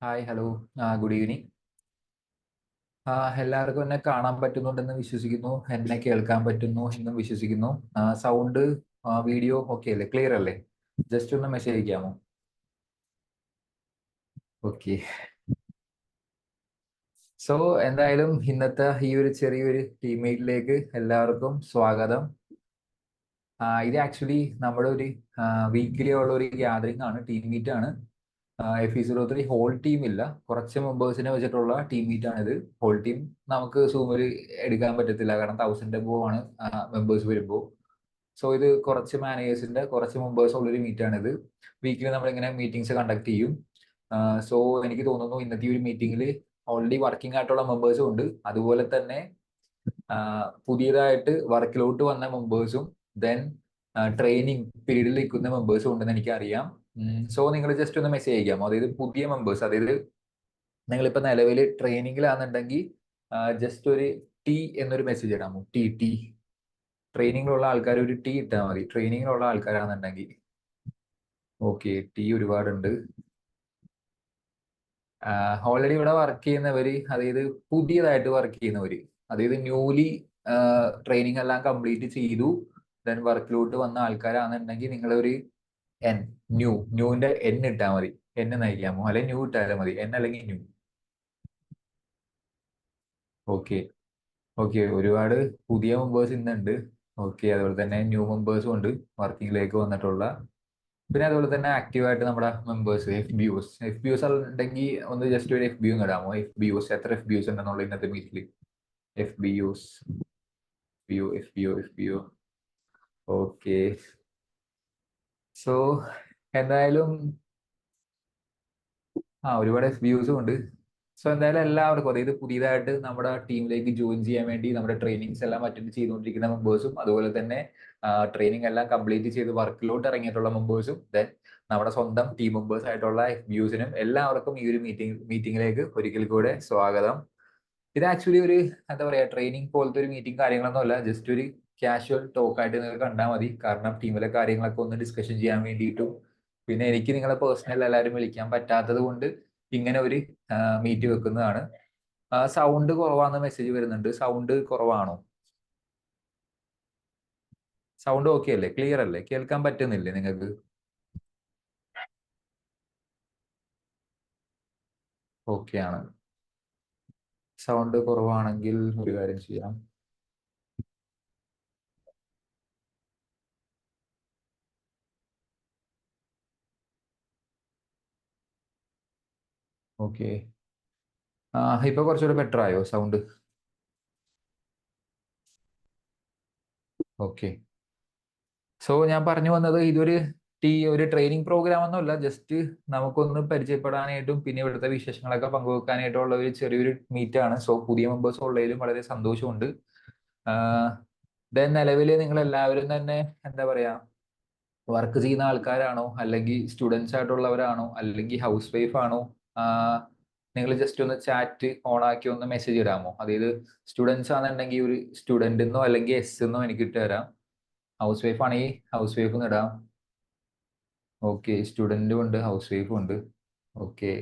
Hi hello good evening. എല്ലാവർക്കും എന്നെ കാണാൻ പറ്റുന്നുണ്ടെന്ന് വിശ്വസിക്കുന്നു, എന്നെ കേൾക്കാൻ പറ്റുന്നു എന്നും വിശ്വസിക്കുന്നു. സൗണ്ട് വീഡിയോ ഓക്കെ അല്ലേ, ക്ലിയർ അല്ലേ? ജസ്റ്റ് ഒന്ന് മെസ്സേജ് അയക്കാമോ? ഓക്കെ. സോ എന്തായാലും ഇന്നത്തെ ഈ ഒരു ചെറിയൊരു ടീമേറ്റിലേക്ക് എല്ലാവർക്കും സ്വാഗതം. ഇത് ആക്ച്വലി നമ്മുടെ ഒരു വീക്കിലി ഉള്ള ഒരു ഗ്യാതറിംഗ് ആണ്, ടീം മീറ്റ് ആണ്. FE03 ഹോൾ ടീം ഇല്ല, കുറച്ച് മെമ്പേഴ്സിനെ വെച്ചിട്ടുള്ള ടീം മീറ്റ് ആണ് ഇത്. ഹോൾ ടീം നമുക്ക് സൂമിൽ എടുക്കാൻ പറ്റത്തില്ല, കാരണം 1000 എബോവ് ആണ് മെമ്പേഴ്സ് വരുമ്പോൾ. സോ ഇത് കുറച്ച് മാനേജേഴ്സിന്റെ കുറച്ച് മെമ്പേഴ്സ് ഉള്ളൊരു മീറ്റ് ആണ് ഇത്. വീക്കിലി നമ്മളിങ്ങനെ മീറ്റിംഗ്സ് കണ്ടക്ട് ചെയ്യും. സോ എനിക്ക് തോന്നുന്നു ഇന്നത്തെ ഈ ഒരു മീറ്റിംഗിൽ ഓൾറെഡി വർക്കിംഗ് ആയിട്ടുള്ള മെമ്പേഴ്സും ഉണ്ട്, അതുപോലെ തന്നെ പുതിയതായിട്ട് വർക്കിലോട്ട് വന്ന മെമ്പേഴ്സും ദെൻ ട്രെയിനിങ് പീരീഡിൽ നിൽക്കുന്ന മെമ്പേഴ്സും ഉണ്ടെന്ന് എനിക്കറിയാം. സോ നിങ്ങൾ ജസ്റ്റ് ഒന്ന് മെസ്സേജ് അയക്കാം, അതായത് പുതിയ മെമ്പേഴ്സ്, അതായത് നിങ്ങളിപ്പോൾ നിലവിൽ ട്രെയിനിങ്ങിലാണെന്നുണ്ടെങ്കിൽ ജസ്റ്റ് ഒരു ടി എന്നൊരു മെസ്സേജ് ഇടാമോ? ടി ട്രെയിനിങ്ങിലുള്ള ആൾക്കാർ ഒരു ടി ഇട്ടാൽ മതി, ട്രെയിനിങ്ങിലുള്ള ആൾക്കാരാണെന്നുണ്ടെങ്കിൽ. ഓക്കെ, ടി ഒരുപാടുണ്ട്. ഓൾറെഡി ഇവിടെ വർക്ക് ചെയ്യുന്നവര്, അതായത് പുതിയതായിട്ട് വർക്ക് ചെയ്യുന്നവര്, അതായത് ന്യൂലി ട്രെയിനിങ് എല്ലാം കംപ്ലീറ്റ് ചെയ്തു ദെൻ വർക്കിലോട്ട് വന്ന ആൾക്കാരാണെന്നുണ്ടെങ്കിൽ നിങ്ങളൊരു എൻ, ന്യൂവിന്റെ എൻ ഇട്ടാൽ മതി. എൻ നയിക്കാമോ? അല്ലെങ്കിൽ ന്യൂ ഇട്ടാലും മതി, എൻ അല്ലെങ്കിൽ ന്യൂ. ഓക്കെ. ഓക്കെ, ഒരുപാട് പുതിയ മെമ്പേഴ്സ് ഇന്നുണ്ട്. ഓക്കെ, അതുപോലെ തന്നെ ന്യൂ മെമ്പേഴ്സും ഉണ്ട് വർക്കിംഗിലേക്ക് വന്നിട്ടുള്ള. പിന്നെ അതുപോലെ തന്നെ ആക്റ്റീവായിട്ട് നമ്മുടെ മെമ്പേഴ്സ്, എഫ് ബി ഒസ് ഉണ്ടെങ്കിൽ ഒന്ന് ജസ്റ്റ് ഒരു FB ഇടാമോ? FB എത്ര FB ഉണ്ടെന്നുള്ള ഇന്നത്തെ മീറ്റിൽ? FB FB. ഓക്കെ. സോ എന്തായാലും ഒരുപാട് FBUസും ഉണ്ട്. സോ എന്തായാലും എല്ലാവർക്കും, അതായത് പുതിയതായിട്ട് നമ്മുടെ ടീമിലേക്ക് ജോയിൻ ചെയ്യാൻ വേണ്ടി നമ്മുടെ ട്രെയിനിങ്സ് എല്ലാം അറ്റൻഡ് ചെയ്തുകൊണ്ടിരിക്കുന്ന മെമ്പേഴ്സും, അതുപോലെ തന്നെ ട്രെയിനിങ് എല്ലാം കംപ്ലീറ്റ് ചെയ്ത് വർക്കിലോട്ട് ഇറങ്ങിയിട്ടുള്ള മെമ്പേഴ്സും, ദെൻ നമ്മുടെ സ്വന്തം ടീം മെമ്പേഴ്സ് ആയിട്ടുള്ള FBUസിനും എല്ലാവർക്കും ഈ ഒരു മീറ്റിംഗിലേക്ക് ഒരിക്കൽ കൂടെ സ്വാഗതം. ഇത് ആക്ച്വലി ഒരു എന്താ പറയാ, ട്രെയിനിങ് പോലത്തെ ഒരു മീറ്റിംഗ് കാര്യങ്ങളൊന്നും അല്ല, ജസ്റ്റ് ഒരു കാഷ്വൽ ടോക്ക് ആയിട്ട് നിങ്ങൾ കണ്ടാൽ മതി. കാരണം ടീമിലെ കാര്യങ്ങളൊക്കെ ഒന്ന് ഡിസ്കഷൻ ചെയ്യാൻ വേണ്ടിയിട്ടും, പിന്നെ എനിക്ക് നിങ്ങളെ പേഴ്സണൽ എല്ലാവരും വിളിക്കാൻ പറ്റാത്തത് കൊണ്ട് ഇങ്ങനെ ഒരു മീറ്റ് വെക്കുന്നതാണ്. സൗണ്ട് കുറവാന്ന് മെസ്സേജ് വരുന്നുണ്ട്, സൗണ്ട് കുറവാണോ? സൗണ്ട് ഓക്കെ അല്ലേ, ക്ലിയർ അല്ലേ, കേൾക്കാൻ പറ്റുന്നില്ലേ നിങ്ങൾക്ക്? ഓക്കെ ആണ്. സൗണ്ട് കുറവാണെങ്കിൽ ഒരു കാര്യം ചെയ്യാം. ഓക്കെ. ഇപ്പൊ കുറച്ചുകൂടെ ബെറ്റർ ആയോ സൗണ്ട്? ഓക്കെ. സോ ഞാൻ പറഞ്ഞു വന്നത്, ഇതൊരു ഒരു ട്രെയിനിങ് പ്രോഗ്രാം ഒന്നുമല്ല, ജസ്റ്റ് നമുക്കൊന്ന് പരിചയപ്പെടാനായിട്ടും പിന്നെ ഇവിടുത്തെ വിശേഷങ്ങളൊക്കെ പങ്കുവെക്കാനായിട്ടുള്ള ഒരു ചെറിയൊരു മീറ്റ് ആണ്. സോ പുതിയ മെമ്പേഴ്സ് ഉള്ളതിലും വളരെ സന്തോഷമുണ്ട്. ദെൻ നിലവിൽ നിങ്ങൾ എല്ലാവരും തന്നെ എന്താ പറയാ, വർക്ക് ചെയ്യുന്ന ആൾക്കാരാണോ, അല്ലെങ്കിൽ സ്റ്റുഡൻസ് ആയിട്ടുള്ളവരാണോ, അല്ലെങ്കിൽ ഹൗസ് വൈഫ് ആണോ? നിങ്ങൾ ജസ്റ്റ് ഒന്ന് ചാറ്റ് ഓൺ ആക്കി ഒന്ന് മെസ്സേജ് ഇടാമോ? അതായത് സ്റ്റുഡൻസ് ആണെന്നുണ്ടെങ്കിൽ ഒരു സ്റ്റുഡന്റ് എന്നോ അല്ലെങ്കിൽ എന്നോ എനിക്ക് ഇട്ട് തരാം. ഹൗസ് വൈഫ് ആണെങ്കിൽ ഹൗസ് വൈഫ് എന്ന് ഇടാം. ഓക്കെ, സ്റ്റുഡന്റും ഉണ്ട് ഹൗസ് വൈഫും ഉണ്ട്. ഓക്കെ.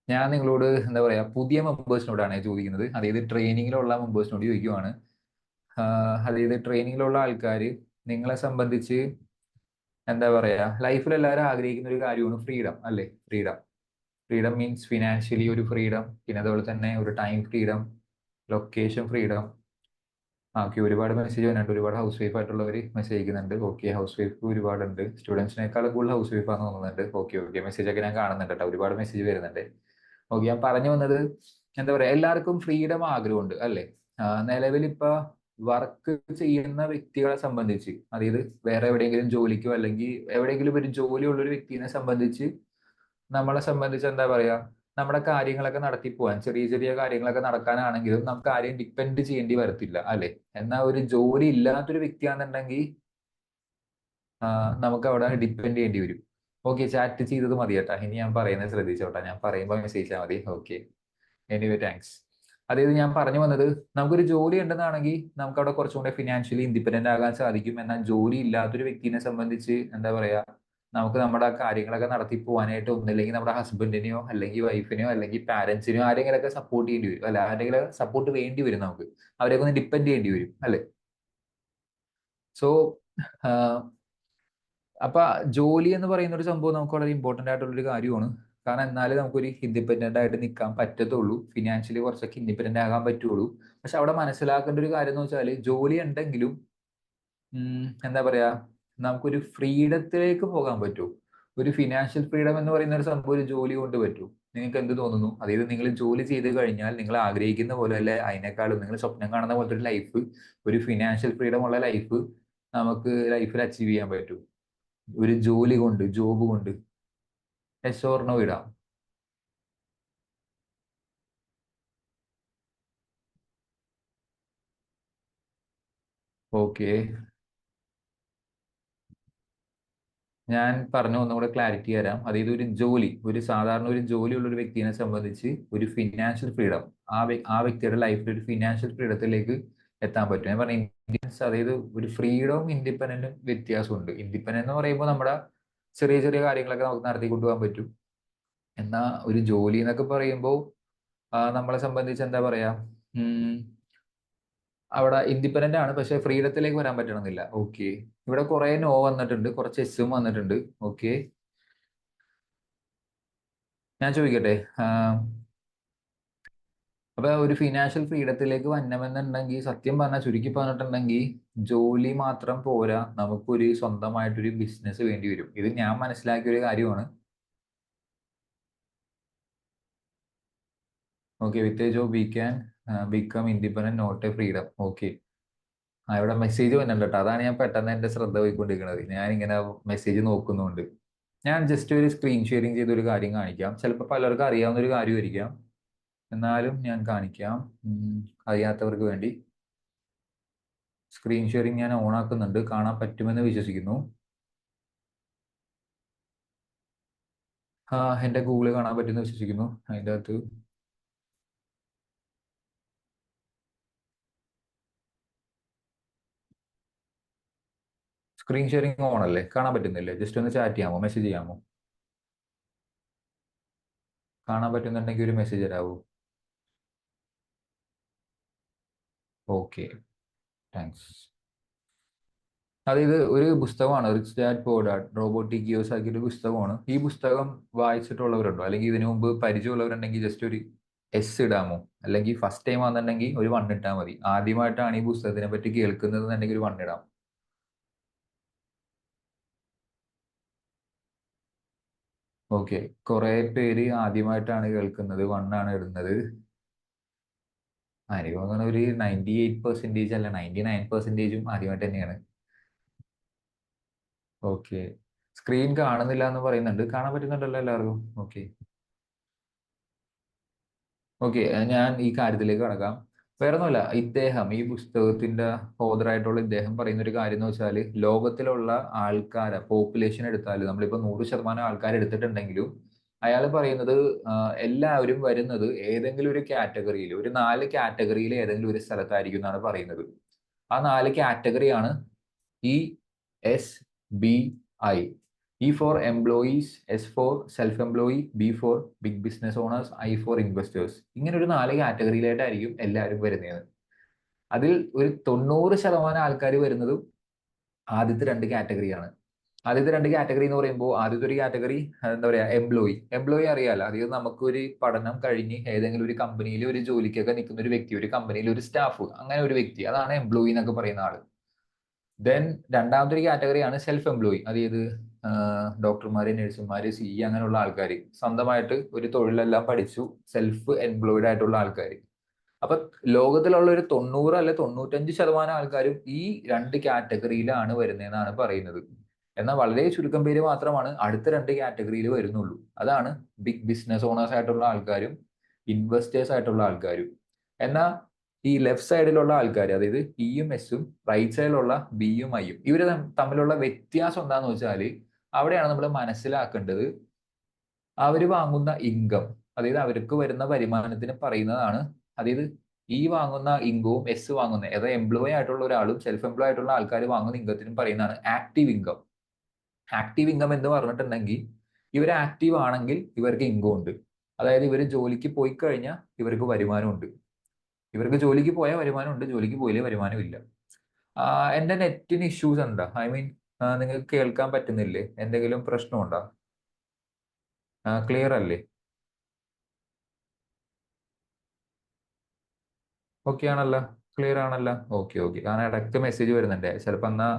ഞാൻ നിങ്ങളോട് എന്താ പറയാ, പുതിയ മെമ്പേഴ്സിനോടാണ് ചോദിക്കുന്നത്, അതായത് ട്രെയിനിങ്ങിലുള്ള മെമ്പേഴ്സിനോട് ചോദിക്കുവാണ്. അതായത് ട്രെയിനിങ്ങിലുള്ള ആൾക്കാർ, നിങ്ങളെ സംബന്ധിച്ച് എന്താ പറയാ, ലൈഫിൽ എല്ലാവരും ആഗ്രഹിക്കുന്ന ഒരു കാര്യമാണ് ഫ്രീഡം അല്ലേ? ഫ്രീഡം മീൻസ് ഫിനാൻഷ്യലി ഒരു ഫ്രീഡം, പിന്നെ അതുപോലെ തന്നെ ഒരു time freedom, location freedom. Okay, ഒരുപാട് മെസ്സേജ് വരുന്നുണ്ട്, ഒരുപാട് ഹൗസ് വൈഫ് ആയിട്ടുള്ളവർ മെസ്സേജ് അയക്കുന്നുണ്ട്. ഓക്കെ, ഹൗസ് വൈഫ് ഒരുപാടുണ്ട്, സ്റ്റുഡൻസിനേക്കാളും കൂടുതൽ ഹൗസ് വൈഫ് ആണെന്ന് തോന്നുന്നുണ്ട്. ഓക്കെ, മെസ്സേജ് ഒക്കെ ഞാൻ കാണുന്നുണ്ട് കേട്ടോ, ഒരുപാട് മെസ്സേജ് വരുന്നുണ്ട്. ഓക്കെ, ഞാൻ പറഞ്ഞു വന്നത്, എന്താ പറയാ, എല്ലാവർക്കും ഫ്രീഡം ആഗ്രഹമുണ്ട് അല്ലേ? നിലവിൽ ഇപ്പൊ വർക്ക് ചെയ്യുന്ന വ്യക്തികളെ സംബന്ധിച്ച്, അതായത് വേറെ എവിടെയെങ്കിലും ജോലിക്കോ അല്ലെങ്കിൽ എവിടെയെങ്കിലും ഒരു ജോലി ഉള്ള ഒരു വ്യക്തിനെ സംബന്ധിച്ച്, നമ്മളെ സംബന്ധിച്ച് എന്താ പറയാ, നമ്മുടെ കാര്യങ്ങളൊക്കെ നടത്തി പോവാൻ, ചെറിയ ചെറിയ കാര്യങ്ങളൊക്കെ നടക്കാനാണെങ്കിലും നമുക്ക് ആരെയും ഡിപ്പെൻഡ് ചെയ്യേണ്ടി വരത്തില്ല അല്ലെ? എന്നാൽ ഒരു ജോലി ഇല്ലാത്തൊരു വ്യക്തിയാണെന്നുണ്ടെങ്കിൽ നമുക്ക് അവിടെ ഡിപ്പെൻഡ് ചെയ്യേണ്ടി വരും. ഓക്കെ, ചാറ്റ് ചെയ്തത് മതി കേട്ടാ, ഇനി ഞാൻ പറയുന്നത് ശ്രദ്ധിച്ചോട്ടാ, ഞാൻ പറയുമ്പോൾ മെസ്സേജ് ചെയ്താൽ മതി. Okay, anyway thanks. അതായത് ഞാൻ പറഞ്ഞു വന്നത്, നമുക്കൊരു ജോലി ഉണ്ടെന്നാണെങ്കിൽ നമുക്ക് അവിടെ കുറച്ചും കൂടെ ഫിനാൻഷ്യലി ഇൻഡിപെൻഡന്റ് ആകാൻ സാധിക്കും. എന്നാൽ ജോലി ഇല്ലാത്തൊരു വ്യക്തിനെ സംബന്ധിച്ച് എന്താ പറയാ, നമുക്ക് നമ്മുടെ കാര്യങ്ങളൊക്കെ നടത്തി പോകാനായിട്ട് ഒന്നില്ലെങ്കിൽ നമ്മുടെ ഹസ്ബൻഡിനെയോ അല്ലെങ്കിൽ വൈഫിനെയോ അല്ലെങ്കിൽ പാരന്റ്സിനെയോ ആരെങ്കിലുമൊക്കെ സപ്പോർട്ട് ചെയ്യേണ്ടി വരും, അല്ല ആരെങ്കിലും സപ്പോർട്ട് വേണ്ടി വരും, നമുക്ക് അവരെയൊക്കെ ഒന്ന് ഡിപ്പെൻഡ് ചെയ്യേണ്ടി വരും അല്ലെ. സോ അപ്പൊ ജോലി എന്ന് പറയുന്ന ഒരു സംഭവം നമുക്ക് വളരെ ഇമ്പോർട്ടന്റ് ആയിട്ടുള്ള ഒരു കാര്യമാണ്. കാരണം എന്നാലേ നമുക്കൊരു ഇൻഡിപെൻഡന്റ് ആയിട്ട് നിൽക്കാൻ പറ്റത്തുള്ളൂ, ഫിനാൻഷ്യലി കുറച്ചൊക്കെ ഇൻഡിപെൻഡന്റ് ആകാൻ പറ്റുള്ളൂ. പക്ഷെ അവിടെ മനസ്സിലാക്കേണ്ട ഒരു കാര്യം എന്ന് വെച്ചാൽ ജോലി ഉണ്ടെങ്കിലും എന്താ പറയാ, നമുക്കൊരു ഫ്രീഡത്തിലേക്ക് പോകാൻ പറ്റൂ. ഒരു ഫിനാൻഷ്യൽ ഫ്രീഡം എന്ന് പറയുന്ന ഒരു സംഭവം ഒരു ജോലി കൊണ്ട് പറ്റൂ. നിങ്ങൾക്ക് എന്ത് തോന്നുന്നു? അതായത് നിങ്ങൾ ജോലി ചെയ്ത് കഴിഞ്ഞാൽ നിങ്ങൾ ആഗ്രഹിക്കുന്ന പോലെ അല്ലെ, അതിനേക്കാളും നിങ്ങൾ സ്വപ്നം കാണുന്ന പോലത്തെ ഒരു ലൈഫ്, ഒരു ഫിനാൻഷ്യൽ ഫ്രീഡം ഉള്ള ലൈഫ് നമുക്ക് ലൈഫിൽ അച്ചീവ് ചെയ്യാൻ പറ്റൂ ഒരു ജോലി കൊണ്ട്, ജോബ് കൊണ്ട്? യെസ് ഓർ നോ ഇടാം. ഓക്കെ, ഞാൻ പറഞ്ഞു ഒന്നുകൂടെ ക്ലാരിറ്റി തരാം. അതായത് ഒരു ജോലി, ഒരു സാധാരണ ഒരു ജോലിയുള്ള ഒരു വ്യക്തിയെ സംബന്ധിച്ച് ഒരു ഫിനാൻഷ്യൽ ഫ്രീഡം, ആ വ്യക്തിയുടെ ലൈഫിൽ ഒരു ഫിനാൻഷ്യൽ ഫ്രീഡത്തിലേക്ക് എത്താൻ പറ്റും. ഞാൻ പറഞ്ഞ ഇന്ത്യൻസ്, അതായത് ഒരു ഫ്രീഡവും ഇൻഡിപെൻഡന്റും വ്യത്യാസമുണ്ട്. ഇൻഡിപെൻഡന്റ് എന്ന് പറയുമ്പോൾ നമ്മുടെ ചെറിയ ചെറിയ കാര്യങ്ങളൊക്കെ നമുക്ക് നടത്തി കൊണ്ടുപോകാൻ പറ്റും. എന്നാൽ ഒരു ജോലി എന്നൊക്കെ പറയുമ്പോൾ നമ്മളെ സംബന്ധിച്ച് എന്താ പറയാ, അവിടെ ഇൻഡിപെൻഡന്റ് ആണ്, പക്ഷെ ഫ്രീഡത്തിലേക്ക് വരാൻ പറ്റണമെന്നില്ല. ഓക്കെ, ഇവിടെ കുറെ നോ വന്നിട്ടുണ്ട്, കുറച്ച് എസ്സും വന്നിട്ടുണ്ട്. ഓക്കെ, ഞാൻ ചോദിക്കട്ടെ, അപ്പൊ ഒരു ഫിനാൻഷ്യൽ ഫ്രീഡത്തിലേക്ക് വരണമെന്നുണ്ടെങ്കിൽ, സത്യം പറഞ്ഞാൽ ചുരുക്കി പറഞ്ഞിട്ടുണ്ടെങ്കിൽ ജോലി മാത്രം പോരാ, നമുക്കൊരു സ്വന്തമായിട്ടൊരു ബിസിനസ് വേണ്ടി വരും. ഇത് ഞാൻ മനസ്സിലാക്കിയ ഒരു കാര്യമാണ്. Okay, with a job we can become independent, not a freedom. Okay, ഇവിടെ മെസ്സേജ് വന്നിട്ടുണ്ട് കേട്ടോ, അതാണ് ഞാൻ പെട്ടെന്ന് എന്റെ ശ്രദ്ധ പോയിക്കൊണ്ടിരിക്കുന്നത്. ഞാൻ ഇങ്ങനെ മെസ്സേജ് നോക്കുന്നുണ്ട്. ഞാൻ ജസ്റ്റ് ഒരു സ്ക്രീൻ ഷെയറിങ് ചെയ്ത ഒരു കാര്യം കാണിക്കാം. ചിലപ്പോൾ പലർക്കും അറിയാവുന്ന ഒരു കാര്യമായിരിക്കാം, എന്നാലും ഞാൻ കാണിക്കാം അറിയാത്തവർക്ക് വേണ്ടി. സ്ക്രീൻ ഷെയറിങ് ഞാൻ ഓൺ ആക്കുന്നുണ്ട്, കാണാൻ പറ്റുമെന്ന് വിശ്വസിക്കുന്നു. എന്റെ ഗൂഗിള് കാണാൻ പറ്റുമെന്ന് വിശ്വസിക്കുന്നു. അതിൻ്റെ അകത്ത് സ്ക്രീൻ ഷെയറിങ് ഓൺ അല്ലേ? കാണാൻ പറ്റുന്നില്ലേ? ജസ്റ്റ് ഒന്ന് ചാറ്റ് ചെയ്യാമോ, മെസ്സേജ് ചെയ്യാമോ? കാണാൻ പറ്റുന്നുണ്ടെങ്കിൽ ഒരു മെസ്സേജ് തരാമോ? Okay, thanks. അതായത് ഒരു പുസ്തകമാണ്, rich dad poor dad, Robert കിയോസാക്കിയുടെ പുസ്തകമാണ്. ഈ പുസ്തകം വായിച്ചിട്ടുള്ളവരുണ്ടോ, അല്ലെങ്കിൽ ഇതിനു മുമ്പ് പരിചയമുള്ളവരുണ്ടെങ്കിൽ ജസ്റ്റ് ഒരു എസ് ഇടാമോ? അല്ലെങ്കിൽ ഫസ്റ്റ് ടൈം ആണെന്നുണ്ടെങ്കിൽ ഒരു വൺ ഇട്ടാൽ മതി. ആദ്യമായിട്ടാണ് ഈ പുസ്തകത്തിനെ പറ്റി കേൾക്കുന്നത് എന്നുണ്ടെങ്കിൽ ഒരു വൺ ഇടാം. ഓക്കെ, കുറെ പേര് ആദ്യമായിട്ടാണ് കേൾക്കുന്നത്, വൺ ആണ് ഇടുന്നത്. എനിക്ക് തോന്നുന്നു ഒരു 98% അല്ല 99%ഉം ആദ്യമായിട്ട് തന്നെയാണ്. ഓക്കെ, സ്ക്രീൻ കാണുന്നില്ല എന്ന് പറയുന്നുണ്ട്. കാണാൻ പറ്റുന്നുണ്ടല്ലോ എല്ലാവർക്കും? ഓക്കെ ഓക്കെ, ഞാൻ ഈ കാര്യത്തിലേക്ക് കടക്കാം. വേറൊന്നുമല്ല, ഇദ്ദേഹം ഈ പുസ്തകത്തിന്റെ ഓതറായിട്ടുള്ള ഇദ്ദേഹം പറയുന്ന ഒരു കാര്യം എന്ന് വെച്ചാൽ, ലോകത്തിലുള്ള ആൾക്കാരെ പോപ്പുലേഷൻ എടുത്താൽ, നമ്മളിപ്പോ 100% ആൾക്കാർ എടുത്തിട്ടുണ്ടെങ്കിലും അയാൾ പറയുന്നത് എല്ലാവരും വരുന്നത് ഏതെങ്കിലും ഒരു കാറ്റഗറിയിൽ, ഒരു 4 കാറ്റഗറിയിൽ ഏതെങ്കിലും ഒരു സ്ഥലത്തായിരിക്കും എന്നാണ് പറയുന്നത്. ആ 4 കാറ്റഗറിയാണ് E, S, B, I. E for employees, S for self employee, B for big business owners, I for investors. ഇങ്ങനെ ഒരു 4 കാറ്റഗറിയിലായിട്ടായിരിക്കും എല്ലാവരും വരുന്നത്. അതിൽ ഒരു 90% ആൾക്കാർ വരുന്നതും ആദ്യത്തെ 2 കാറ്റഗറിയാണ്. ആദ്യത്തെ 2 കാറ്റഗറി എന്ന് പറയുമ്പോൾ, ആദ്യത്തെ ഒരു കാറ്റഗറി എന്താ പറയാ, എംപ്ലോയി. എംപ്ലോയി അറിയാലോ, അതായത് നമുക്കൊരു പഠനം കഴിഞ്ഞ് ഏതെങ്കിലും ഒരു കമ്പനിയിൽ ഒരു ജോലിക്കൊക്കെ നിൽക്കുന്ന ഒരു വ്യക്തി, ഒരു കമ്പനിയിൽ ഒരു സ്റ്റാഫ്, അങ്ങനെ ഒരു വ്യക്തി, അതാണ് എംപ്ലോയി എന്നൊക്കെ പറയുന്ന ആള്. ദെൻ രണ്ടാമത്തെ ഒരു കാറ്റഗറിയാണ് സെൽഫ് എംപ്ലോയി. അതായത് ഡോക്ടർമാര്, നഴ്സുമാര്, CE അങ്ങനെയുള്ള ആൾക്കാർ, സ്വന്തമായിട്ട് ഒരു തൊഴിലെല്ലാം പഠിച്ചു സെൽഫ് എംപ്ലോയിഡ് ആയിട്ടുള്ള ആൾക്കാർ. അപ്പൊ ലോകത്തിലുള്ള ഒരു 90 അല്ലെ 95% ആൾക്കാരും ഈ 2 കാറ്റഗറിയിലാണ് വരുന്നതെന്നാണ് പറയുന്നത്. എന്നാൽ വളരെ ചുരുക്കം പേര് മാത്രമാണ് അടുത്ത 2 കാറ്റഗറിയിൽ വരുന്നുള്ളൂ. അതാണ് ബിഗ് ബിസിനസ് ഓണേഴ്സ് ആയിട്ടുള്ള ആൾക്കാരും ഇൻവെസ്റ്റേഴ്സ് ആയിട്ടുള്ള ആൾക്കാരും. എന്നാൽ ഈ ലെഫ്റ്റ് സൈഡിലുള്ള ആൾക്കാർ, അതായത് ഇയും എസും, റൈറ്റ് സൈഡിലുള്ള ബിയും ഐയും, ഇവര് തമ്മിലുള്ള വ്യത്യാസം എന്താന്ന് വെച്ചാൽ, അവിടെയാണ് നമ്മൾ മനസ്സിലാക്കേണ്ടത്. അവര് വാങ്ങുന്ന ഇൻകം, അതായത് അവർക്ക് വരുന്ന വരുമാനത്തിന് പറയുന്നതാണ്. അതായത് ഈ വാങ്ങുന്ന ഇൻകവും എസ് വാങ്ങുന്ന, അതായത് എംപ്ലോയി ആയിട്ടുള്ള ഒരാളും സെൽഫ് എംപ്ലോയ് ആയിട്ടുള്ള ആൾക്കാർ വാങ്ങുന്ന ഇൻകത്തിനും പറയുന്നതാണ് ആക്റ്റീവ് ഇൻകം. ആക്റ്റീവ് ഇൻകം എന്ന് പറഞ്ഞിട്ടുണ്ടെങ്കിൽ ഇവർ ആക്റ്റീവ് ആണെങ്കിൽ ഇവർക്ക് ഇൻകം ഉണ്ട്. അതായത് ഇവർ ജോലിക്ക് പോയി കഴിഞ്ഞാൽ ഇവർക്ക് വരുമാനമുണ്ട്. ഇവർക്ക് ജോലിക്ക് പോയാൽ വരുമാനമുണ്ട്, ജോലിക്ക് പോയില്ലേ വരുമാനമില്ല. എന്റെ നെറ്റിന് ഇഷ്യൂസ് ഉണ്ടോ? ഐ മീൻ നിങ്ങൾക്ക് കേൾക്കാൻ പറ്റുന്നില്ലേ? എന്തെങ്കിലും പ്രശ്നമുണ്ടോ? ക്ലിയർ അല്ലേ? ഓക്കെ ആണല്ലോ? ക്ലിയർ ആണല്ലോ? Okay okay. കാരണം ഇടയ്ക്ക് മെസ്സേജ് വരുന്നുണ്ട്. ചിലപ്പോൾ എന്നാ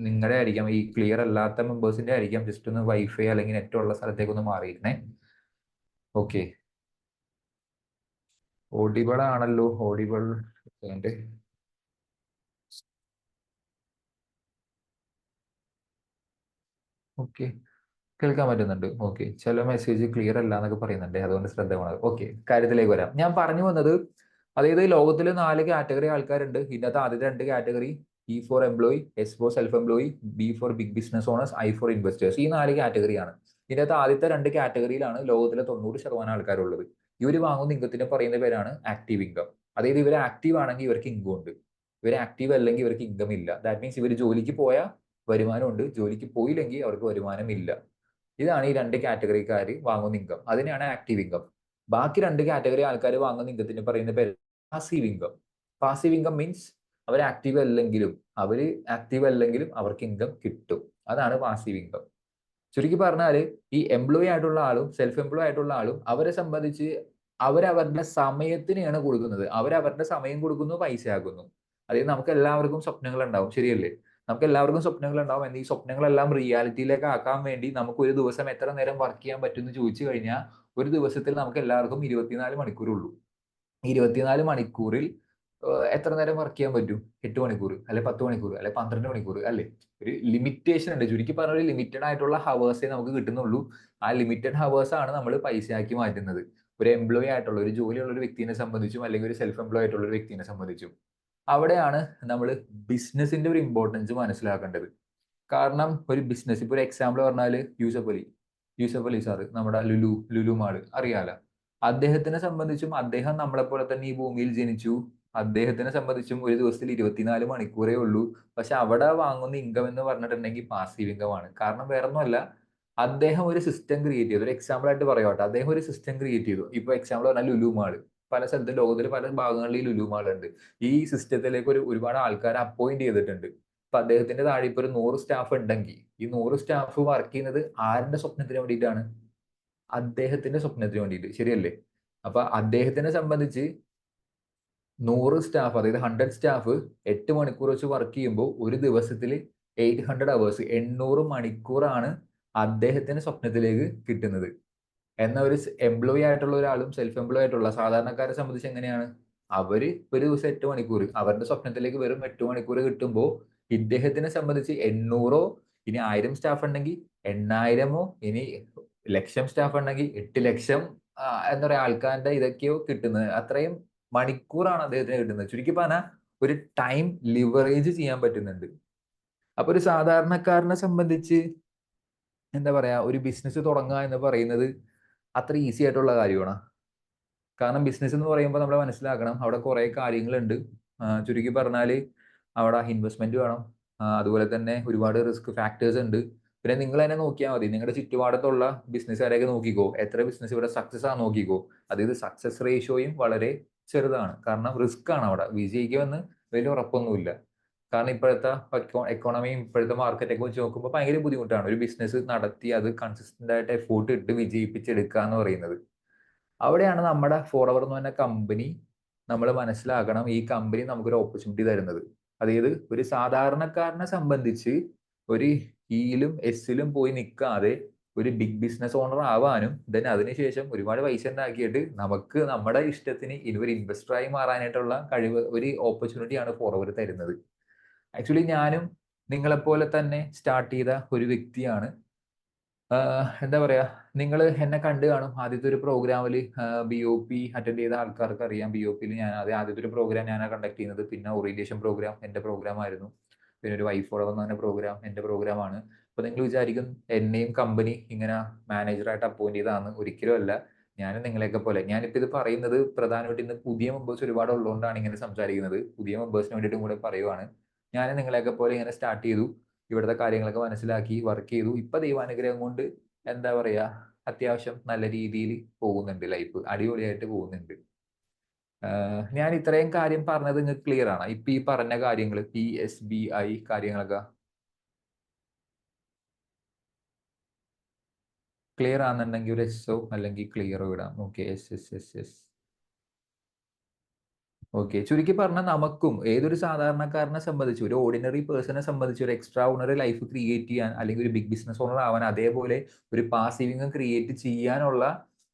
നിങ്ങളുടെ ആയിരിക്കാം, ഈ ക്ലിയർ അല്ലാത്ത മെമ്പേഴ്സിന്റെ ആയിരിക്കാം. ജസ്റ്റ് ഒന്ന് വൈഫൈ അല്ലെങ്കിൽ നെറ്റ് ഉള്ള സ്ഥലത്തേക്ക് ഒന്ന് മാറിയിരുന്നേ. ഓക്കെ. ഓഡിബിൾ ആണല്ലോ? ഓഡിബിൾ. ഓക്കെ, കേൾക്കാൻ പറ്റുന്നുണ്ട്. ഓക്കെ, ചില മെസ്സേജ് ക്ലിയർ അല്ല എന്നൊക്കെ പറയുന്നുണ്ട്, അതുകൊണ്ട് ശ്രദ്ധ വേണം. ഓക്കെ, കാര്യത്തിലേക്ക് വരാം. ഞാൻ പറഞ്ഞു വന്നത്, അതായത് ലോകത്തിൽ 4 കാറ്റഗറി ആൾക്കാരുണ്ട്. ഇതിനകത്ത് ആദ്യത്തെ 2 category, E for employee, S for self employee, B for big business owners, I for investors. ഈ 4 കാറ്റഗറിയാണ്. ഇതിനകത്ത് ആദ്യത്തെ 2 കാറ്റഗറിയിലാണ് ലോകത്തിലെ 90% ആൾക്കാരുള്ളത്. ഇവർ വാങ്ങുന്ന ഇൻകത്തിന് പറയുന്ന പേരാണ് ആക്റ്റീവ് ഇൻകം. അതായത് ഇവർ ആക്റ്റീവ് ആണെങ്കിൽ ഇവർക്ക് ഇൻകം ഉണ്ട്, ഇവർ ആക്റ്റീവ് അല്ലെങ്കിൽ ഇവർക്ക് ഇൻകം ഇല്ല. ദാറ്റ് മീൻസ് ഇവർ ജോലിക്ക് പോയാൽ വരുമാനമുണ്ട്, ജോലിക്ക് പോയില്ലെങ്കിൽ അവർക്ക് വരുമാനം ഇല്ല. ഇതാണ് ഈ 2 കാറ്റഗറിക്കാർ വാങ്ങുന്ന ഇൻകം. അതിനെയാണ് ആക്റ്റീവ് ഇൻകം. ബാക്കി 2 കാറ്റഗറി ആൾക്കാർ വാങ്ങുന്ന ഇൻകത്തിന് പറയുന്ന പേര് passive income. Passive income means അവർ ആക്റ്റീവ് അല്ലെങ്കിലും അവർക്ക് ഇൻകം കിട്ടും. അതാണ് പാസീവ് ഇൻകം. ചുരുക്കി പറഞ്ഞാല് ഈ എംപ്ലോയി ആയിട്ടുള്ള ആളും സെൽഫ് എംപ്ലോയി ആയിട്ടുള്ള ആളും അവരെ സംബന്ധിച്ച് അവരവരുടെ സമയത്തിനെയാണ് കൊടുക്കുന്നത്. അവരവരുടെ സമയം കൊടുക്കുന്നു, പൈസ ആക്കുന്നു. അതായത് നമുക്ക് എല്ലാവർക്കും സ്വപ്നങ്ങൾ ഉണ്ടാവും, ശരിയല്ലേ? നമുക്ക് എല്ലാവർക്കും സ്വപ്നങ്ങൾ ഉണ്ടാവും. എന്നാൽ ഈ സ്വപ്നങ്ങളെല്ലാം റിയാലിറ്റിയിലേക്ക് ആക്കാൻ വേണ്ടി നമുക്ക് ഒരു ദിവസം എത്ര നേരം വർക്ക് ചെയ്യാൻ പറ്റും എന്ന് ചോദിച്ചു കഴിഞ്ഞാൽ, ഒരു ദിവസത്തിൽ നമുക്ക് എല്ലാവർക്കും 24 മണിക്കൂറുള്ളൂ. 24 മണിക്കൂറിൽ എത്ര നേരം വർക്ക് ചെയ്യാൻ പറ്റും? 8 മണിക്കൂർ, അല്ലെ 10 മണിക്കൂർ, അല്ലെ 12 മണിക്കൂർ, അല്ലേ? ഒരു ലിമിറ്റേഷൻ ഉണ്ട്. ചുരുക്കി പറഞ്ഞ ഒരു ലിമിറ്റഡ് ആയിട്ടുള്ള ഹവേഴ്സേ നമുക്ക് കിട്ടുന്നുള്ളൂ. ആ ലിമിറ്റഡ് ഹവേഴ്സ് ആണ് നമ്മൾ പൈസയാക്കി മാറ്റുന്നത്. ഒരു എംപ്ലോയി ആയിട്ടുള്ള, ഒരു ജോലിയുള്ള ഒരു വ്യക്തിനെ സംബന്ധിച്ചും അല്ലെങ്കിൽ ഒരു സെൽഫ് എംപ്ലോയി ആയിട്ടുള്ള ഒരു വ്യക്തിനെ സംബന്ധിച്ചും അവിടെയാണ് നമ്മൾ ബിസിനസിന്റെ ഒരു ഇമ്പോർട്ടൻസ് മനസ്സിലാക്കേണ്ടത്. കാരണം ഒരു ബിസിനസ്, ഇപ്പൊ ഒരു എക്സാമ്പിൾ പറഞ്ഞാൽ യൂസഫ് അലി സാറ്, നമ്മുടെ ലുലു മാള് അറിയാലോ. അദ്ദേഹത്തിനെ സംബന്ധിച്ചും അദ്ദേഹം നമ്മളെ പോലെ തന്നെ ഈ ഭൂമിയിൽ ജനിച്ചു. അദ്ദേഹത്തിനെ സംബന്ധിച്ചും ഒരു ദിവസത്തിൽ 24 മണിക്കൂറേ ഉള്ളൂ. പക്ഷെ അവിടെ വാങ്ങുന്ന ഇൻകം എന്ന് പറഞ്ഞിട്ടുണ്ടെങ്കിൽ പാസീവ് ഇൻകം ആണ്. കാരണം വേറൊന്നുമല്ല, അദ്ദേഹം ഒരു സിസ്റ്റം ക്രിയേറ്റ് ചെയ്തു. ഒരു എക്സാമ്പിൾ ആയിട്ട് പറയാട്ടെ, അദ്ദേഹം ഒരു സിസ്റ്റം ക്രിയേറ്റ് ചെയ്തു. ഇപ്പൊ എക്സാമ്പിൾ പറഞ്ഞാൽ ലുലു മാള്. പല സ്ഥലത്തും ലോകത്തിൽ പല ഭാഗങ്ങളിൽ ഈ ലുലു മാൾ ഉണ്ട്. ഈ സിസ്റ്റത്തിലേക്ക് ഒരുപാട് ആൾക്കാരെ അപ്പോയിന്റ് ചെയ്തിട്ടുണ്ട്. ഇപ്പൊ അദ്ദേഹത്തിന്റെ താഴെ ഇപ്പൊ ഒരു 100 സ്റ്റാഫ് ഉണ്ടെങ്കിൽ ഈ 100 സ്റ്റാഫ് വർക്ക് ചെയ്യുന്നത് ആരുടെ സ്വപ്നത്തിന് വേണ്ടിയിട്ടാണ്? അദ്ദേഹത്തിന്റെ സ്വപ്നത്തിന് വേണ്ടിയിട്ട്, ശരിയല്ലേ? അപ്പൊ അദ്ദേഹത്തിനെ സംബന്ധിച്ച് 100 സ്റ്റാഫ്, അതായത് 100 സ്റ്റാഫ് 8 മണിക്കൂർ വെച്ച് വർക്ക് ചെയ്യുമ്പോൾ ഒരു ദിവസത്തിൽ 800 അവേഴ്സ്, 800 മണിക്കൂറാണ് അദ്ദേഹത്തിന്റെ സ്വപ്നത്തിലേക്ക് കിട്ടുന്നത്. എന്നാൽ ഒരു എംപ്ലോയി ആയിട്ടുള്ള ഒരാളും സെൽഫ് എംപ്ലോയി ആയിട്ടുള്ള സാധാരണക്കാരെ സംബന്ധിച്ച് എങ്ങനെയാണ്? അവര് ഒരു ദിവസം 8 മണിക്കൂർ, അവരുടെ സ്വപ്നത്തിലേക്ക് വെറും 8 മണിക്കൂർ കിട്ടുമ്പോൾ ഇദ്ദേഹത്തിനെ സംബന്ധിച്ച് 800, ഇനി 1000 സ്റ്റാഫ് ഉണ്ടെങ്കിൽ 8000, ഇനി 1,00,000 സ്റ്റാഫ് ഉണ്ടെങ്കിൽ 8,00,000 എന്താ പറയാ ആൾക്കാരുടെ ഇതൊക്കെയോ കിട്ടുന്നത്. അത്രയും മണിക്കൂറാണ് അദ്ദേഹത്തിന് കിട്ടുന്നത്. ചുരുക്കി പറഞ്ഞാൽ ഒരു ടൈം ലിവറേജ് ചെയ്യാൻ പറ്റുന്നുണ്ട്. അപ്പൊ ഒരു സാധാരണക്കാരനെ സംബന്ധിച്ച് എന്താ പറയാ, ഒരു ബിസിനസ് തുടങ്ങുക എന്ന് പറയുന്നത് അത്ര ഈസി ആയിട്ടുള്ള കാര്യമാണ്. കാരണം ബിസിനസ് എന്ന് പറയുമ്പോൾ നമ്മൾ മനസ്സിലാക്കണം, അവിടെ കുറെ കാര്യങ്ങളുണ്ട്. ചുരുക്കി പറഞ്ഞാൽ അവിടെ ഇൻവെസ്റ്റ്മെന്റ് വേണം. അതുപോലെ തന്നെ ഒരുപാട് റിസ്ക് ഫാക്ടേഴ്സ് ഉണ്ട്. പിന്നെ നിങ്ങൾ തന്നെ നോക്കിയാൽ മതി, നിങ്ങളുടെ ചുറ്റുപാടത്തുള്ള ബിസിനസ്സുകാരെയൊക്കെ നോക്കിക്കോ, എത്ര ബിസിനസ് ഇവിടെ സക്സസ് ആണ് നോക്കിക്കോ. അതായത് സക്സസ് റേഷ്യോയും വളരെ ചെറുതാണ്. കാരണം റിസ്ക് ആണ് അവിടെ. വിജയിക്കുമെന്ന് വലിയ ഉറപ്പൊന്നുമില്ല. കാരണം ഇപ്പോഴത്തെ എക്കോണമിയും ഇപ്പോഴത്തെ മാർക്കറ്റൊക്കെ വെച്ച് നോക്കുമ്പോൾ ഭയങ്കര ബുദ്ധിമുട്ടാണ് ഒരു ബിസിനസ് നടത്തി അത് കൺസിസ്റ്റന്റ് ആയിട്ട് എഫോർട്ട് ഇട്ട് വിജയിപ്പിച്ചെടുക്കുക എന്ന് പറയുന്നത്. അവിടെയാണ് നമ്മുടെ ഫോറവർ എന്ന് പറഞ്ഞ കമ്പനി, നമ്മൾ മനസ്സിലാക്കണം, ഈ കമ്പനി നമുക്കൊരു ഓപ്പർച്യൂണിറ്റി തരുന്നത്. അതായത് ഒരു സാധാരണക്കാരനെ സംബന്ധിച്ച് ഒരു ഇയിലും എസ്സിലും പോയി നിൽക്കാതെ ഒരു ബിഗ് ബിസിനസ് ഓണർ ആവാനും ദെൻ അതിനുശേഷം ഒരുപാട് പൈസ ഉണ്ടാക്കിയിട്ട് നമുക്ക് നമ്മുടെ ഇഷ്ടത്തിന് ഇനി ഒരു ഇൻവെസ്റ്ററായി മാറാനായിട്ടുള്ള കഴിവ്, ഒരു ഓപ്പർച്യൂണിറ്റിയാണ് ഫോറവർ തരുന്നത്. ആക്ച്വലി ഞാനും നിങ്ങളെപ്പോലെ തന്നെ സ്റ്റാർട്ട് ചെയ്ത ഒരു വ്യക്തിയാണ്. എന്താ പറയാ, നിങ്ങൾ എന്നെ കണ്ടു കാണും. ആദ്യത്തെ ഒരു പ്രോഗ്രാമിൽ BOP അറ്റൻഡ് ചെയ്ത ആൾക്കാർക്ക് അറിയാം. BOP-ൽ ഞാൻ ആദ്യത്തെ ഒരു പ്രോഗ്രാം ഞാനാണ് കണ്ടക്ട് ചെയ്യുന്നത്. പിന്നെ ഓറിയന്റേഷൻ പ്രോഗ്രാം എന്റെ പ്രോഗ്രാം ആയിരുന്നു. പിന്നെ ഒരു വൈഫ് ഫോറം എന്ന് പറഞ്ഞ പ്രോഗ്രാം എന്റെ പ്രോഗ്രാമാണ്. അപ്പൊ നിങ്ങൾ വിചാരിക്കും എന്നെയും കമ്പനി ഇങ്ങനെ മാനേജറായിട്ട് അപ്പോയിന്റ് ചെയ്തതാണ്. ഒരിക്കലും അല്ല. ഞാനും നിങ്ങളെയൊക്കെ പോലെ, ഞാനിപ്പോ ഇത് പറയുന്നത് പ്രധാനമായിട്ട് ഇന്ന് പുതിയ മെമ്പേഴ്സ് ഒരുപാട് ഉള്ളതുകൊണ്ടാണ് ഇങ്ങനെ സംസാരിക്കുന്നത്. പുതിയ മെമ്പേഴ്സിന് വേണ്ടിയിട്ടും കൂടെ പറയുവാണ്. ഞാനും നിങ്ങളെയൊക്കെ പോലെ ഇങ്ങനെ സ്റ്റാർട്ട് ചെയ്തു. ഇവിടുത്തെ കാര്യങ്ങളൊക്കെ മനസ്സിലാക്കി വർക്ക് ചെയ്തു. ഇപ്പൊ ദൈവാനുഗ്രഹം കൊണ്ട് എന്താ പറയാ അത്യാവശ്യം നല്ല രീതിയിൽ പോകുന്നുണ്ട് ലൈഫ്. അടിപൊളിയായിട്ട് പോകുന്നുണ്ട്. ഞാൻ ഇത്രയും കാര്യം പറഞ്ഞത് നിങ്ങൾക്ക് ക്ലിയർ ആണ്? ഇപ്പൊ ഈ പറഞ്ഞ കാര്യങ്ങൾ PSBI കാര്യങ്ങളൊക്കെ ക്ലിയർ ആണെന്നുണ്ടെങ്കിൽ ഒരു എസ്ഒ അല്ലെങ്കിൽ ക്ലിയറോ ഇടാം. Okay, S. ഓക്കെ, ചുരുക്കി പറഞ്ഞാൽ നമുക്കും ഏതൊരു സാധാരണക്കാരനെ സംബന്ധിച്ച്, ഒരു ഓർഡിനറി പേഴ്സണെ സംബന്ധിച്ച് ഒരു എക്സ്ട്രാ ഓർഡിനറി ലൈഫ് ക്രിയേറ്റ് ചെയ്യാൻ, അല്ലെങ്കിൽ ഒരു ബിഗ് ബിസിനസ് ഓണർ ആവാൻ, അതേപോലെ ഒരു പാസീവ് ഇൻകം ക്രിയേറ്റ് ചെയ്യാനുള്ള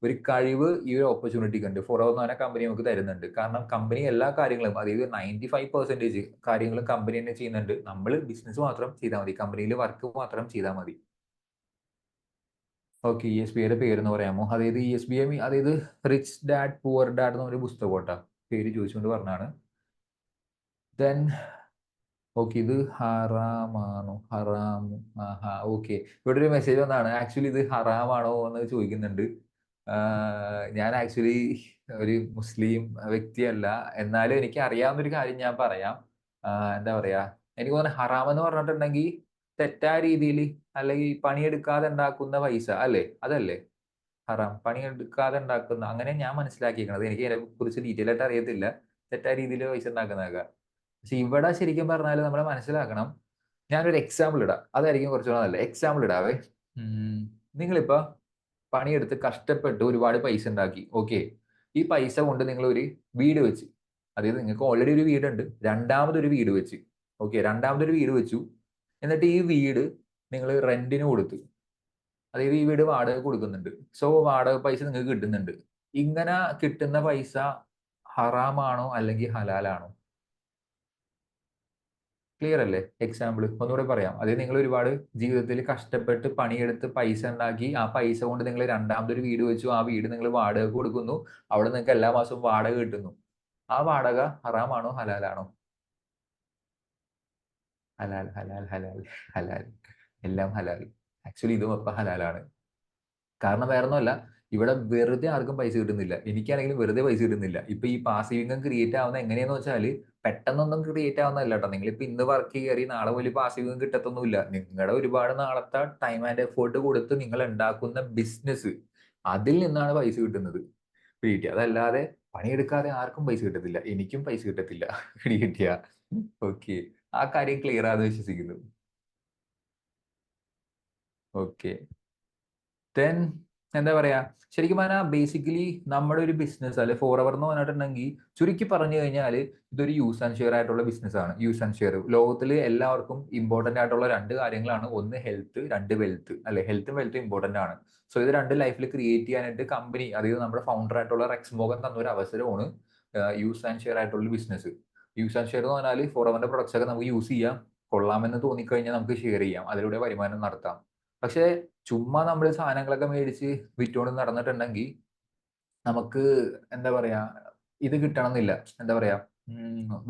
ഒരു കഴിവ് ഈ ഒരു ഓപ്പർച്യൂണിറ്റിക്ക് ഉണ്ട്. ഫോർ എന്ന് പറഞ്ഞ കമ്പനി നമുക്ക് തരുന്നുണ്ട്. കാരണം കമ്പനി എല്ലാ കാര്യങ്ങളും, അതായത് 95% കാര്യങ്ങളും കമ്പനി തന്നെ ചെയ്യുന്നുണ്ട്. നമ്മൾ ബിസിനസ് മാത്രം ചെയ്താൽ മതി, കമ്പനിയിൽ വർക്ക് മാത്രം ചെയ്താൽ മതി. ഓക്കെ, ESBIയുടെ പേരെന്ന് പറയാമോ? അതായത് ESBI, അതായത് റിച്ച് ഡാഡ് പുവർ ഡാഡ് എന്ന് പറഞ്ഞ പുസ്തകം കേട്ടോ, പേര് ചോദിച്ചുകൊണ്ട് പറഞ്ഞാണ്. ദെൻ ഓക്കെ, ഇത് ഹറാമാണോ? ഹറാം. ആഹാ, ഓക്കെ. ഇവിടെ ഒരു മെസ്സേജ് വന്നാണ്. ആക്ച്വലി ഇത് ഹറാമാണോ എന്ന് ചോദിക്കുന്നുണ്ട്. ഞാൻ ആക്ച്വലി ഒരു മുസ്ലിം വ്യക്തിയല്ല, എന്നാലും എനിക്ക് അറിയാവുന്ന ഒരു കാര്യം ഞാൻ പറയാം. എന്താ പറയാ, എനിക്ക് തോന്നുന്നത് ഹറാം എന്ന് പറഞ്ഞിട്ടുണ്ടെങ്കിൽ തെറ്റായ രീതിയിൽ, അല്ലെങ്കിൽ പണിയെടുക്കാതെ ഉണ്ടാക്കുന്ന പൈസ അല്ലേ, അതല്ലേ ഹറാം? പണിയെടുക്കാതെ ഉണ്ടാക്കുന്ന, അങ്ങനെ ഞാൻ മനസ്സിലാക്കിയിരിക്കണത്. എനിക്ക് അതിനെ കുറിച്ച് ഡീറ്റെയിൽ ആയിട്ട് അറിയത്തില്ല. തെറ്റായ രീതിയിൽ പൈസ ഉണ്ടാക്കുന്നതൊക്കെ. പക്ഷെ ഇവിടെ ശരിക്കും പറഞ്ഞാൽ നമ്മൾ മനസ്സിലാക്കണം. ഞാനൊരു എക്സാമ്പിൾ ഇടാം, അതായിരിക്കും കുറച്ചുകൂടെ നല്ലത്. എക്സാമ്പിൾ ഇടാവേ. നിങ്ങളിപ്പോ പണിയെടുത്ത് കഷ്ടപ്പെട്ട് ഒരുപാട് പൈസ ഉണ്ടാക്കി. ഓക്കെ, ഈ പൈസ കൊണ്ട് നിങ്ങൾ ഒരു വീട് വെച്ച്, അതായത് നിങ്ങൾക്ക് ഓൾറെഡി ഒരു വീടുണ്ട്, രണ്ടാമതൊരു വീട് വെച്ച്. ഓക്കെ, രണ്ടാമതൊരു വീട് വെച്ചു. എന്നിട്ട് ഈ വീട് നിങ്ങൾ റെന്റിന് കൊടുത്തു. അതായത് ഈ വീട് വാടക കൊടുക്കുന്നുണ്ട്. സോ വാടക പൈസ നിങ്ങൾക്ക് കിട്ടുന്നുണ്ട്. ഇങ്ങനെ കിട്ടുന്ന പൈസ ഹറാമാണോ അല്ലെങ്കിൽ ഹലാലാണോ? ക്ലിയർ അല്ലേ എക്സാമ്പിൾ? ഒന്നുകൂടെ പറയാം. അതായത് നിങ്ങൾ ഒരുപാട് ജീവിതത്തിൽ കഷ്ടപ്പെട്ട് പണിയെടുത്ത് പൈസ ഉണ്ടാക്കി, ആ പൈസ കൊണ്ട് നിങ്ങൾ രണ്ടാമതൊരു വീട് വെച്ചു. ആ വീട് നിങ്ങൾ വാടക കൊടുക്കുന്നു. അവിടെ നിങ്ങൾക്ക് എല്ലാ മാസവും വാടക കിട്ടുന്നു. ആ വാടക ഹറാമാണോ ഹലാലാണോ? ഹലാൽ, ഹലാൽ, ഹലാൽ, ഹലാൽ. എല്ലാം ഹലാൽ. ആക്ച്വലി ഇതും അപ്പൊ ഹലാലാണ്. കാരണം വേറൊന്നുമല്ല, ഇവിടെ വെറുതെ ആർക്കും പൈസ കിട്ടുന്നില്ല. എനിക്കാണെങ്കിലും വെറുതെ പൈസ കിട്ടുന്നില്ല. ഇപ്പൊ ഈ പാസീവ് ഇൻകം ക്രിയേറ്റ് ആവുന്ന എങ്ങനെയാന്ന് വെച്ചാൽ, പെട്ടെന്നൊന്നും ക്രിയേറ്റ് ആവുന്നതല്ല കേട്ടോ. നിങ്ങളിപ്പോ ഇന്ന് വർക്ക് കയറി നാളെ പോലും പാസീവ് ഇൻകം കിട്ടത്തൊന്നുമില്ല. നിങ്ങളുടെ ഒരുപാട് നാളത്തെ ടൈം ആൻഡ് എഫേർട്ട് കൊടുത്ത് നിങ്ങൾ ഉണ്ടാക്കുന്ന ബിസിനസ്, അതിൽ നിന്നാണ് പൈസ കിട്ടുന്നത്. പിടികിട്ടിയ? അതല്ലാതെ പണിയെടുക്കാതെ ആർക്കും പൈസ കിട്ടത്തില്ല. എനിക്കും പൈസ കിട്ടത്തില്ല. പിടികിട്ടിയ? ഓക്കെ, ആ കാര്യം ക്ലിയർ ആണെന്ന് വിശ്വസിക്കുന്നു. ഓക്കെ, ദെൻ എന്താ പറയാ, ശരിക്കും പറഞ്ഞാൽ ബേസിക്കലി നമ്മുടെ ഒരു ബിസിനസ് അല്ലെ ഫോർ അവർ എന്ന് പറഞ്ഞിട്ടുണ്ടെങ്കിൽ, ചുരുക്കി പറഞ്ഞു കഴിഞ്ഞാൽ ഇതൊരു യൂസ് ആൻഡ് ഷെയർ ആയിട്ടുള്ള ബിസിനസ് ആണ്. യൂസ് ആൻഡ് ഷെയർ ലോകത്തിൽ എല്ലാവർക്കും ഇമ്പോർട്ടന്റ് ആയിട്ടുള്ള രണ്ട് കാര്യങ്ങളാണ്. ഒന്ന് ഹെൽത്ത്, രണ്ട് വെൽത്ത് അല്ലെ. ഹെൽത്തും വെൽത്തും ഇമ്പോർട്ടന്റ് ആണ്. സോ ഇത് രണ്ട് ലൈഫിൽ ക്രിയേറ്റ് ചെയ്യാനായിട്ട് കമ്പനി, അതായത് നമ്മുടെ ഫൗണ്ടർ ആയിട്ടുള്ള റെക്സ് മോഗൻ തന്ന ഒരു അവസരമാണ് യൂസ് ആൻഡ് ഷെയർ ആയിട്ടുള്ള ബിസിനസ്. യൂസ് ആൻഡ് ഷെയർ എന്ന് പറഞ്ഞാൽ ഫോർ അവറിന്റെ പ്രൊഡക്ട്സ് ഒക്കെ നമുക്ക് യൂസ് ചെയ്യാം, കൊള്ളാമെന്ന് തോന്നിക്കഴിഞ്ഞാൽ നമുക്ക് ഷെയർ ചെയ്യാം, അതിലൂടെ വരുമാനം നടത്താം. പക്ഷേ ചുമ്മാ നമ്മൾ സാധനങ്ങളൊക്കെ മേടിച്ച് വിറ്റുകൊണ്ട് നടന്നിട്ടുണ്ടെങ്കിൽ നമുക്ക് എന്താ പറയാ, ഇത് കിട്ടണമെന്നില്ല. എന്താ പറയാ,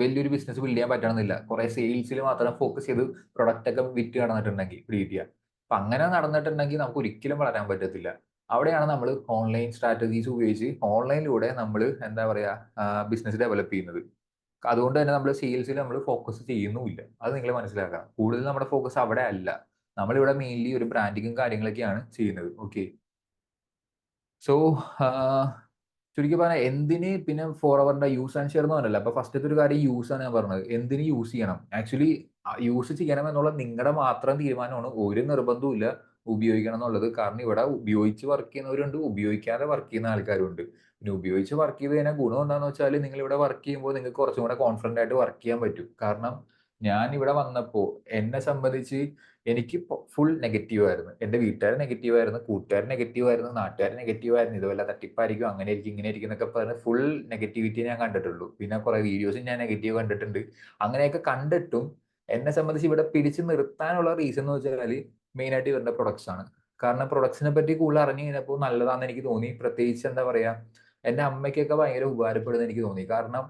വലിയൊരു ബിസിനസ് ബിൽഡ് ചെയ്യാൻ പറ്റണമെന്നില്ല. കുറെ സെയിൽസിൽ മാത്രം ഫോക്കസ് ചെയ്ത് പ്രൊഡക്റ്റ് ഒക്കെ വിറ്റ് നടന്നിട്ടുണ്ടെങ്കിൽ പിടികിട്ടിയ. അപ്പൊ അങ്ങനെ നടന്നിട്ടുണ്ടെങ്കിൽ നമുക്ക് ഒരിക്കലും വളരാൻ പറ്റത്തില്ല. അവിടെയാണ് നമ്മൾ ഓൺലൈൻ സ്ട്രാറ്റജീസ് ഉപയോഗിച്ച് ഓൺലൈനിലൂടെ നമ്മൾ എന്താ പറയാ ബിസിനസ് ഡെവലപ്പ് ചെയ്യുന്നത്. അതുകൊണ്ട് തന്നെ നമ്മൾ സെയിൽസിൽ നമ്മൾ ഫോക്കസ് ചെയ്യുന്നുമില്ല. അത് നിങ്ങൾ മനസ്സിലാക്കണം. കൂടുതൽ നമ്മുടെ ഫോക്കസ് അവിടെ അല്ല. നമ്മളിവിടെ മെയിൻലി ഒരു ബ്രാൻഡിങ്ങും കാര്യങ്ങളൊക്കെയാണ് ചെയ്യുന്നത്. ഓക്കെ, സോ ചുരുക്കി പറഞ്ഞാൽ എന്തിന് പിന്നെ ഫോർ അവറിന്റെ യൂസ് ആൻഡ് ഷെയർ എന്ന് പറഞ്ഞല്ലോ. അപ്പൊ ഫസ്റ്റത്തെ ഒരു കാര്യം യൂസ് ആണ് ഞാൻ പറഞ്ഞത്. എന്തിന് യൂസ് ചെയ്യണം? ആക്ച്വലി യൂസ് ചെയ്യണം എന്നുള്ള നിങ്ങളുടെ മാത്രം തീരുമാനമാണ്. ഒരു നിർബന്ധവും ഇല്ല ഉപയോഗിക്കണം എന്നുള്ളത്. കാരണം ഇവിടെ ഉപയോഗിച്ച് വർക്ക് ചെയ്യുന്നവരുണ്ട്, ഉപയോഗിക്കാതെ വർക്ക് ചെയ്യുന്ന ആൾക്കാരുണ്ട്. പിന്നെ ഉപയോഗിച്ച് വർക്ക് ചെയ്ത് കഴിഞ്ഞാൽ ഗുണം എന്താണെന്ന് വെച്ചാൽ, നിങ്ങൾ ഇവിടെ വർക്ക് ചെയ്യുമ്പോൾ നിങ്ങൾക്ക് കുറച്ചും കൂടെ കോൺഫിഡന്റ് ആയിട്ട് വർക്ക് ചെയ്യാൻ പറ്റും. കാരണം ഞാൻ ഇവിടെ വന്നപ്പോൾ എന്നെ സംബന്ധിച്ച് എനിക്ക് ഫുൾ നെഗറ്റീവ് ആയിരുന്നു. എന്റെ വീട്ടുകാർ നെഗറ്റീവ് ആയിരുന്നു, കൂട്ടുകാർ നെഗറ്റീവ് ആയിരുന്നു, നാട്ടുകാർ നെഗറ്റീവ് ആയിരുന്നു. ഇതുപോലെ തട്ടിപ്പായിരിക്കും, അങ്ങനെ ആയിരിക്കും, ഇങ്ങനെ ആയിരിക്കും എന്നൊക്കെ പറഞ്ഞ് ഫുൾ നെഗറ്റിവിറ്റി ഞാൻ കണ്ടിട്ടുള്ളൂ. പിന്നെ കുറെ വീഡിയോസും ഞാൻ നെഗറ്റീവ് കണ്ടിട്ടുണ്ട്. അങ്ങനെയൊക്കെ കണ്ടിട്ടും എന്നെ സംബന്ധിച്ച് ഇവിടെ പിടിച്ചു നിർത്താനുള്ള റീസൺ എന്ന് വെച്ചാൽ മെയിൻ ആയിട്ട് ഇവരുടെ പ്രൊഡക്ട്സ് ആണ്. കാരണം പ്രൊഡക്ട്സിനെ പറ്റി കൂടുതൽ അറിഞ്ഞു കഴിഞ്ഞപ്പോൾ നല്ലതാണെന്ന് എനിക്ക് തോന്നി. പ്രത്യേകിച്ച് എന്താ പറയാ, എന്റെ അമ്മയ്ക്കൊക്കെ ഭയങ്കര ഉപകാരപ്പെടുന്ന എനിക്ക് തോന്നി. കാരണം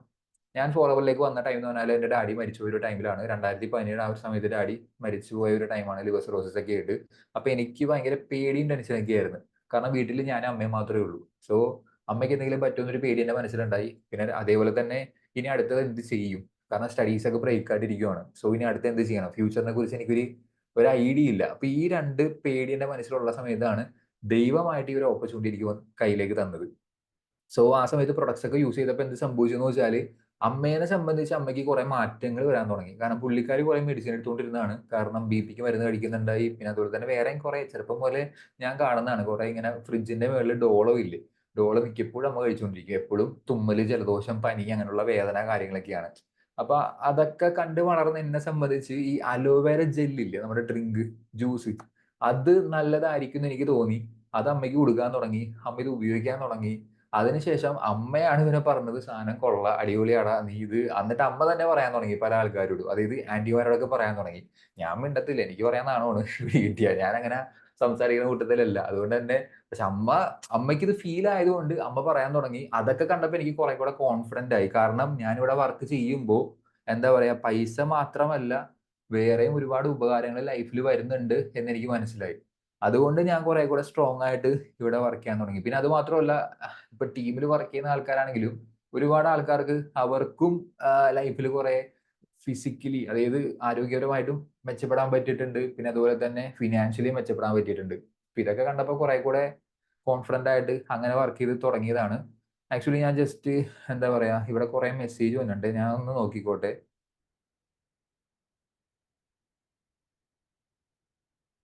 ഞാൻ ഫോളോവറിലേക്ക് വന്ന ടൈം എന്ന് പറഞ്ഞാൽ എന്റെ ഡാഡി മരിച്ചു പോയ ഒരു ടൈമിലാണ്. 2017 ആ ഒരു സമയത്ത് ഡാഡി മരിച്ചു പോയ ഒരു ടൈമാണ്, ലിവർ സിറോസിസ് ഒക്കെ ആയിട്ട്. അപ്പൊ എനിക്ക് ഭയങ്കര പേടിയും ടെൻഷനൊക്കെ ആയിരുന്നു. കാരണം വീട്ടിൽ ഞാനും അമ്മയും മാത്രമേ ഉള്ളൂ. സോ അമ്മയ്ക്ക് എന്തെങ്കിലും പറ്റുമെന്നൊരു പേടി എന്റെ മനസ്സിലുണ്ടായി. പിന്നെ അതേപോലെ തന്നെ ഇനി അടുത്തത് എന്ത് ചെയ്യും? കാരണം സ്റ്റഡീസ് ഒക്കെ ബ്രേക്ക് ആയിട്ടിരിക്കുവാണ്. സോ ഇനി അടുത്ത് എന്ത് ചെയ്യണം? ഫ്യൂച്ചറിനെ കുറിച്ച് എനിക്കൊരു ഒരു ഐഡിയ ഇല്ല. അപ്പൊ ഈ രണ്ട് പേടി എന്റെ മനസ്സിലുള്ള സമയത്താണ് ദൈവമായിട്ട് ഈ ഒരു ഓപ്പർച്യൂണിറ്റി എനിക്ക് കയ്യിലേക്ക് തന്നത്. സോ ആ സമയത്ത് പ്രൊഡക്ട്സ് ഒക്കെ യൂസ് ചെയ്തപ്പോൾ എന്ത് സംഭവിച്ചു എന്ന് വെച്ചാൽ അമ്മേനെ സംബന്ധിച്ച് അമ്മയ്ക്ക് കുറെ മാറ്റങ്ങൾ വരാൻ തുടങ്ങി. കാരണം പുള്ളിക്കാരി കുറെ മെഡിസിൻ എടുത്തുകൊണ്ടിരുന്നതാണ്. കാരണം ബിപിക്ക് മരുന്ന് കഴിക്കുന്നുണ്ടായി. പിന്നെ അതുപോലെ തന്നെ വേറെയും കുറെ ചെറുപ്പം പോലെ ഞാൻ കാണുന്നതാണ് കുറെ ഇങ്ങനെ ഫ്രിഡ്ജിന്റെ മുകളിൽ ഡോളോ ഇല്ലേ, ഡോളോ മിക്കപ്പോഴും അമ്മ കഴിച്ചുകൊണ്ടിരിക്കും. എപ്പോഴും തുമ്മല്, ജലദോഷം, പനി, അങ്ങനെയുള്ള വേദന കാര്യങ്ങളൊക്കെയാണ്. അപ്പൊ അതൊക്കെ കണ്ട് വളർന്ന എന്നെ സംബന്ധിച്ച് ഈ അലോവേര ജെല്ലില്ലേ, നമ്മുടെ ഡ്രിങ്ക് ജ്യൂസ്, അത് നല്ലതായിരിക്കും എന്ന് എനിക്ക് തോന്നി. അത് അമ്മയ്ക്ക് കൊടുക്കാൻ തുടങ്ങി. അമ്മ ഇത് ഉപയോഗിക്കാൻ തുടങ്ങി. അതിനുശേഷം അമ്മയാണ് ഇതിനെ പറഞ്ഞത്, സാധനം കൊള്ള, അടിപൊളിയാടാ നീ ഇത്. എന്നിട്ട് അമ്മ തന്നെ പറയാൻ തുടങ്ങി പല ആൾക്കാരോടും, അതായത് ആന്റിമാരോടൊക്കെ പറയാൻ തുടങ്ങി. ഞാൻ മിണ്ടത്തില്ല, എനിക്ക് പറയാൻ നാണമാണ് കിട്ടിയ, ഞാൻ അങ്ങനെ സംസാരിക്കുന്ന കൂട്ടത്തിലല്ല. അതുകൊണ്ട് തന്നെ പക്ഷെ അമ്മയ്ക്ക് ഇത് ഫീൽ ആയതുകൊണ്ട് അമ്മ പറയാൻ തുടങ്ങി. അതൊക്കെ കണ്ടപ്പോൾ എനിക്ക് കുറെ കൂടെ കോൺഫിഡന്റ് ആയി. കാരണം ഞാനിവിടെ വർക്ക് ചെയ്യുമ്പോൾ എന്താ പറയാ, പൈസ മാത്രമല്ല വേറെയും ഒരുപാട് ഉപകാരങ്ങൾ ലൈഫിൽ വരുന്നുണ്ട് എന്ന് എനിക്ക് മനസ്സിലായി. അതുകൊണ്ട് ഞാൻ കുറെ കൂടെ സ്ട്രോങ് ആയിട്ട് ഇവിടെ വർക്ക് ചെയ്യാൻ തുടങ്ങി. പിന്നെ അത് മാത്രമല്ല, ഇപ്പൊ ടീമിൽ വർക്ക് ചെയ്യുന്ന ആൾക്കാരാണെങ്കിലും ഒരുപാട് ആൾക്കാർക്ക് അവർക്കും ലൈഫിൽ കുറെ ഫിസിക്കലി, അതായത് ആരോഗ്യപരമായിട്ടും മെച്ചപ്പെടാൻ പറ്റിയിട്ടുണ്ട്. പിന്നെ അതുപോലെ തന്നെ ഫിനാൻഷ്യലി മെച്ചപ്പെടാൻ പറ്റിയിട്ടുണ്ട്. അപ്പൊ ഇതൊക്കെ കണ്ടപ്പോൾ കുറെ കൂടെ കോൺഫിഡന്റ് ആയിട്ട് അങ്ങനെ വർക്ക് ചെയ്ത് തുടങ്ങിയതാണ്. ആക്ച്വലി ഞാൻ ജസ്റ്റ് എന്താ പറയാ, ഇവിടെ കുറെ മെസ്സേജ് വന്നിട്ടുണ്ട്, ഞാൻ ഒന്ന് നോക്കിക്കോട്ടെ.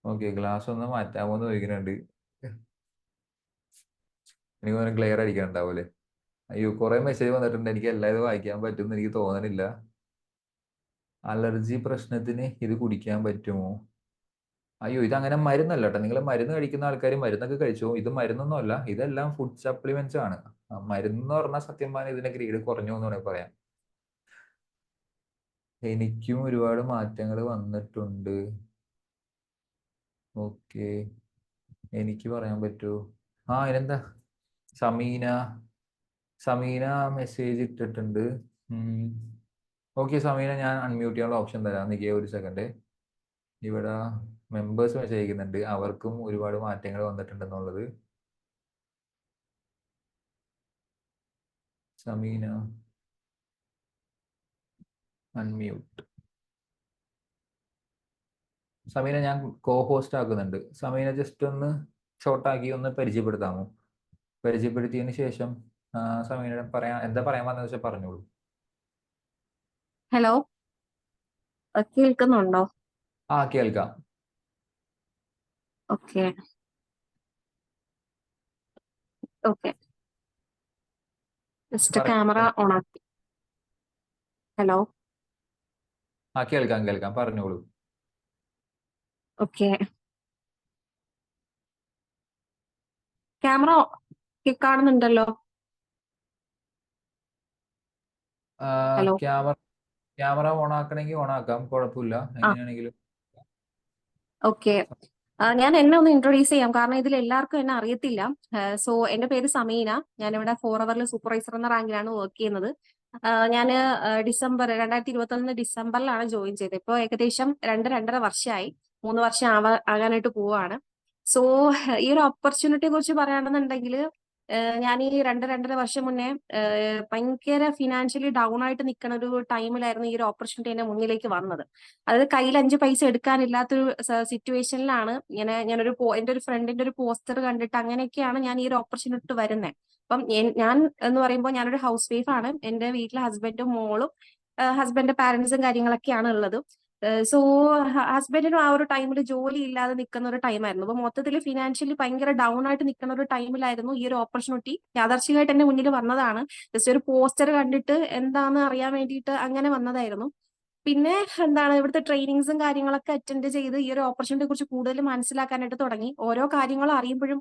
ഓക്കെ, ഗ്ലാസ് ഒന്ന് മാറ്റാമോ എന്ന് ചോദിക്കുന്നുണ്ട്. എനിക്ക് തോന്നുന്നു ക്ലിയർ അടിക്കണ്ടാവൂലേ. അയ്യോ, കുറെ മെസ്സേജ് വന്നിട്ടുണ്ട്, എനിക്ക് എല്ലാവരും വായിക്കാൻ പറ്റുമെന്ന് എനിക്ക് തോന്നണില്ല. അലർജി പ്രശ്നത്തിന് ഇത് കുടിക്കാൻ പറ്റുമോ? അയ്യോ, ഇതങ്ങനെ മരുന്നല്ല കേട്ടോ. നിങ്ങൾ മരുന്ന് കഴിക്കുന്ന ആൾക്കാർ മരുന്നൊക്കെ കഴിച്ചോ. ഇത് മരുന്നൊന്നും അല്ല, ഇതെല്ലാം ഫുഡ് സപ്ലിമെന്റ്സ് ആണ്. മരുന്ന് എന്ന് പറഞ്ഞാൽ സത്യം പറഞ്ഞാൽ ഇതിന്റെ ഗ്രേഡ് കുറഞ്ഞു എന്ന് വേണമെങ്കിൽ പറയാം. എനിക്കും ഒരുപാട് മാറ്റങ്ങൾ വന്നിട്ടുണ്ട്. ഓക്കെ, എനിക്ക് പറയാൻ പറ്റുമോ? അതിനെന്താ, സമീന സമീന മെസ്സേജ് ഇട്ടിട്ടുണ്ട്. ഓക്കെ സമീന, ഞാൻ അൺമ്യൂട്ട് ചെയ്യാനുള്ള ഓപ്ഷൻ തരാം, നിൽക്കുക ഒരു സെക്കൻഡ്. ഇവിടെ മെമ്പേഴ്സ് മെസ്സേജ് അയക്കുന്നുണ്ട്, അവർക്കും ഒരുപാട് മാറ്റങ്ങൾ വന്നിട്ടുണ്ടെന്നുള്ളത്. സമീന അൺമ്യൂട്ട്. സമീന ഞാൻ കോ ഹോസ്റ്റ് ആക്കുന്നുണ്ട്. സമീന ജസ്റ്റ് ഒന്ന് ഷോർട്ടാക്കി ഒന്ന് പരിചയപ്പെടുത്താമോ? പരിചയപ്പെടുത്തിയതിന് ശേഷം സമീന എന്താ പറയാൻ വന്നത് വെച്ചാൽ പറഞ്ഞോളൂ. ഹലോ, കേൾക്കുന്നുണ്ടോ? കേൾക്കാം. Okay okay, just camera on ആക്കി. ഹലോ, കേൾക്കാം, പറഞ്ഞോളൂ. ഓക്കെ, ക്യാമറ കാണുന്നുണ്ടല്ലോ. ഹലോ, ക്യാമറ ഓൺ ആക്കണമെങ്കിൽ ഓൺ ആക്കാം, കുഴപ്പമില്ല, എങ്ങനെയാണെങ്കിലും. ഓക്കെ. ഞാൻ എന്നെ ഒന്ന് ഇൻട്രൊഡ്യൂസ് ചെയ്യാം, കാരണം ഇതിൽ എല്ലാവർക്കും എന്നെ അറിയത്തില്ല. സോ എന്റെ പേര് സമീന. ഞാനിവിടെ 4 ഹവറിൽ സൂപ്പർവൈസർ എന്ന റാങ്കിലാണ് വർക്ക് ചെയ്യുന്നത്. ഞാൻ 2021 ഡിസംബറിലാണ് ജോയിൻ ചെയ്തത്. ഇപ്പോൾ ഏകദേശം 2-2.5 വർഷമായി. 3 വർഷം ആകാനായിട്ട് പോവാണ്. സോ ഈ ഒരു ഓപ്പർച്യൂണിറ്റിയെ കുറിച്ച് പറയുകയാണെന്നുണ്ടെങ്കിൽ, ഞാൻ ഈ 2-2.5 വർഷം മുന്നേ ഭയങ്കര ഫിനാൻഷ്യലി ഡൗൺ ആയിട്ട് നിൽക്കുന്ന ഒരു ടൈമിലായിരുന്നു ഈ ഒരു ഓപ്പർച്യൂണിറ്റി എന്റെ മുന്നിലേക്ക് വന്നത്. അതായത് കയ്യിൽ 5 പൈസ എടുക്കാനില്ലാത്തൊരു സിറ്റുവേഷനിലാണ് ഞാനൊരു എന്റെ ഒരു ഫ്രണ്ടിന്റെ ഒരു പോസ്റ്റർ കണ്ടിട്ട് അങ്ങനെയൊക്കെയാണ് ഞാൻ ഈ ഒരു ഓപ്പർച്യൂണിറ്റി വരുന്നത്. അപ്പം ഞാൻ എന്ന് പറയുമ്പോൾ ഞാനൊരു ഹൗസ് വൈഫ് ആണ്. എന്റെ വീട്ടിലെ ഹസ്ബൻഡും മോളും ഹസ്ബൻഡിന്റെ പാരന്റ്സും കാര്യങ്ങളൊക്കെയാണ് ഉള്ളത്. സോ ഹസ്ബൻഡിനും ആ ഒരു ടൈമിൽ ജോലി ഇല്ലാതെ നിൽക്കുന്ന ഒരു ടൈമായിരുന്നു. അപ്പൊ മൊത്തത്തിൽ ഫിനാൻഷ്യലി ഭയങ്കര ഡൗൺ ആയിട്ട് നിൽക്കുന്ന ഒരു ടൈമിലായിരുന്നു ഈ ഒരു ഓപ്പർച്യൂണിറ്റി യാദർശികമായിട്ട് എന്റെ മുന്നിൽ വന്നതാണ്. ജസ്റ്റ് ഒരു പോസ്റ്റർ കണ്ടിട്ട് എന്താന്ന് അറിയാൻ വേണ്ടിയിട്ട് അങ്ങനെ വന്നതായിരുന്നു. പിന്നെ എന്താണ്, ഇവിടുത്തെ ട്രെയിനിങ്സും കാര്യങ്ങളൊക്കെ അറ്റൻഡ് ചെയ്ത് ഈ ഒരു ഓപ്പർച്യൂണിറ്റിയെ കുറിച്ച് കൂടുതൽ മനസ്സിലാക്കാനായിട്ട് തുടങ്ങി. ഓരോ കാര്യങ്ങളും അറിയുമ്പോഴും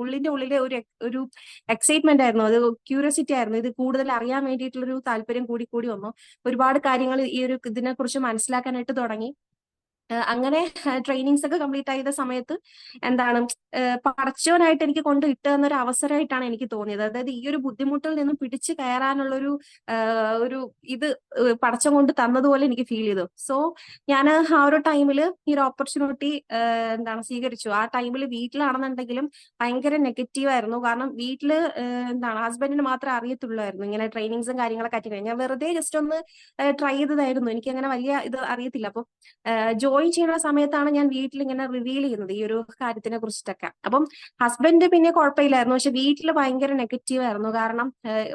ഉള്ളിന്റെ ഉള്ളിലെ ഒരു എക്സൈറ്റ്മെന്റ് ആയിരുന്നു, അത് ക്യൂരിയോസിറ്റി ആയിരുന്നു. ഇത് കൂടുതൽ അറിയാൻ വേണ്ടിയിട്ടുള്ളൊരു താല്പര്യം കൂടി കൂടി വന്നു. ഒരുപാട് കാര്യങ്ങൾ ഈ ഒരു ഇതിനെ കുറിച്ച് മനസ്സിലാക്കാനായിട്ട് തുടങ്ങി. അങ്ങനെ ട്രെയിനിങ്സ് ഒക്കെ കംപ്ലീറ്റ് ചെയ്ത സമയത്ത് എന്താണ്, പടച്ചവനായിട്ട് എനിക്ക് കൊണ്ട് കിട്ടുന്ന ഒരു അവസരമായിട്ടാണ് എനിക്ക് തോന്നിയത്. അതായത് ഈ ഒരു ബുദ്ധിമുട്ടിൽ നിന്നും പിടിച്ചു കയറാനുള്ള ഒരു ഇത് പടച്ചം കൊണ്ട് തന്നതുപോലെ എനിക്ക് ഫീൽ ചെയ്തു. സോ ഞാൻ ആ ഒരു ടൈമിൽ ഈ ഒരു ഓപ്പർച്യൂണിറ്റി എന്താണ് സ്വീകരിച്ചു. ആ ടൈമിൽ വീട്ടിലാണെന്നുണ്ടെങ്കിലും ഭയങ്കര നെഗറ്റീവ് ആയിരുന്നു. കാരണം വീട്ടില് എന്താണ് ഹസ്ബൻഡിന് മാത്രമേ അറിയത്തുള്ളായിരുന്നു ഇങ്ങനെ ട്രെയിനിങ്സും കാര്യങ്ങളൊക്കെ അറ്റൻഡ് ചെയ്യാൻ. ഞാൻ വെറുതെ ജസ്റ്റ് ഒന്ന് ട്രൈ ചെയ്തതായിരുന്നു, എനിക്ക് അങ്ങനെ വലിയ ഇത് അറിയത്തില്ല. അപ്പൊ ജോയിൻ ചെയ്യുന്ന സമയത്താണ് ഞാൻ വീട്ടിൽ ഇങ്ങനെ റിവീൽ ചെയ്യുന്നത് ഈ ഒരു കാര്യത്തിനെ കുറിച്ചിട്ടൊക്കെ. അപ്പം ഹസ്ബൻഡ് പിന്നെ കുഴപ്പമില്ലായിരുന്നു, പക്ഷെ വീട്ടിൽ ഭയങ്കര നെഗറ്റീവ് ആയിരുന്നു. കാരണം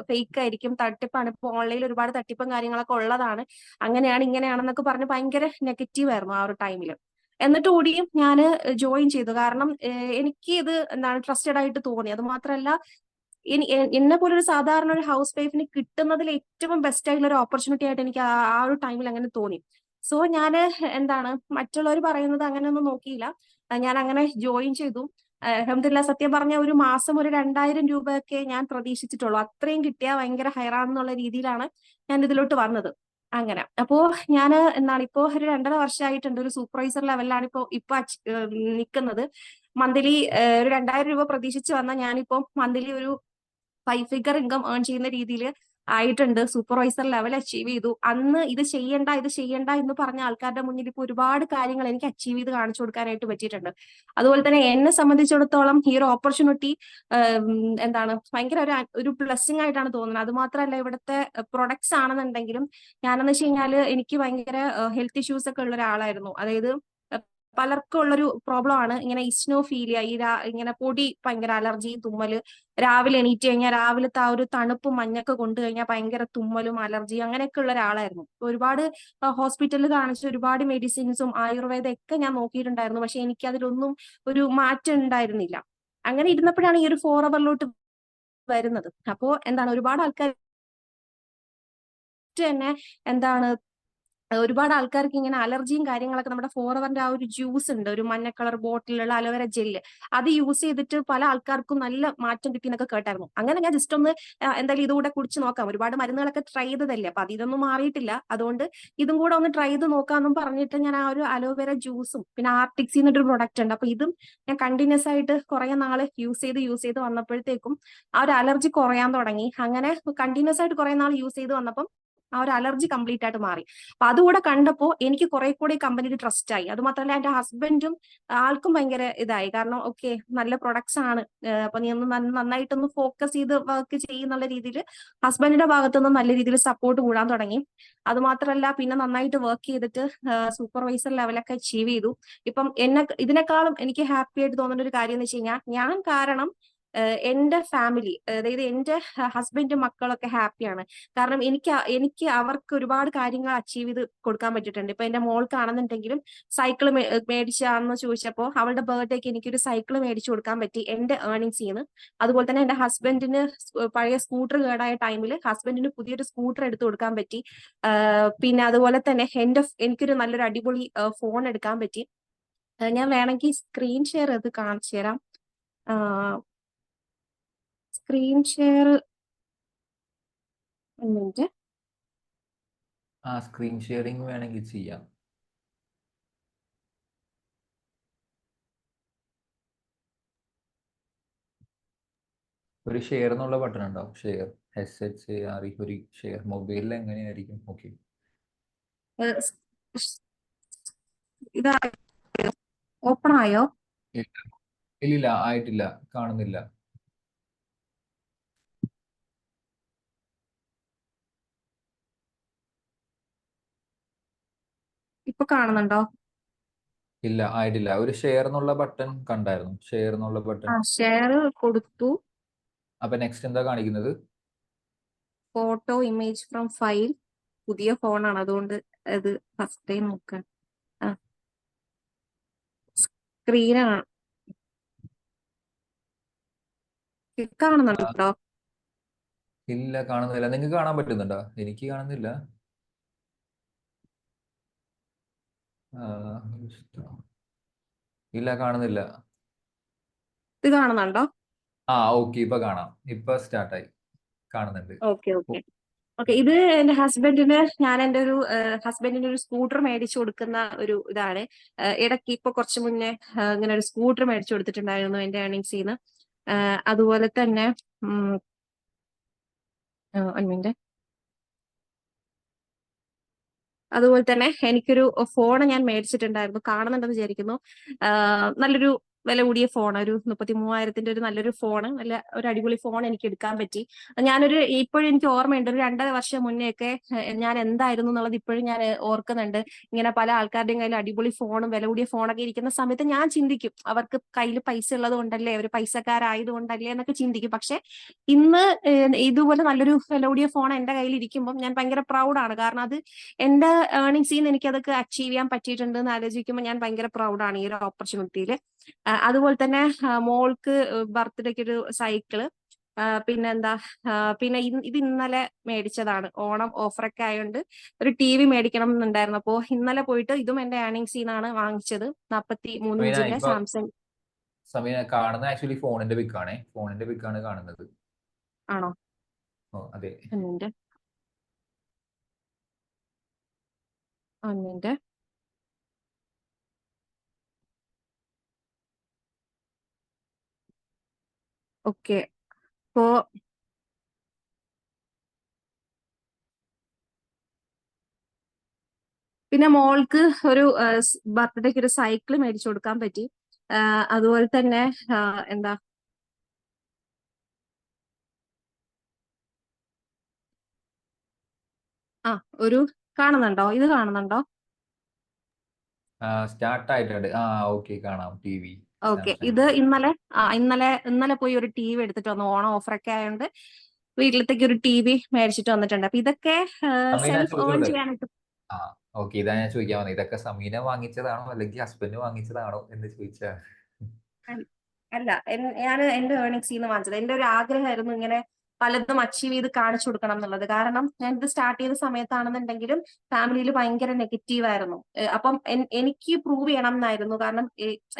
ഫേക്ക് ആയിരിക്കും, തട്ടിപ്പാണ്, ഇപ്പൊ ഓൺലൈനിൽ ഒരുപാട് തട്ടിപ്പും കാര്യങ്ങളൊക്കെ ഉള്ളതാണ്, അങ്ങനെയാണ് ഇങ്ങനെയാണെന്നൊക്കെ പറഞ്ഞ് ഭയങ്കര നെഗറ്റീവ് ആയിരുന്നു ആ ഒരു ടൈമിൽ. എന്നിട്ട് കൂടിയും ഞാൻ ജോയിൻ ചെയ്തു. കാരണം എനിക്ക് ഇത് എന്താണ് ട്രസ്റ്റഡ് ആയിട്ട് തോന്നി. അത് മാത്രമല്ല എന്നെ പോലെ ഒരു സാധാരണ ഒരു ഹൗസ് വൈഫിന് കിട്ടുന്നതിൽ ഏറ്റവും ബെസ്റ്റ് ആയിട്ടുള്ള ഒരു ഓപ്പർച്യൂണിറ്റി ആയിട്ട് എനിക്ക് ആ ഒരു ടൈമിൽ അങ്ങനെ തോന്നി. സോ ഞാൻ എന്താണ് മറ്റുള്ളവർ പറയുന്നത് അങ്ങനെയൊന്നും നോക്കിയില്ല, ഞാൻ അങ്ങനെ ജോയിൻ ചെയ്തു. അൽഹംദുലില്ലാ, സത്യം പറഞ്ഞ ഒരു മാസം ഒരു 2000 രൂപയൊക്കെ ഞാൻ പ്രതീക്ഷിച്ചിട്ടുള്ളൂ. അത്രയും കിട്ടിയാൽ ഭയങ്കര ഹൈറാണെന്നുള്ള രീതിയിലാണ് ഞാൻ ഇതിലോട്ട് വന്നത്. അങ്ങനെ അപ്പോ ഞാൻ എന്താണ് ഇപ്പോ ഒരു 2.5 വർഷമായിട്ടുണ്ട്, ഒരു സൂപ്പർവൈസർ ലെവലിലാണ് ഇപ്പൊ നിൽക്കുന്നത്. മന്ത്ലി ഒരു 2000 രൂപ പ്രതീക്ഷിച്ച് വന്നാൽ ഞാനിപ്പോ മന്ത്ലി ഒരു 5 ഫിഗർ ഇൻകം ഏൺ ചെയ്യുന്ന രീതിയിൽ ആയിട്ടുണ്ട്. സൂപ്പർവൈസർ ലെവൽ അച്ചീവ് ചെയ്തു. അന്ന് ഇത് ചെയ്യണ്ട ഇത് ചെയ്യണ്ട എന്ന് പറഞ്ഞ ആൾക്കാരുടെ മുന്നിൽ ഇപ്പൊ ഒരുപാട് കാര്യങ്ങൾ എനിക്ക് അച്ചീവ് ചെയ്ത് കാണിച്ചു കൊടുക്കാനായിട്ട് പറ്റിയിട്ടുണ്ട്. അതുപോലെ തന്നെ എന്നെ സംബന്ധിച്ചിടത്തോളം ഈ ഒരു ഓപ്പർച്യൂണിറ്റി എന്താണ് ഭയങ്കര ഒരു ബ്ലെസ്സിങ് ആയിട്ടാണ് തോന്നുന്നത്. അത് മാത്രമല്ല, ഇവിടുത്തെ പ്രൊഡക്ട്സ് ആണെന്നുണ്ടെങ്കിലും ഞാനെന്ന് വെച്ച് കഴിഞ്ഞാല് എനിക്ക് ഭയങ്കര ഹെൽത്ത് ഇഷ്യൂസ് ഒക്കെ ഉള്ള ഒരാളായിരുന്നു. അതായത് പലർക്കും ഉള്ളൊരു പ്രോബ്ലം ആണ് ഇങ്ങനെ ഇസ്നോഫീലിയ, ഇങ്ങനെ പൊടി ഭയങ്കര അലർജി, തുമ്മല്. രാവിലെ എണീറ്റ് കഴിഞ്ഞാൽ രാവിലത്തെ ആ ഒരു തണുപ്പും മഞ്ഞൊക്കെ കൊണ്ടു കഴിഞ്ഞാൽ ഭയങ്കര തുമ്മലും അലർജി അങ്ങനെയൊക്കെ ഉള്ള ഒരാളായിരുന്നു. ഒരുപാട് ഹോസ്പിറ്റലിൽ കാണിച്ച് ഒരുപാട് മെഡിസിൻസും ആയുർവേദം ഒക്കെ ഞാൻ നോക്കിയിട്ടുണ്ടായിരുന്നു, പക്ഷെ എനിക്ക് അതിലൊന്നും ഒരു മാറ്റം ഉണ്ടായിരുന്നില്ല. അങ്ങനെ ഇരുന്നപ്പോഴാണ് ഈ ഒരു ഫോറവറിലോട്ട് വരുന്നത്. അപ്പോ എന്താണ് ഒരുപാട് ആൾക്കാർ തന്നെ എന്താണ് ഒരുപാട് ആൾക്കാർക്ക് ഇങ്ങനെ അലർജിയും കാര്യങ്ങളൊക്കെ, നമ്മുടെ ഫോറവറിന്റെ ആ ഒരു ജ്യൂസ് ഉണ്ട്, ഒരു മഞ്ഞ കളർ ബോട്ടിലുള്ള അലോവേര ജെല്ല്, അത് യൂസ് ചെയ്തിട്ട് പല ആൾക്കാർക്കും നല്ല മാറ്റം കിട്ടിയെന്നൊക്കെ കേട്ടായിരുന്നു. അങ്ങനെ ഞാൻ ജസ്റ്റ് ഒന്ന് എന്തായാലും ഇതുകൂടെ കുടിച്ച് നോക്കാം, ഒരുപാട് മരുന്നുകളൊക്കെ ട്രൈ ചെയ്തതല്ലേ, അപ്പൊ അതിതൊന്നും മാറിയിട്ടില്ല, അതുകൊണ്ട് ഇതും കൂടെ ഒന്ന് ട്രൈ ചെയ്ത് നോക്കാമെന്നും പറഞ്ഞിട്ട് ഞാൻ ആ ഒരു അലോവേര ജ്യൂസും പിന്നെ ആർട്ടിക്സി എന്നൊരു പ്രൊഡക്റ്റ് ഉണ്ട്, അപ്പൊ ഇതും ഞാൻ കണ്ടിന്യൂസ് ആയിട്ട് കുറെ നാള് യൂസ് ചെയ്ത് വന്നപ്പോഴത്തേക്കും ആ ഒരു അലർജി കുറയാൻ തുടങ്ങി. അങ്ങനെ കണ്ടിന്യൂസ് ആയിട്ട് കുറെ നാൾ യൂസ് ചെയ്ത് വന്നപ്പം ആ ഒരു അലർജി കംപ്ലീറ്റ് ആയിട്ട് മാറി. അപ്പൊ അതുകൂടെ കണ്ടപ്പോ എനിക്ക് കുറെ കൂടി കമ്പനിയിൽ ട്രസ്റ്റ് ആയി. അത് മാത്രമല്ല, എന്റെ ഹസ്ബൻഡും ആൾക്കും ഭയങ്കര ഇതായി. കാരണം ഓക്കെ, നല്ല പ്രൊഡക്ട്സ് ആണ്, അപ്പൊ നീ ഒന്ന് നന്നായിട്ടൊന്ന് ഫോക്കസ് ചെയ്ത് വർക്ക് ചെയ്യുന്നുള്ള രീതിയിൽ ഹസ്ബൻഡിന്റെ ഭാഗത്തുനിന്ന് നല്ല രീതിയിൽ സപ്പോർട്ട് കൂടാൻ തുടങ്ങി. അത് മാത്രമല്ല, പിന്നെ നന്നായിട്ട് വർക്ക് ചെയ്തിട്ട് സൂപ്പർവൈസർ ലെവലൊക്കെ അച്ചീവ് ചെയ്തു. ഇപ്പം ഇതിനേക്കാളും എനിക്ക് ഹാപ്പി ആയിട്ട് തോന്നുന്ന ഒരു കാര്യം എന്ന് വെച്ച് കഴിഞ്ഞാൽ, ഞാൻ കാരണം എന്റെ ഫാമിലി, അതായത് എന്റെ ഹസ്ബൻഡും മക്കളൊക്കെ ഹാപ്പിയാണ്. കാരണം എനിക്ക് അവർക്ക് ഒരുപാട് കാര്യങ്ങൾ അച്ചീവ് ചെയ്ത് കൊടുക്കാൻ പറ്റിയിട്ടുണ്ട്. ഇപ്പൊ എന്റെ മോൾക്കാണെന്നുണ്ടെങ്കിലും സൈക്കിൾ മേടിച്ചാന്ന് ചോദിച്ചപ്പോൾ അവളുടെ ബർത്ത്ഡേക്ക് എനിക്കൊരു സൈക്കിൾ മേടിച്ചു കൊടുക്കാൻ പറ്റി എന്റെ ഏർണിങ്സ് ചെയ്യുന്നു. അതുപോലെ തന്നെ എന്റെ ഹസ്ബൻഡിന് പഴയ സ്കൂട്ടർ കേടായ ടൈമിൽ ഹസ്ബൻഡിന് പുതിയൊരു സ്കൂട്ടർ എടുത്തു കൊടുക്കാൻ പറ്റി. പിന്നെ അതുപോലെ തന്നെ എനിക്കൊരു നല്ലൊരു അടിപൊളി ഫോൺ എടുക്കാൻ പറ്റി. ഞാൻ വേണമെങ്കിൽ സ്ക്രീൻ ഷെയർ ഇത് കാണിച്ചു തരാം. Screen share minute. Screen sharing വേണമെങ്കിൽ ചെയ്യാം. ഒരു ഷെയർ എന്നുള്ള ബട്ടൺ ഉണ്ടാവും, ഷെയർ, SHAR, ഒരു ഷെയർ. മൊബൈലിൽ എങ്ങനെയായിരിക്കും? ഓക്കെ, ഇത് ഓപ്പൺ ആയോ? ഇല്ല, ആയിട്ടില്ല, കാണുന്നില്ല. ഇപ്പൊ കാണുന്നുണ്ടോ? ഇല്ല, ആയിട്ടില്ല. ഒരു ഷെയർ എന്നുള്ള ബട്ടൺ കണ്ടായിരുന്നു, ഷെയർ എന്നുള്ള ബട്ടൺ. ഷെയർ കൊടുത്തു. അപ്പൊ നെക്സ്റ്റ് എന്താ കാണിക്കുന്നത്? Photo image from file. പുതിയ ഫോണാണ്, അതുകൊണ്ട് അത് ഫസ്റ്റ് ടൈം നോക്കാൻ. സ്ക്രീനാണ്, കാണുന്നുണ്ടോ? ഇല്ല, കാണുന്നില്ല. നിങ്ങൾക്ക് കാണാൻ പറ്റുന്നുണ്ടോ? എനിക്ക് കാണുന്നില്ല. ഇല്ല, കാണുന്നില്ല. ഇത് കാണുന്നുണ്ടോ? ഓക്കെ, ഇപ്പൊ കാണാം. ഇപ്പൊ സ്റ്റാർട്ടായി, കാണുന്നുണ്ട്. Okay okay okay. ഇത് എന്റെ ഹസ്ബൻഡിന് ഞാൻ എന്റെ ഒരു ഹസ്ബൻഡിന് ഒരു സ്കൂട്ടർ മേടിച്ചു കൊടുക്കുന്ന ഒരു ഇതാണ്. ഇടയ്ക്ക് ഇപ്പൊ കുറച്ച് മുന്നേ ഇങ്ങനെ ഒരു സ്കൂട്ടർ മേടിച്ചു കൊടുത്തിട്ടുണ്ടായിരുന്നു എന്റെ ഏർണിങ്സിന്ന്. അതുപോലെ തന്നെ മിനിറ്റ്. അതുപോലെ തന്നെ എനിക്കൊരു ഫോൺ ഞാൻ മേടിച്ചിട്ടുണ്ടായിരുന്നു, കാണുന്നുണ്ടെന്ന് വിചാരിക്കുന്നു. നല്ലൊരു വില കൂടിയ ഫോൺ, ഒരു 33,000 ഒരു നല്ലൊരു ഫോണ്, നല്ല ഒരു അടിപൊളി ഫോൺ എനിക്ക് എടുക്കാൻ പറ്റി. ഇപ്പോഴും എനിക്ക് ഓർമ്മയുണ്ട്, ഒരു 2.5 വർഷം മുന്നേ ഒക്കെ ഞാൻ എന്തായിരുന്നു എന്നുള്ളത് ഇപ്പോഴും ഞാൻ ഓർക്കുന്നുണ്ട്. ഇങ്ങനെ പല ആൾക്കാരുടെയും കയ്യിൽ അടിപൊളി ഫോണും വില കൂടിയ ഫോണൊക്കെ ഇരിക്കുന്ന സമയത്ത് ഞാൻ ചിന്തിക്കും, അവർക്ക് കയ്യിൽ പൈസ ഉള്ളത് കൊണ്ടല്ലേ, അവർ പൈസക്കാരായത് കൊണ്ടല്ലേ എന്നൊക്കെ ചിന്തിക്കും. പക്ഷെ ഇന്ന് ഇതുപോലെ നല്ലൊരു വില കൂടിയ ഫോൺ എന്റെ കയ്യിൽ ഇരിക്കുമ്പോൾ ഞാൻ ഭയങ്കര പ്രൗഡാണ്. കാരണം അത് എന്റെ ഏർണിങ്സിൽ നിന്ന് എനിക്ക് അതൊക്കെ അച്ചീവ് ചെയ്യാൻ പറ്റിയിട്ടുണ്ട് എന്ന് ആലോചിക്കുമ്പോൾ ഞാൻ ഭയങ്കര പ്രൗഡാണ് ഈ ഒരു ഓപ്പർച്യൂണിറ്റിയിൽ. അതുപോലെ തന്നെ മോൾക്ക് ബർത്ത്ഡേക്ക് ഒരു സൈക്കിള്, പിന്നെന്താ, ഇത് ഇന്നലെ മേടിച്ചതാണ്. ഓണം ഓഫറൊക്കെ ആയതുകൊണ്ട് ഒരു TV മേടിക്കണം എന്നുണ്ടായിരുന്നു. അപ്പോ ഇന്നലെ പോയിട്ട് ഇതും എന്റെ ഏർണിങ്സിൽ നിന്നാണ് വാങ്ങിച്ചത്. 43 സമീന ഇഞ്ചിന്റെ ഇപ്പൊ സാംസങ്. സമീന കാണുന്നത് ആക്ച്വലി ഫോണിന്റെ പിക്കാണേ, ഫോണിന്റെ പിക്കാണ് കാണുന്നത്. ആണോ? ഓ അതെ. ഒന്നിന്റെ ഒന്നിന്റെ ഓക്കെ. അപ്പോ പിന്നെ മോൾക്ക് ഒരു ബർത്ത്ഡേക്ക് ഒരു സൈക്കിൾ മേടിച്ചു കൊടുക്കാൻ പറ്റി. അതുപോലെ തന്നെ എന്താ, ആ ഒരു കാണുന്നുണ്ടോ? ഇത് കാണുന്നുണ്ടോ? സ്റ്റാർട്ട് ആയിട്ടുണ്ട്. ഓക്കെ, കാണാം. TV okay. സാംസങ്. ഇത് ഇന്നലെ പോയി ഒരു TV എടുത്തിട്ട് വന്നു. ഓണം ഓഫറൊക്കെ ആയതുകൊണ്ട് വീട്ടിലത്തേക്ക് ഒരു TV മേടിച്ചിട്ട് വന്നിട്ടുണ്ട്. അപ്പൊ ഇതൊക്കെ സമീന സെൽഫ് ഏൺ ചോദിച്ചോട്ടെ? ചെയ്യാനായിട്ട്. ആ ഓക്കെ, ഇതാ ഞാൻ ചോദിക്കാൻ വന്നത്. ഇതൊക്കെ സമീന വാങ്ങിച്ചതാണോ അല്ലെങ്കിൽ ഹസ്ബൻഡ് വാങ്ങിച്ചതാണോ എന്ന് ചോദിച്ചാ. അല്ല, അല്ല, ഞാൻ എന്റെ ഏർണിങ്സിൽ നിന്ന് വാങ്ങിച്ചത്. എന്റെ ഒരു ആഗ്രഹമായിരുന്നു ഇങ്ങനെ പലതും അച്ചീവ് ചെയ്ത് കാണിച്ചു കൊടുക്കണം എന്നുള്ളത്. കാരണം ഞാൻ ഇത് സ്റ്റാർട്ട് ചെയ്ത സമയത്താണെന്നുണ്ടെങ്കിലും ഫാമിലിയിൽ ഭയങ്കര നെഗറ്റീവ് ആയിരുന്നു. അപ്പം എനിക്ക് പ്രൂവ് ചെയ്യണം എന്നായിരുന്നു. കാരണം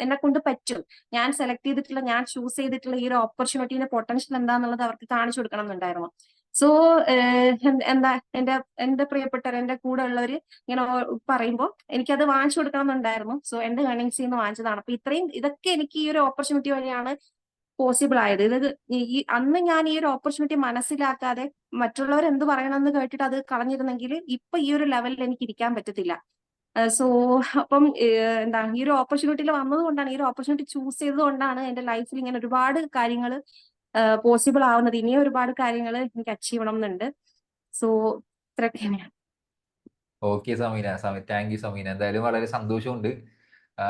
എന്നെ കൊണ്ട് പറ്റും, ഞാൻ സെലക്ട് ചെയ്തിട്ടുള്ള, ഞാൻ ചൂസ് ചെയ്തിട്ടുള്ള ഈ ഒരു ഓപ്പർച്യൂണിറ്റിന്റെ പൊട്ടൻഷ്യൽ എന്താന്നുള്ളത് അവർക്ക് കാണിച്ചു കൊടുക്കണം എന്നുണ്ടായിരുന്നു. സോ എന്താ, എന്റെ പ്രിയപ്പെട്ടവർ, എന്റെ കൂടെ ഉള്ളവര് ഇങ്ങനെ പറയുമ്പോൾ എനിക്കത് വാങ്ങിച്ചു കൊടുക്കണം എന്നുണ്ടായിരുന്നു. സോ എന്റെ ഏർണിങ്സിൽ നിന്ന് വാങ്ങിച്ചതാണ്. അപ്പൊ ഇതൊക്കെ എനിക്ക് ഈ ഒരു ഓപ്പർച്യൂണിറ്റി വഴിയാണ് പോസിബിൾ ആയത്. അന്ന് ഞാൻ ഈ ഒരു ഓപ്പർച്യൂണിറ്റി മനസ്സിലാക്കാതെ മറ്റുള്ളവർ എന്ത് പറയണമെന്ന് കേട്ടിട്ട് അത് കളഞ്ഞിരുന്നെങ്കിൽ ഇപ്പൊ ഈ ഒരു ലെവലിൽ എനിക്ക് ഇരിക്കാൻ പറ്റത്തില്ല. സോ അപ്പം എന്താ, ഈ ഒരു ഓപ്പർച്യൂണിറ്റിയിൽ വന്നത് കൊണ്ടാണ്, ഈ ഒരു ഓപ്പർച്യൂണിറ്റി ചൂസ് ചെയ്തത് കൊണ്ടാണ് എന്റെ ലൈഫിൽ ഇങ്ങനെ ഒരുപാട് കാര്യങ്ങൾ പോസിബിൾ ആവുന്നത്. ഇനിയും ഒരുപാട് കാര്യങ്ങൾ എനിക്ക് അച്ചീവ് ചെയ്യണം എന്നുണ്ട്. സോ ഇത്രയൊക്കെ തന്നെയാണ്. Okay Sameena, thank you Sameena. എന്തായാലും വളരെ സന്തോഷമുണ്ട്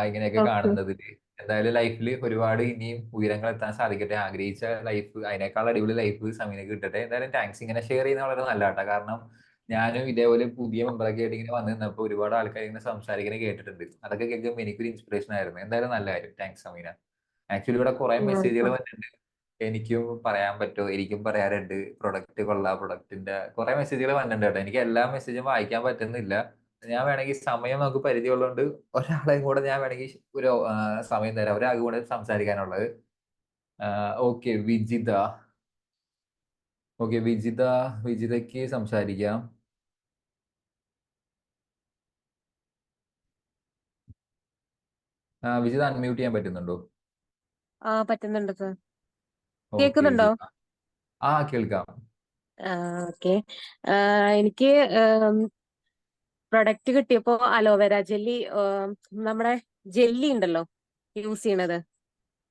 ഇങ്ങനെയൊക്കെ ഓക്കെ. കാണുന്നതിൽ. എന്തായാലും ലൈഫിൽ ഒരുപാട് ഇനിയും ഉയരങ്ങൾ എത്താൻ സാധിക്കട്ടെ. ആഗ്രഹിച്ച ലൈഫ്, അതിനേക്കാൾ അടിപൊളി ലൈഫ് സമീനക്ക് കിട്ടട്ടെ. എന്തായാലും താങ്ക്സ്. ഇങ്ങനെ ഷെയർ ചെയ്യുന്ന വളരെ നല്ലതാട്ടോ. കാരണം ഞാനും ഇതേപോലെ പുതിയ മെമ്പറൊക്കെ ആയിട്ട് ഇങ്ങനെ വന്നു നിന്നപ്പോൾ ഒരുപാട് ആൾക്കാർ ഇങ്ങനെ സംസാരിക്കുന്നത് കേട്ടിട്ടുണ്ട്. അതൊക്കെ കേൾക്കുമ്പോൾ എനിക്കൊരു ഇൻസ്പിറേഷൻ ആയിരുന്നു. എന്തായാലും നല്ല കാര്യം. താങ്ക്സ് സമീന. ആക്ച്വലി ഇവിടെ കുറെ മെസ്സേജുകൾ വന്നിട്ടുണ്ട്. എനിക്കും പറയാൻ പറ്റുമോ, എനിക്കും പറയാറുണ്ട്, പ്രൊഡക്റ്റ് കൊള്ളാം, പ്രൊഡക്റ്റിന്റെ കുറെ മെസ്സേജുകൾ വന്നിട്ടുണ്ട് കേട്ടോ. എനിക്ക് എല്ലാ മെസ്സേജും വായിക്കാൻ പറ്റുന്നില്ല. ഞാൻ വേണമെങ്കിൽ, സമയം നമുക്ക് പരിചയമുള്ളതുകൊണ്ട് ഒരാളെയും കൂടെ ഞാൻ വേണമെങ്കിൽ ഒരു സമയം തരാം, ഒരാൾക്ക് കൂടെ സംസാരിക്കാനുള്ളത്. ഓക്കെ, വിജിത. ഓക്കെ, വിജിതയ്ക്ക് സംസാരിക്കാം. വിജിത അൺമ്യൂട്ട് ചെയ്യാൻ പറ്റുന്നുണ്ടോ? പറ്റുന്നുണ്ട് സർ. ഓക്കെ കേൾക്കുന്നുണ്ടോ? വിജിത. കേൾക്കാം. ഓക്കെ. എനിക്ക് പ്രൊഡക്റ്റ് കിട്ടിയപ്പോ അലോവേര ജെല്ലി, നമ്മുടെ ജെല്ലി ഉണ്ടല്ലോ യൂസ് ചെയ്യണത്,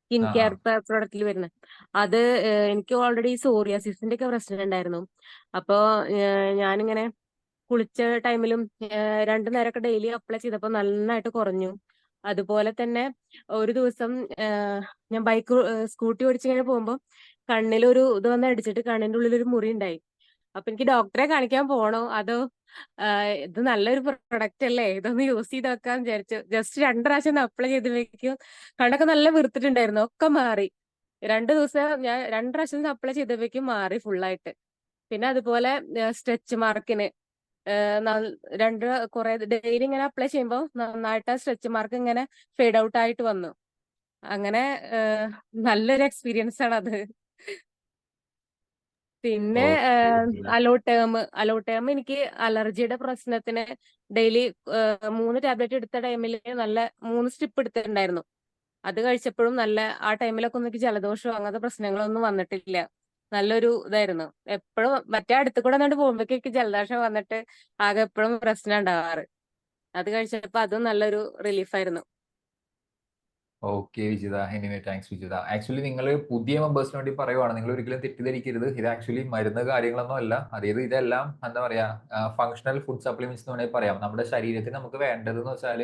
സ്കിൻ ആ ആ കെയർ പ്രൊഡക്റ്റിൽ വരുന്നത്, അത് എനിക്ക് ഓൾറെഡി സോറിയാസിസിന്റെ ഒക്കെ പ്രശ്നം ഉണ്ടായിരുന്നു. അപ്പോ ഞാനിങ്ങനെ കുളിച്ച ടൈമിലും 2 നേരമൊക്കെ ഡെയിലി അപ്ലൈ ചെയ്തപ്പോൾ നന്നായിട്ട് കുറഞ്ഞു. അതുപോലെ തന്നെ ഒരു ദിവസം ഞാൻ സ്കൂട്ടി ഓടിച്ചിങ്ങനെ പോകുമ്പോ കണ്ണിലൊരു ഇത് വന്ന് അടിച്ചിട്ട് കണ്ണിന്റെ ഉള്ളിൽ ഒരു മുറി ഉണ്ടായി. അപ്പൊ എനിക്ക് ഡോക്ടറെ കാണിക്കാൻ പോണോ അതോ ഇത് നല്ലൊരു പ്രൊഡക്റ്റ് അല്ലേ, ഇതൊന്ന് യൂസ് ചെയ്ത് നോക്കാന്ന് വിചാരിച്ചു. ജസ്റ്റ് 2 പ്രാവശ്യം ഒന്ന് അപ്ലൈ ചെയ്തപ്പോഴേക്കും കണ്ണൊക്കെ നല്ല വീർത്തിട്ടുണ്ടായിരുന്നു, ഒക്കെ മാറി. 2 ദിവസം ഞാൻ 2 പ്രാവശ്യം അപ്ലൈ ചെയ്തപ്പോഴേക്കും മാറി ഫുള്ളായിട്ട്. പിന്നെ അതുപോലെ സ്ട്രെച്ച് മാർക്കിന് രണ്ട് കുറെ ഡെയിലി ഇങ്ങനെ അപ്ലൈ ചെയ്യുമ്പോൾ നന്നായിട്ട് സ്ട്രെച്ച് മാർക്ക് ഇങ്ങനെ ഫെയ്ഡ് ഔട്ട് ആയിട്ട് വന്നു. അങ്ങനെ നല്ലൊരു എക്സ്പീരിയൻസ് ആണ് അത്. പിന്നെ ഓക്കെ. അലോട്ടേം എനിക്ക് അലർജിയുടെ പ്രശ്നത്തിന് ഡെയിലി 3 ടാബ്ലറ്റ് എടുത്ത ടൈമിൽ നല്ല 3 സ്ട്രിപ്പ് എടുത്തിട്ടുണ്ടായിരുന്നു. അത് കഴിച്ചപ്പോഴും നല്ല, ആ ടൈമിലൊക്കെ ഒന്നും എനിക്ക് ജലദോഷമോ അങ്ങനത്തെ പ്രശ്നങ്ങളൊന്നും വന്നിട്ടില്ല. നല്ലൊരു ഇതായിരുന്നു. എപ്പോഴും മറ്റേ അടുത്ത് കൂടെ അങ്ങോട്ട് പോകുമ്പോഴേക്ക് ജലദോഷം വന്നിട്ട് ആകെ എപ്പോഴും പ്രശ്നം ഉണ്ടാവാറ്. അത് കഴിച്ചപ്പോ അതും നല്ലൊരു റിലീഫായിരുന്നു. Okay Vijitha, anyway thanks Vijitha. Actually നിങ്ങൾ പുതിയ മെമ്പേഴ്സിന് വേണ്ടി പറയുവാണ്, നിങ്ങൾ ഒരിക്കലും തെറ്റിദ്ധരിക്കരുത്. ഇത് ആക്ച്വലി മരുന്ന് കാര്യങ്ങളൊന്നും അല്ല. അതായത് ഇതെല്ലാം എന്താ പറയാ, ഫങ്ഷണൽ ഫുഡ് സപ്ലിമെന്റ്സ് എന്ന് വേണമെങ്കിൽ പറയാം. നമ്മുടെ ശരീരത്തിന് നമുക്ക് വേണ്ടതെന്ന് വെച്ചാൽ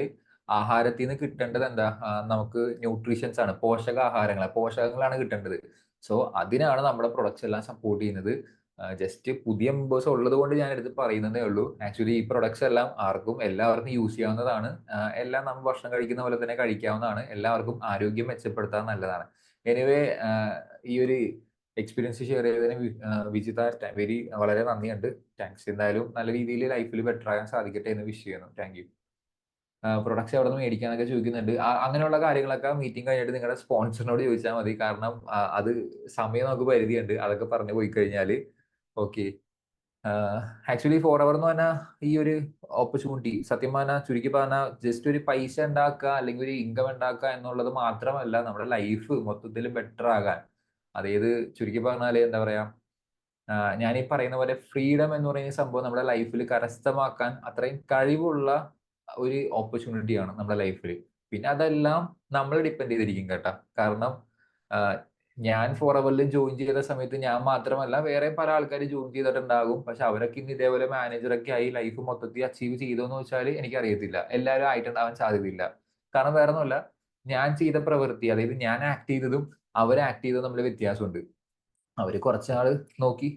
ആഹാരത്തിൽ നിന്ന് കിട്ടേണ്ടത് എന്താ, നമുക്ക് ന്യൂട്രീഷൻസ് ആണ്, പോഷകങ്ങളാണ് കിട്ടേണ്ടത്. സോ അതിനാണ് നമ്മുടെ പ്രൊഡക്ട്സ് എല്ലാം സപ്പോർട്ട് ചെയ്യുന്നത്. ജസ്റ്റ് പുതിയ മെമ്പേഴ്സ് ഉള്ളത് കൊണ്ട് ഞാൻ എടുത്ത് പറയുന്നതേ ഉള്ളൂ. ആക്ച്വലി ഈ പ്രൊഡക്ട്സ് എല്ലാം എല്ലാവർക്കും യൂസ് ചെയ്യാവുന്നതാണ്. എല്ലാം നമ്മൾ ഭക്ഷണം കഴിക്കുന്ന പോലെ തന്നെ കഴിക്കാവുന്നതാണ്. എല്ലാവർക്കും ആരോഗ്യം മെച്ചപ്പെടുത്താൻ നല്ലതാണ്. എനിവേ, ഈ ഒരു എക്സ്പീരിയൻസ് ഷെയർ ചെയ്തതിന് വിജിത വളരെ നന്ദിയുണ്ട്. താങ്ക്സ്. എന്തായാലും നല്ല രീതിയിൽ ലൈഫിൽ ബെറ്റർ ആകാൻ സാധിക്കട്ടെ എന്ന് വിഷ് ചെയ്യുന്നു. Thank you. പ്രൊഡക്ട്സ് എവിടെ നിന്ന് മേടിക്കാനൊക്കെ ചോദിക്കുന്നുണ്ട്. അങ്ങനെയുള്ള കാര്യങ്ങളൊക്കെ മീറ്റിംഗ് കഴിഞ്ഞിട്ട് നിങ്ങളുടെ സ്പോൺസറിനോട് ചോദിച്ചാൽ മതി. കാരണം അത് സമയം നമുക്ക് പരിധിയുണ്ട്. അതൊക്കെ പറഞ്ഞു പോയി കഴിഞ്ഞാൽ ഓക്കെ. ആക്ച്വലി ഫോറെവർ എന്ന് പറഞ്ഞാൽ ഈ ഒരു ഓപ്പർച്യൂണിറ്റി സത്യം പറഞ്ഞാൽ ചുരുക്കി പറഞ്ഞാൽ ജസ്റ്റ് ഒരു പൈസ ഉണ്ടാക്കുക അല്ലെങ്കിൽ ഒരു ഇൻകം ഉണ്ടാക്കുക എന്നുള്ളത് മാത്രമല്ല, നമ്മുടെ ലൈഫ് മൊത്തത്തിൽ ബെറ്റർ ആകാൻ. അതായത് ചുരുക്കി പറഞ്ഞാൽ എന്താ പറയാ, ഞാൻ ഈ പറയുന്ന പോലെ ഫ്രീഡം എന്ന് പറയുന്ന സംഭവം നമ്മുടെ ലൈഫിൽ കരസ്ഥമാക്കാൻ അത്രയും കഴിവുള്ള ഒരു ഓപ്പർച്യൂണിറ്റിയാണ് നമ്മുടെ ലൈഫിൽ. പിന്നെ അതെല്ലാം നമ്മൾ ഡിപ്പെൻഡ് ചെയ്തിരിക്കും കേട്ടോ. കാരണം ഞാൻ ഫോറെവറിൽ ജോയിൻ ചെയ്ത സമയത്ത് ഞാൻ മാത്രമല്ല വേറെ പല ആൾക്കാർ ജോയിൻ ചെയ്തിട്ടുണ്ടാകും. പക്ഷെ അവരൊക്കെ ഇന്ന് ഇതേപോലെ മാനേജറൊക്കെ ആയി ലൈഫ് മൊത്തത്തിൽ അച്ചീവ് ചെയ്തോ എന്ന് വെച്ചാൽ എനിക്കറിയത്തില്ല. എല്ലാവരും ആയിട്ടുണ്ടാവാൻ സാധ്യതയില്ല. കാരണം വേറെ ഒന്നുമല്ല, ഞാൻ ചെയ്ത പ്രവൃത്തി, അതായത് ഞാൻ ആക്ട് ചെയ്തതും അവർ ആക്ട് ചെയ്തതും തമ്മിൽ വ്യത്യാസമുണ്ട്. അവര് കുറച്ചാള് നോക്കി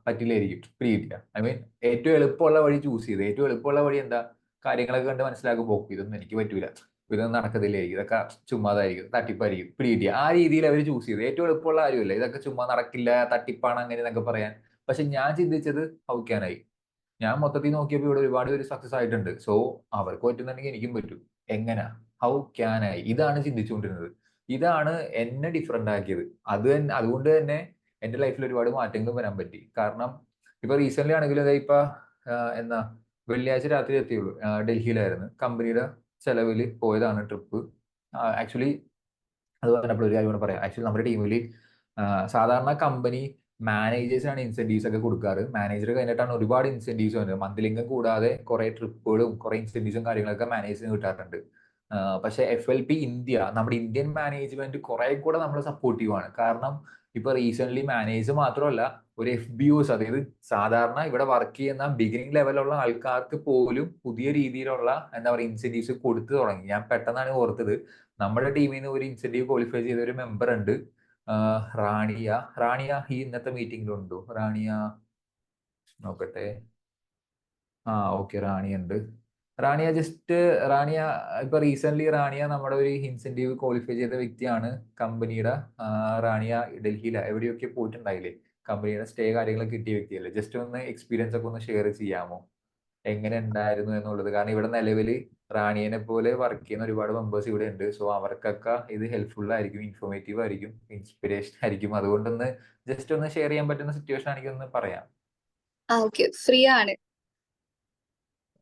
പറ്റില്ലായിരിക്കും, പിടികിട്ടില്ല. ഐ മീൻ ഏറ്റവും എളുപ്പമുള്ള വഴി ചൂസ് ചെയ്ത്. ഏറ്റവും എളുപ്പമുള്ള വഴി എന്താ, കാര്യങ്ങളൊക്കെ കണ്ട് മനസ്സിലാക്കുമ്പോൾ ഇതൊന്നും എനിക്ക് പറ്റൂല, ഇതൊന്നും നടക്കത്തില്ലായിരിക്കും, ഇതൊക്കെ ചുമ്മാതായിരിക്കും, തട്ടിപ്പായിരിക്കും, പിടികിട്ടിയ ആ രീതിയിൽ അവർ ചൂസ് ചെയ്തു. ഏറ്റവും എളുപ്പമുള്ള കാര്യമല്ല, ഇതൊക്കെ ചുമ്മാ നടക്കില്ല, തട്ടിപ്പാണ് അങ്ങനെ എന്നൊക്കെ പറയാൻ. പക്ഷെ ഞാൻ ചിന്തിച്ചത് ഹൗക്കാനായി. ഞാൻ മൊത്തത്തിൽ നോക്കിയപ്പോൾ ഇവിടെ ഒരുപാട് പേര് സക്സസ് ആയിട്ടുണ്ട്. സോ അവർക്ക് പറ്റുന്നുണ്ടെങ്കിൽ എനിക്കും പറ്റും. എങ്ങനെ, ഹൗ ക്യാൻ ഐ, ഇതാണ് ചിന്തിച്ചുകൊണ്ടിരുന്നത്. ഇതാണ് എന്നെ ഡിഫറെന്റ് ആക്കിയത്. അതുകൊണ്ട് തന്നെ എന്റെ ലൈഫിൽ ഒരുപാട് മാറ്റങ്ങൾ വരാൻ പറ്റി. കാരണം ഇപ്പൊ റീസെന്റ് ആണെങ്കിലും ഇപ്പൊ എന്നാ വെള്ളിയാഴ്ച രാത്രി എത്തിയുള്ളൂ. ഡൽഹിയിലായിരുന്നു, കമ്പനിയുടെ ചെലവിൽ പോയതാണ് ട്രിപ്പ്. ആക്ച്വലി അത് പറഞ്ഞപ്പോൾ ഒരു കാര്യം കൂടെ പറയാം. ആക്ച്വലി നമ്മുടെ ടീമിൽ സാധാരണ കമ്പനി മാനേജേഴ്സിനാണ് ഇൻസെന്റീവ്സ് ഒക്കെ കൊടുക്കാറ്. മാനേജർ കഴിഞ്ഞിട്ടാണ് ഒരുപാട് ഇൻസെന്റീവ്സ് വരുന്നത്. മന്ത്ലി ഇൻകം കൂടാതെ കുറെ ട്രിപ്പുകളും കുറെ ഇൻസെന്റീവ്സും കാര്യങ്ങളൊക്കെ മാനേജേഴ്സിന് കിട്ടാറുണ്ട്. പക്ഷെ FLP ഇന്ത്യ, നമ്മുടെ ഇന്ത്യൻ മാനേജ്മെന്റ് കുറെ കൂടെ നമ്മൾ സപ്പോർട്ടീവ് ആണ്. കാരണം ഇപ്പൊ റീസെന്റ് മാനേജർ മാത്രമല്ല, ഒരു FBOs, അതായത് സാധാരണ ഇവിടെ വർക്ക് ചെയ്യുന്ന ബിഗിനിങ് ലെവലുള്ള ആൾക്കാർക്ക് പോലും പുതിയ രീതിയിലുള്ള എന്താ പറയുക ഇൻസെന്റീവ്സ് കൊടുത്തു തുടങ്ങി. ഞാൻ പെട്ടെന്നാണ് ഓർത്തത്, നമ്മുടെ ടീമിൽ നിന്ന് ഒരു ഇൻസെന്റീവ് ക്വാളിഫൈ ചെയ്ത ഒരു മെമ്പർ ഉണ്ട്, റാണിയ ഈ ഇന്നത്തെ മീറ്റിംഗിലുണ്ടോ? റാണിയ നോക്കട്ടെ. ഓക്കെ, റാണിയ ഉണ്ട്. റാണിയ ജസ്റ്റ് റാണിയ ഇപ്പൊ റീസെന്റ് റാണിയ നമ്മുടെ ഒരു ഇൻസെന്റീവ് ക്വാളിഫൈ ചെയ്ത വ്യക്തിയാണ്. കമ്പനിയുടെ റാണിയ ഡൽഹിയിൽ എവിടെയൊക്കെ പോയിട്ടുണ്ടായില്ലേ, കമ്പനിയുടെ സ്റ്റേ കാര്യങ്ങളൊക്കെ കിട്ടിയ വ്യക്തിയല്ലേ. ജസ്റ്റ് ഒന്ന് എക്സ്പീരിയൻസ് ഒക്കെ ഒന്ന് ഷെയർ ചെയ്യാമോ, എങ്ങനെ ഉണ്ടായിരുന്നു എന്നുള്ളത്? കാരണം ഇവിടെ നിലവിൽ റാണിയനെ പോലെ വർക്ക് ചെയ്യുന്ന ഒരുപാട് മെമ്പേഴ്സ് ഇവിടെ ഉണ്ട്. സോ അവർക്കൊക്കെ ഇത് ഹെൽപ്ഫുൾ ആയിരിക്കും, ഇൻഫോർമേറ്റീവ് ആയിരിക്കും, ഇൻസ്പിറേഷൻ ആയിരിക്കും. അതുകൊണ്ടൊന്ന് ജസ്റ്റ് ഒന്ന് ഷെയർ ചെയ്യാൻ പറ്റുന്ന സിറ്റുവേഷൻ ആണെങ്കിൽ ഒന്ന് പറയാം. ഓക്കെ, ഫ്രീ ആണ്.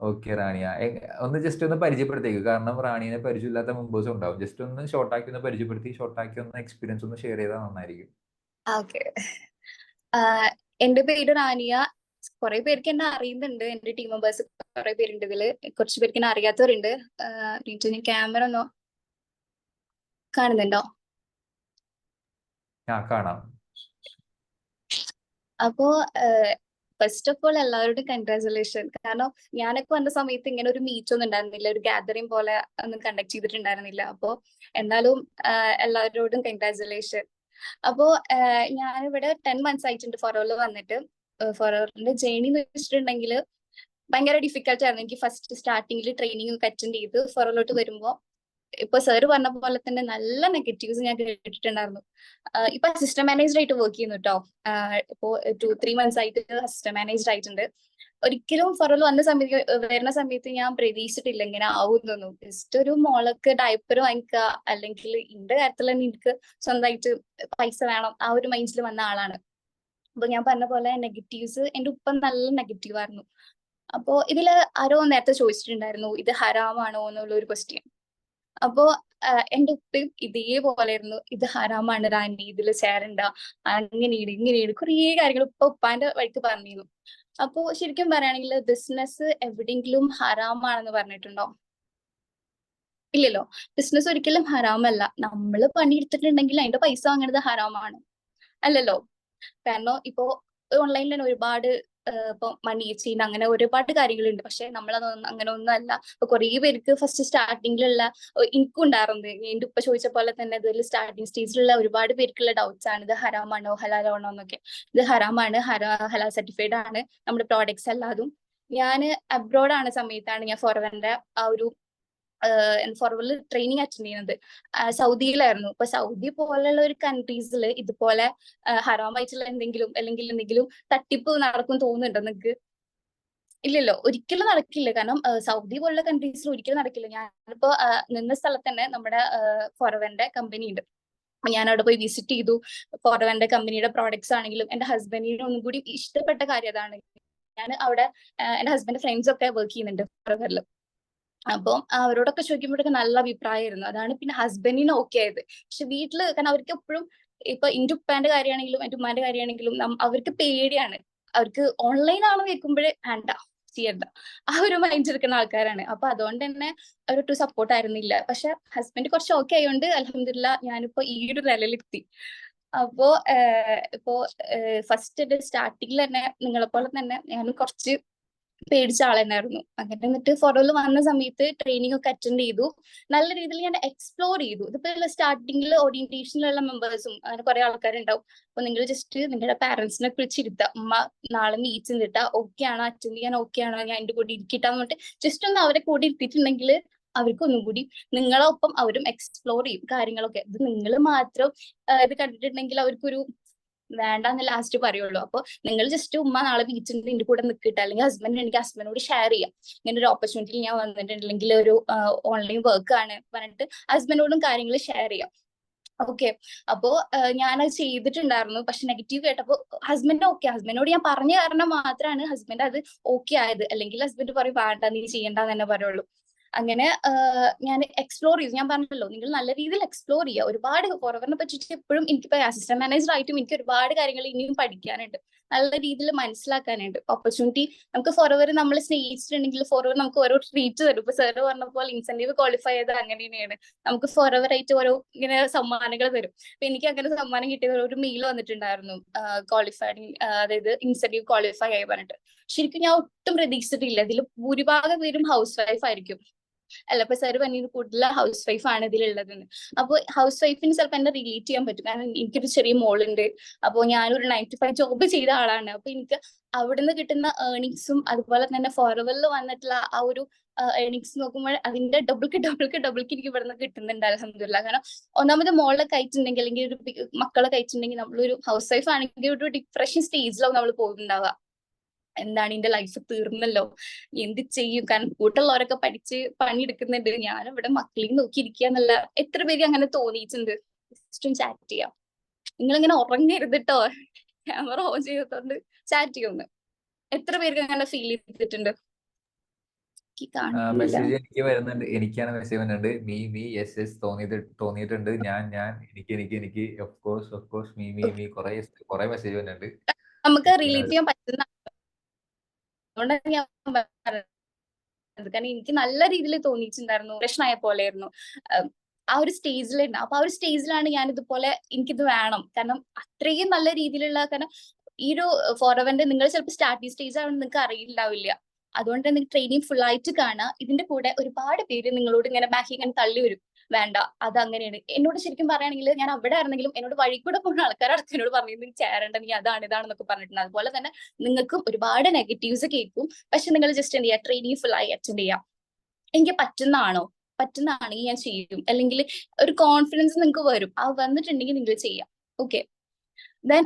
ഓക്കെ റാണിയ, ഒന്ന് ജസ്റ്റ് ഒന്ന് പരിചയപ്പെടുത്തേക്ക്. കാരണം റാണിയെ പരിചയമില്ലാത്ത മെമ്പേഴ്സും ഉണ്ടാവും. ജസ്റ്റ് ഒന്ന് ഷോർട്ടാക്കി ഒന്ന് പരിചയപ്പെടുത്തി, ഷോർട്ടാക്കി ഒന്ന് എക്സ്പീരിയൻസ് ഒന്ന് ഷെയർ ചെയ്താൽ നന്നായിരിക്കും. ഓക്കെ, എന്റെ പേര് റാനിയ. കുറെ പേർക്ക് എന്നെ അറിയുന്നുണ്ട്, എന്റെ ടീം മെമ്പേഴ്സ് കുറെ പേരുണ്ട് ഇതില്. കുറച്ച് പേർക്ക് എന്നെ അറിയാത്തവരുണ്ട്. ഞാൻ ക്യാമറ ഒന്നോ കാണുന്നുണ്ടോ? കാണാം. അപ്പോ ഫസ്റ്റ് ഓഫ് ഓൾ എല്ലാവരോടും കൺഗ്രാചുലേഷൻ. കാരണം ഞാനൊക്കെ വന്ന സമയത്ത് ഇങ്ങനെ ഒരു മീറ്റ് ഒന്നും ഉണ്ടായിരുന്നില്ല, ഒരു ഗാദറിംഗ് പോലെ ഒന്നും കണ്ടക്ട് ചെയ്തിട്ടുണ്ടായിരുന്നില്ല. അപ്പോ എന്നാലും എല്ലാവരോടും കൺഗ്രാചുലേഷൻ. അപ്പോ ഞാനിവിടെ 10 months ആയിട്ടുണ്ട് ഫോറോയിൽ വന്നിട്ട്. ഫോറോറിന്റെ ജേണി എന്ന് വെച്ചിട്ടുണ്ടെങ്കിൽ ഭയങ്കര ഡിഫിക്കൽട്ട് ആയിരുന്നു. എനിക്ക് ഫസ്റ്റ് സ്റ്റാർട്ടിങ്ങിൽ ട്രെയിനിങ് ഒക്കെ അറ്റൻഡ് ചെയ്ത് ഫോറോയിലോട്ട് വരുമ്പോൾ ഇപ്പൊ സാറ് പറഞ്ഞ പോലെ തന്നെ നല്ല നെഗറ്റീവ്സ് ഞാൻ കേട്ടിട്ടുണ്ടായിരുന്നു. ഇപ്പൊ അസിസ്റ്റന്റ് മാനേജർ ആയിട്ട് വർക്ക് ചെയ്യുന്നു കേട്ടോ. ഇപ്പോ 2-3 months ആയിട്ട് അസിസ്റ്റന്റ് മാനേജർ ആയിട്ടുണ്ട്. ഒരിക്കലും ഫറോൽ വരുന്ന സമയത്ത് ഞാൻ പ്രതീക്ഷിച്ചിട്ടില്ല ഇങ്ങനെ ആവുന്നൊന്നും. ജസ്റ്റ് ഒരു മോളക്ക് ഡയപ്പർ വാങ്ങിക്കുക, അല്ലെങ്കിൽ ഇന്റെ കാര്യത്തിൽ തന്നെ എനിക്ക് സ്വന്തമായിട്ട് പൈസ വേണം, ആ ഒരു മൈൻഡിൽ വന്ന ആളാണ്. അപ്പൊ ഞാൻ പറഞ്ഞ പോലെ നെഗറ്റീവ്സ്, എന്റെ ഉപ്പ നല്ല നെഗറ്റീവ് ആയിരുന്നു. അപ്പോ ഇതില് ആരോ നേരത്തെ ചോദിച്ചിട്ടുണ്ടായിരുന്നു ഇത് ഹറാമാണോ എന്നുള്ള ഒരു ക്വസ്റ്റ്യൻ. അപ്പോ എന്റെ ഉപ്പയും ഇതേപോലെയായിരുന്നു, ഇത് ഹറാമാണ് റാണി, ഇതിൽ ചേരണ്ട, അങ്ങനെയാണ് ഇങ്ങനെയാണ് കുറേ കാര്യങ്ങൾ ഉപ്പാന്റെ വഴിക്ക് പറഞ്ഞിരുന്നു. അപ്പോ ശരിക്കും പറയുകയാണെങ്കിൽ ബിസിനസ് എവിടെയെങ്കിലും ഹറാമാണെന്ന് പറഞ്ഞിട്ടുണ്ടോ? ഇല്ലല്ലോ. ബിസിനസ് ഒരിക്കലും ഹറാമല്ല. നമ്മൾ പണിയെടുത്തിട്ടുണ്ടെങ്കിൽ അതിന്റെ പൈസ വാങ്ങുന്നത് ഹറാമാണ്. അല്ലല്ലോ. കാരണം ഇപ്പോ ഓൺലൈനിൽ തന്നെ ഒരുപാട് ഇപ്പൊ മണി ചെയ്യുന്ന അങ്ങനെ ഒരുപാട് കാര്യങ്ങളുണ്ട്. പക്ഷെ നമ്മളതൊന്നും അങ്ങനെ ഒന്നും അല്ല. ഇപ്പൊ കുറേ പേർക്ക് ഫസ്റ്റ് സ്റ്റാർട്ടിങ്ങിലുള്ള എനിക്കും ഉണ്ടായിരുന്നത് എന്റെ ഉപ്പ ചോദിച്ച പോലെ തന്നെ ഇതിൽ സ്റ്റാർട്ടിങ് സ്റ്റേജിലുള്ള ഒരുപാട് പേർക്കുള്ള ഡൗട്ട്സ് ആണ്. ഇത് ഹറാമാണോ ഹലാലാണോ എന്നൊക്കെ. ഇത് ഹറാമാണ്, ഹലാൽ സർട്ടിഫൈഡ് ആണ് നമ്മുടെ പ്രോഡക്ട്സ് എല്ലാതും. ഞാൻ അബ്രോഡ് ആണ് സമയത്താണ് ഞാൻ ഫോർവറിന്റെ ആ ഒരു ഫോർവറിൽ ട്രെയിനിങ് അറ്റൻഡ് ചെയ്യുന്നത്. സൗദിയിലായിരുന്നു. ഇപ്പൊ സൗദി പോലുള്ള ഒരു കൺട്രീസിൽ ഇതുപോലെ ഹറാമായിട്ടുള്ള എന്തെങ്കിലും അല്ലെങ്കിൽ എന്തെങ്കിലും തട്ടിപ്പ് നടക്കും തോന്നുന്നുണ്ടോ നിങ്ങൾക്ക്? ഇല്ലല്ലോ, ഒരിക്കലും നടക്കില്ല. കാരണം സൗദി പോലുള്ള കൺട്രീസിൽ ഒരിക്കലും നടക്കില്ല. ഞാനിപ്പോ നിന്ന സ്ഥലത്ത് തന്നെ നമ്മുടെ ഫോർവറിന്റെ കമ്പനി ഉണ്ട്. ഞാൻ അവിടെ പോയി വിസിറ്റ് ചെയ്തു. ഫോർവറിന്റെ കമ്പനിയുടെ പ്രോഡക്ട്സ് ആണെങ്കിലും എന്റെ ഹസ്ബൻഡിന് ഒന്നും കൂടി ഇഷ്ടപ്പെട്ട കാര്യം അതാണ്. ഞാൻ അവിടെ എന്റെ ഹസ്ബൻഡ് ഫ്രണ്ട്സ് ഒക്കെ വർക്ക് ചെയ്യുന്നുണ്ട് ഫോർവറിൽ. അപ്പം അവരോടൊക്കെ ചോദിക്കുമ്പോഴൊക്കെ നല്ല അഭിപ്രായമായിരുന്നു. അതാണ് പിന്നെ ഹസ്ബൻഡിന് ഓക്കെ ആയത്. പക്ഷെ വീട്ടില് കാരണം അവർക്ക് എപ്പോഴും ഇപ്പൊ എന്റെ ഉപ്പാന്റെ കാര്യമാണെങ്കിലും എന്റെ ഉമ്മാന്റെ കാര്യമാണെങ്കിലും അവർക്ക് പേടിയാണ്. അവർക്ക് ഓൺലൈൻ ആണ് കേൾക്കുമ്പോഴേ വേണ്ട, ചെയ്യണ്ട, ആ ഒരു മൈൻഡ് എടുക്കുന്ന ആൾക്കാരാണ്. അപ്പൊ അതുകൊണ്ട് തന്നെ അവരൊട്ടും സപ്പോർട്ട് ആയിരുന്നില്ല. പക്ഷെ ഹസ്ബൻഡ് കുറച്ച് ഓക്കെ ആയതുകൊണ്ട് അൽഹംദുലില്ലാഹ് ഞാനിപ്പോ ഈ ഒരു നിലയിലെത്തി. അപ്പോ ഇപ്പോ ഫസ്റ്റ് സ്റ്റാർട്ടിങ്ങിൽ തന്നെ നിങ്ങളെ പോലെ തന്നെ ഞാൻ കുറച്ച് പേടിച്ച ആളെന്നായിരുന്നു. അങ്ങനെ എന്നിട്ട് ഫോറോയിൽ വന്ന സമയത്ത് ട്രെയിനിങ് ഒക്കെ അറ്റൻഡ് ചെയ്തു. നല്ല രീതിയിൽ ഞാൻ എക്സ്പ്ലോർ ചെയ്തു. ഇതിപ്പോ സ്റ്റാർട്ടിങ്ങിൽ ഓറിയന്റേഷനിലുള്ള മെമ്പേഴ്സും അങ്ങനെ കുറെ ആൾക്കാരുണ്ടാവും. അപ്പൊ നിങ്ങൾ ജസ്റ്റ് നിങ്ങളുടെ പാരന്റ്സിനെ വിളിച്ചിരുത്തുക. ഉമ്മ നാളെ മീറ്റ് ചെയ്തിട്ടാ ഓക്കെ ആണോ, അറ്റൻഡ് ചെയ്യാൻ ഓക്കെ ആണോ, ഞാൻ എന്റെ കൂടെ ഇരിക്കട്ടാന്ന് പറഞ്ഞിട്ട് ജസ്റ്റ് ഒന്ന് അവരെ കൂടെ ഇരുത്തിയിട്ടുണ്ടെങ്കിൽ അവർക്ക് ഒന്നും കൂടി നിങ്ങളൊപ്പം അവരും എക്സ്പ്ലോർ ചെയ്യും കാര്യങ്ങളൊക്കെ. ഇത് നിങ്ങൾ മാത്രം ഇത് കണ്ടിട്ടുണ്ടെങ്കിൽ അവർക്കൊരു വേണ്ടാന്ന് ലാസ്റ്റ് പറയുള്ളൂ. അപ്പൊ നിങ്ങൾ ജസ്റ്റ് ഉമ്മ നാളെ ബീച്ചിൽ എന്റെ കൂടെ നിൽക്കട്ടെ, അല്ലെങ്കിൽ ഹസ്ബൻഡ് എനിക്ക് ഹസ്ബൻഡിനോട് ഷെയർ ചെയ്യാം ഇങ്ങനെ ഒരു ഓപ്പർച്യൂണിറ്റി ഞാൻ വന്നിട്ടുണ്ടെങ്കിൽ ഒരു ഓൺലൈൻ വർക്ക് ആണ് പറഞ്ഞിട്ട് ഹസ്ബൻഡോടും കാര്യങ്ങൾ ഷെയർ ചെയ്യാം. ഓക്കെ. അപ്പോ ഞാനത് ചെയ്തിട്ടുണ്ടായിരുന്നു. പക്ഷെ നെഗറ്റീവ് കേട്ടപ്പോ ഹസ്ബൻഡിനോട് ഞാൻ പറഞ്ഞ കാരണം മാത്രമാണ് ഹസ്ബൻഡ് അത് ഓക്കെ ആയത്. അല്ലെങ്കിൽ ഹസ്ബൻഡ് പറയും വേണ്ട നീ ചെയ്യണ്ടെന്ന് തന്നെ പറയുള്ളൂ. അങ്ങനെ ഞാൻ എക്സ്പ്ലോർ ചെയ്തു. ഞാൻ പറഞ്ഞല്ലോ നിങ്ങൾ നല്ല രീതിയിൽ എക്സ്പ്ലോർ ചെയ്യുക. ഒരുപാട് ഫോറവറിനെ പറ്റിയിട്ട് എപ്പോഴും എനിക്കിപ്പോ അസിസ്റ്റന്റ് മാനേജർ ആയിട്ടും എനിക്ക് ഒരുപാട് കാര്യങ്ങൾ ഇനിയും പഠിക്കാനുണ്ട്, നല്ല രീതിയിൽ മനസ്സിലാക്കാനുണ്ട്. ഓപ്പർച്യൂണിറ്റി നമുക്ക് ഫോറവർ നമ്മൾ സ്നേഹിച്ചിട്ടുണ്ടെങ്കിൽ ഫോറവർ നമുക്ക് ഓരോ ട്രീറ്റ് തരും. ഇപ്പൊ സാറ് പറഞ്ഞ പോലെ ഇൻസെന്റീവ് ക്വാളിഫൈ ചെയ്ത് അങ്ങനെ തന്നെയാണ് നമുക്ക് ഫോറവർ ആയിട്ട് ഓരോ ഇങ്ങനെ സമ്മാനങ്ങൾ തരും. അപ്പൊ എനിക്ക് അങ്ങനെ സമ്മാനം കിട്ടിയത് ഒരു മെയിൽ വന്നിട്ടുണ്ടായിരുന്നു, ക്വാളിഫൈഡ് അതായത് ഇൻസെന്റീവ് ക്വാളിഫൈ ആയി പറഞ്ഞിട്ട്. ശരിക്കും ഞാൻ ഒട്ടും പ്രതീക്ഷിച്ചിട്ടില്ല. ഇതിൽ ഭൂരിഭാഗം പേരും ഹൗസ് വൈഫ് ആയിരിക്കും. അല്ല ഇപ്പൊ സാറ് പറഞ്ഞത് കൂടുതൽ ഹൗസ് വൈഫ് ആണ് ഇതിലുള്ളതെന്ന്. അപ്പൊ ഹൗസ് വൈഫിന് ചിലപ്പോൾ എന്നെ റിലേറ്റ് ചെയ്യാൻ പറ്റും. കാരണം എനിക്കൊരു ചെറിയ മോളുണ്ട്. അപ്പോൾ ഞാനൊരു 9 to 5 ജോബ് ചെയ്ത ആളാണ്. അപ്പൊ എനിക്ക് അവിടുന്ന് കിട്ടുന്ന ഏർണിങ്സും അതുപോലെ തന്നെ ഫോറവറിൽ വന്നിട്ടുള്ള ആ ഒരു ഏർണിങ്സ് നോക്കുമ്പോൾ അതിന്റെ ഡബിൾക്ക് എനിക്ക് ഇവിടുന്ന് കിട്ടുന്നുണ്ട് അൽഹംദുലില്ലാഹ്. കാരണം ഒന്നാമത് മോളെ കഴിച്ചിട്ടുണ്ടെങ്കിൽ അല്ലെങ്കിൽ ഒരു മക്കളെ കഴിച്ചിട്ടുണ്ടെങ്കിൽ നമ്മളൊരു ഹൗസ് വൈഫ് ആണെങ്കിൽ ഒരു ഡിപ്രഷൻ സ്റ്റേജിലാവും നമ്മൾ പോകുന്നുണ്ടാവുക. എന്താണ് എന്റെ ലൈഫ് തീർന്നല്ലോ, എന്ത് ചെയ്യും? കാരണം കൂട്ടുള്ളവരൊക്കെ പഠിച്ച് പണിയെടുക്കുന്നുണ്ട്, ഞാനിവിടെ മക്കളെയും നോക്കിയിരിക്കുക എന്നുള്ള എത്ര പേര് അങ്ങനെ തോന്നിയിട്ടുണ്ട്. ജസ്റ്റ് ചാറ്റ് ചെയ്യാം. നിങ്ങളിങ്ങനെ ഉറങ്ങരുത് കേട്ടോ, ക്യാമറ ഓൺ ചെയ്തോണ്ട് ചാറ്റ് ചെയ്യുന്നു. എത്ര പേർക്ക് അങ്ങനെ ഫീൽ ചെയ്തിട്ടുണ്ട്? മെസ്സേജ് എനിക്ക് വരുന്നുണ്ട്. എനിക്കാണ് മെസ്സേജ് വരുന്നുണ്ട്. മീ യെസ് തോന്നിയിട്ടുണ്ട്. ഞാൻ എനിക്ക് ഓഫ് കോഴ്സ് മീ കുറെ മെസ്സേജ് വരുന്നുണ്ട്. നമുക്ക് റിലേറ്റ് ചെയ്യാൻ പറ്റുന്ന, അതുകൊണ്ടാണ് ഞാൻ പറഞ്ഞത്. കാരണം എനിക്ക് നല്ല രീതിയിൽ തോന്നിയിട്ടുണ്ടായിരുന്നു. പ്രശ്നമായ പോലെയായിരുന്നു ആ ഒരു സ്റ്റേജിലുണ്ട്. അപ്പൊ ആ ഒരു സ്റ്റേജിലാണ് ഞാൻ ഇതുപോലെ എനിക്കിത് വേണം. കാരണം അത്രയും നല്ല രീതിയിലുള്ള, കാരണം ഈ ഒരു ഫോറവറിന്റെ നിങ്ങൾ ചിലപ്പോൾ സ്റ്റാർട്ടിങ് സ്റ്റേജ് ആണെന്ന് നിങ്ങൾക്ക് അറിയില്ലാവില്ല. അതുകൊണ്ട് തന്നെ ട്രെയിനിങ് ഫുൾ ആയിട്ട് കാണാം. ഇതിന്റെ കൂടെ ഒരുപാട് പേര് നിങ്ങളോട് ഇങ്ങനെ ബാക്കി ഇങ്ങനെ തള്ളി വരും, വേണ്ട അത് അങ്ങനെയാണ്. എന്നോട് ശരിക്കും പറയുകയാണെങ്കിൽ ഞാൻ അവിടെ ആയിരുന്നെങ്കിലും എന്നോട് വഴി കൂടെ പോകുന്ന ആൾക്കാരടക്കം എന്നോട് പറഞ്ഞു നീ ചേരണ്ട, നീ ഇതാണെന്നൊക്കെ പറഞ്ഞിട്ടുണ്ട്. അതുപോലെ തന്നെ നിങ്ങൾക്കും ഒരുപാട് നെഗറ്റീവ്സ് കേൾക്കും. പക്ഷെ നിങ്ങൾ ജസ്റ്റ് എന്ത് ചെയ്യുക, ട്രെയിനിങ് ഫുൾ ആയി അറ്റൻഡ് ചെയ്യാം. എനിക്ക് പറ്റുന്നതാണെങ്കിൽ ഞാൻ ചെയ്യും. അല്ലെങ്കിൽ ഒരു കോൺഫിഡൻസ് നിങ്ങൾക്ക് വരും. ആ വന്നിട്ടുണ്ടെങ്കിൽ നിങ്ങൾ ചെയ്യാം. ഓക്കെ. ദെൻ